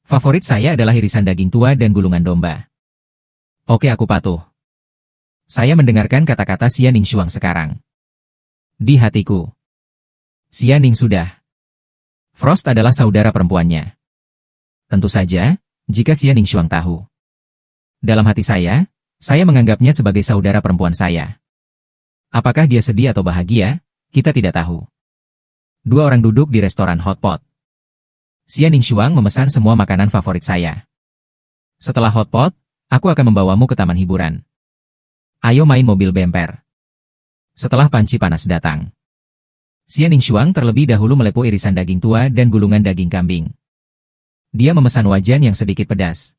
Favorit saya adalah irisan daging tua dan gulungan domba. Oke, aku patuh. Saya mendengarkan kata-kata Xia Ningxuang sekarang. Di hatiku. Xia Ning sudah. Frost adalah saudara perempuannya. Tentu saja, jika Xia Ningxuang tahu. Dalam hati saya menganggapnya sebagai saudara perempuan saya. Apakah dia sedih atau bahagia, kita tidak tahu. 2 orang duduk di restoran hotpot. Xia Ningxuang memesan semua makanan favorit saya. Setelah hotpot, aku akan membawamu ke taman hiburan. Ayo main mobil bemper. Setelah panci panas datang, Xia Ningxuang terlebih dahulu melepo irisan daging tua dan gulungan daging kambing. Dia memesan wajan yang sedikit pedas.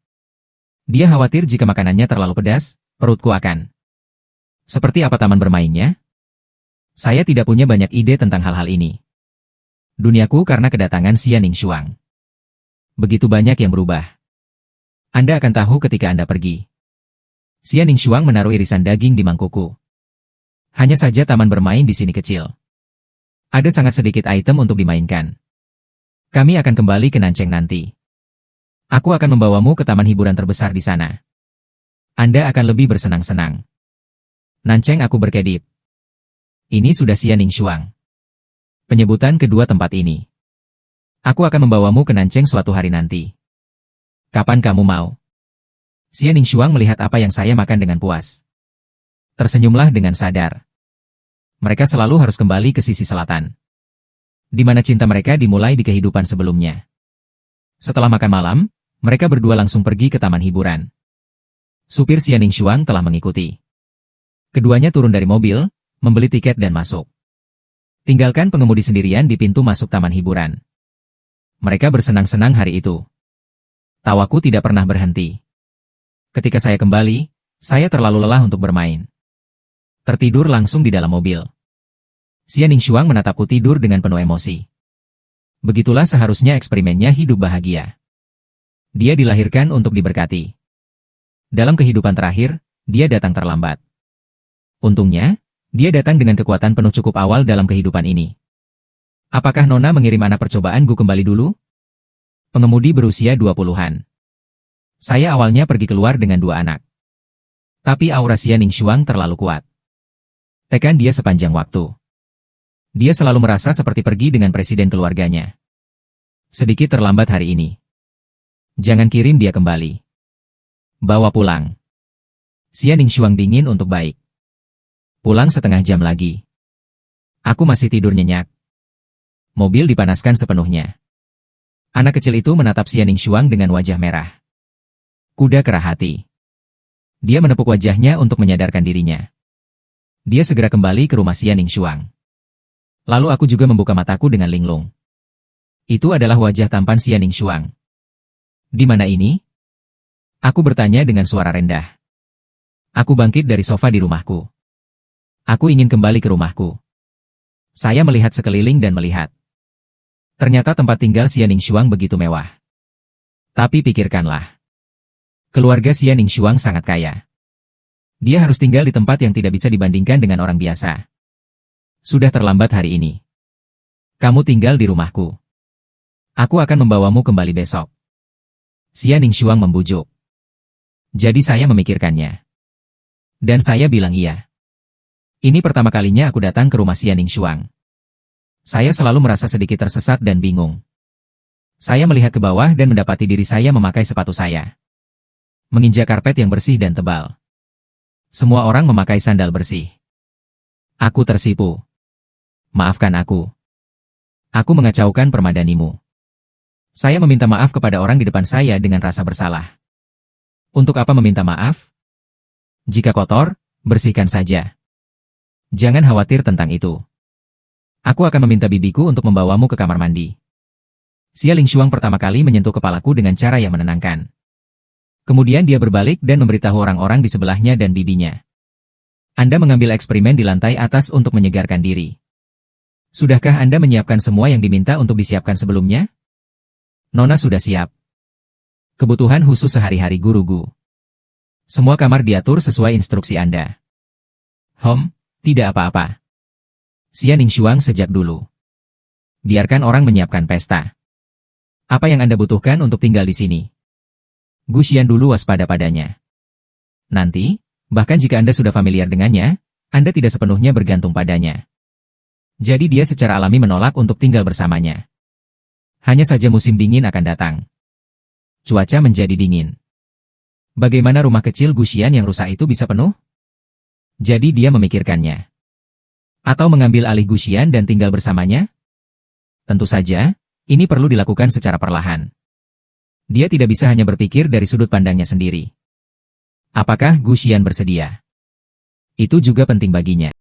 Dia khawatir jika makanannya terlalu pedas, perutku akan. Seperti apa taman bermainnya? Saya tidak punya banyak ide tentang hal-hal ini. Duniaku karena kedatangan Xia Ningxuang. Begitu banyak yang berubah. Anda akan tahu ketika Anda pergi. Xia Ningxuang menaruh irisan daging di mangkukku. Hanya saja taman bermain di sini kecil. Ada sangat sedikit item untuk dimainkan. Kami akan kembali ke Nancheng nanti. Aku akan membawamu ke taman hiburan terbesar di sana. Anda akan lebih bersenang-senang. Nancheng, aku berkedip. Ini sudah Xia Ningxuang. Penyebutan kedua tempat ini. Aku akan membawamu ke Nancheng suatu hari nanti. Kapan kamu mau? Xia Ningxuang melihat apa yang saya makan dengan puas. Tersenyumlah dengan sadar. Mereka selalu harus kembali ke sisi selatan. Di mana cinta mereka dimulai di kehidupan sebelumnya. Setelah makan malam, mereka berdua langsung pergi ke taman hiburan. Supir Xia Ningxuang telah mengikuti. Keduanya turun dari mobil, membeli tiket dan masuk. Tinggalkan pengemudi sendirian di pintu masuk taman hiburan. Mereka bersenang-senang hari itu. Tawaku tidak pernah berhenti. Ketika saya kembali, saya terlalu lelah untuk bermain. Tertidur langsung di dalam mobil. Xia Ningxuang menatapku tidur dengan penuh emosi. Begitulah seharusnya eksperimennya hidup bahagia. Dia dilahirkan untuk diberkati. Dalam kehidupan terakhir, dia datang terlambat. Untungnya, dia datang dengan kekuatan penuh cukup awal dalam kehidupan ini. Apakah Nona mengirim anak percobaan Gu kembali dulu? Pengemudi berusia 20-an. Saya awalnya pergi keluar dengan 2 anak. Tapi aura Xia Ningxuang terlalu kuat. Tekan dia sepanjang waktu. Dia selalu merasa seperti pergi dengan presiden keluarganya. Sedikit terlambat hari ini. Jangan kirim dia kembali. Bawa pulang. Xia Ningxuang dingin untuk baik. Pulang setengah jam lagi. Aku masih tidur nyenyak. Mobil dipanaskan sepenuhnya. Anak kecil itu menatap Xia Ningxuang dengan wajah merah. Kuda kerah hati. Dia menepuk wajahnya untuk menyadarkan dirinya. Dia segera kembali ke rumah Xia Ningxuang. Lalu aku juga membuka mataku dengan linglung. Itu adalah wajah tampan Xia Ningxuang. Di mana ini? Aku bertanya dengan suara rendah. Aku bangkit dari sofa di rumahku. Aku ingin kembali ke rumahku. Saya melihat sekeliling dan melihat. Ternyata tempat tinggal Xia Ningxuang begitu mewah. Tapi pikirkanlah. Keluarga Xia Ningxuang sangat kaya. Dia harus tinggal di tempat yang tidak bisa dibandingkan dengan orang biasa. Sudah terlambat hari ini. Kamu tinggal di rumahku. Aku akan membawamu kembali besok. Xia Ningxuang membujuk. Jadi saya memikirkannya. Dan saya bilang iya. Ini pertama kalinya aku datang ke rumah Xia Ningxuang. Saya selalu merasa sedikit tersesat dan bingung. Saya melihat ke bawah dan mendapati diri saya memakai sepatu saya. Menginjak karpet yang bersih dan tebal. Semua orang memakai sandal bersih. Aku tersipu. Maafkan aku. Aku mengacaukan permadanimu. Saya meminta maaf kepada orang di depan saya dengan rasa bersalah. Untuk apa meminta maaf? Jika kotor, bersihkan saja. Jangan khawatir tentang itu. Aku akan meminta bibiku untuk membawamu ke kamar mandi. Xia Ningxuang pertama kali menyentuh kepalaku dengan cara yang menenangkan. Kemudian dia berbalik dan memberitahu orang-orang di sebelahnya dan bibinya. Anda mengambil eksperimen di lantai atas untuk menyegarkan diri. Sudahkah Anda menyiapkan semua yang diminta untuk disiapkan sebelumnya? Nona sudah siap. Kebutuhan khusus sehari-hari guru-gu. Semua kamar diatur sesuai instruksi Anda. Tidak apa-apa. Xia Ningxuang sejak dulu. Biarkan orang menyiapkan pesta. Apa yang Anda butuhkan untuk tinggal di sini? Gu Xian dulu waspada padanya. Nanti, bahkan jika Anda sudah familiar dengannya, Anda tidak sepenuhnya bergantung padanya. Jadi dia secara alami menolak untuk tinggal bersamanya. Hanya saja musim dingin akan datang. Cuaca menjadi dingin. Bagaimana rumah kecil Gu Xian yang rusak itu bisa penuh? Jadi dia memikirkannya. Atau mengambil alih Gu Xian dan tinggal bersamanya? Tentu saja, ini perlu dilakukan secara perlahan. Dia tidak bisa hanya berpikir dari sudut pandangnya sendiri. Apakah Gu Xian bersedia? Itu juga penting baginya.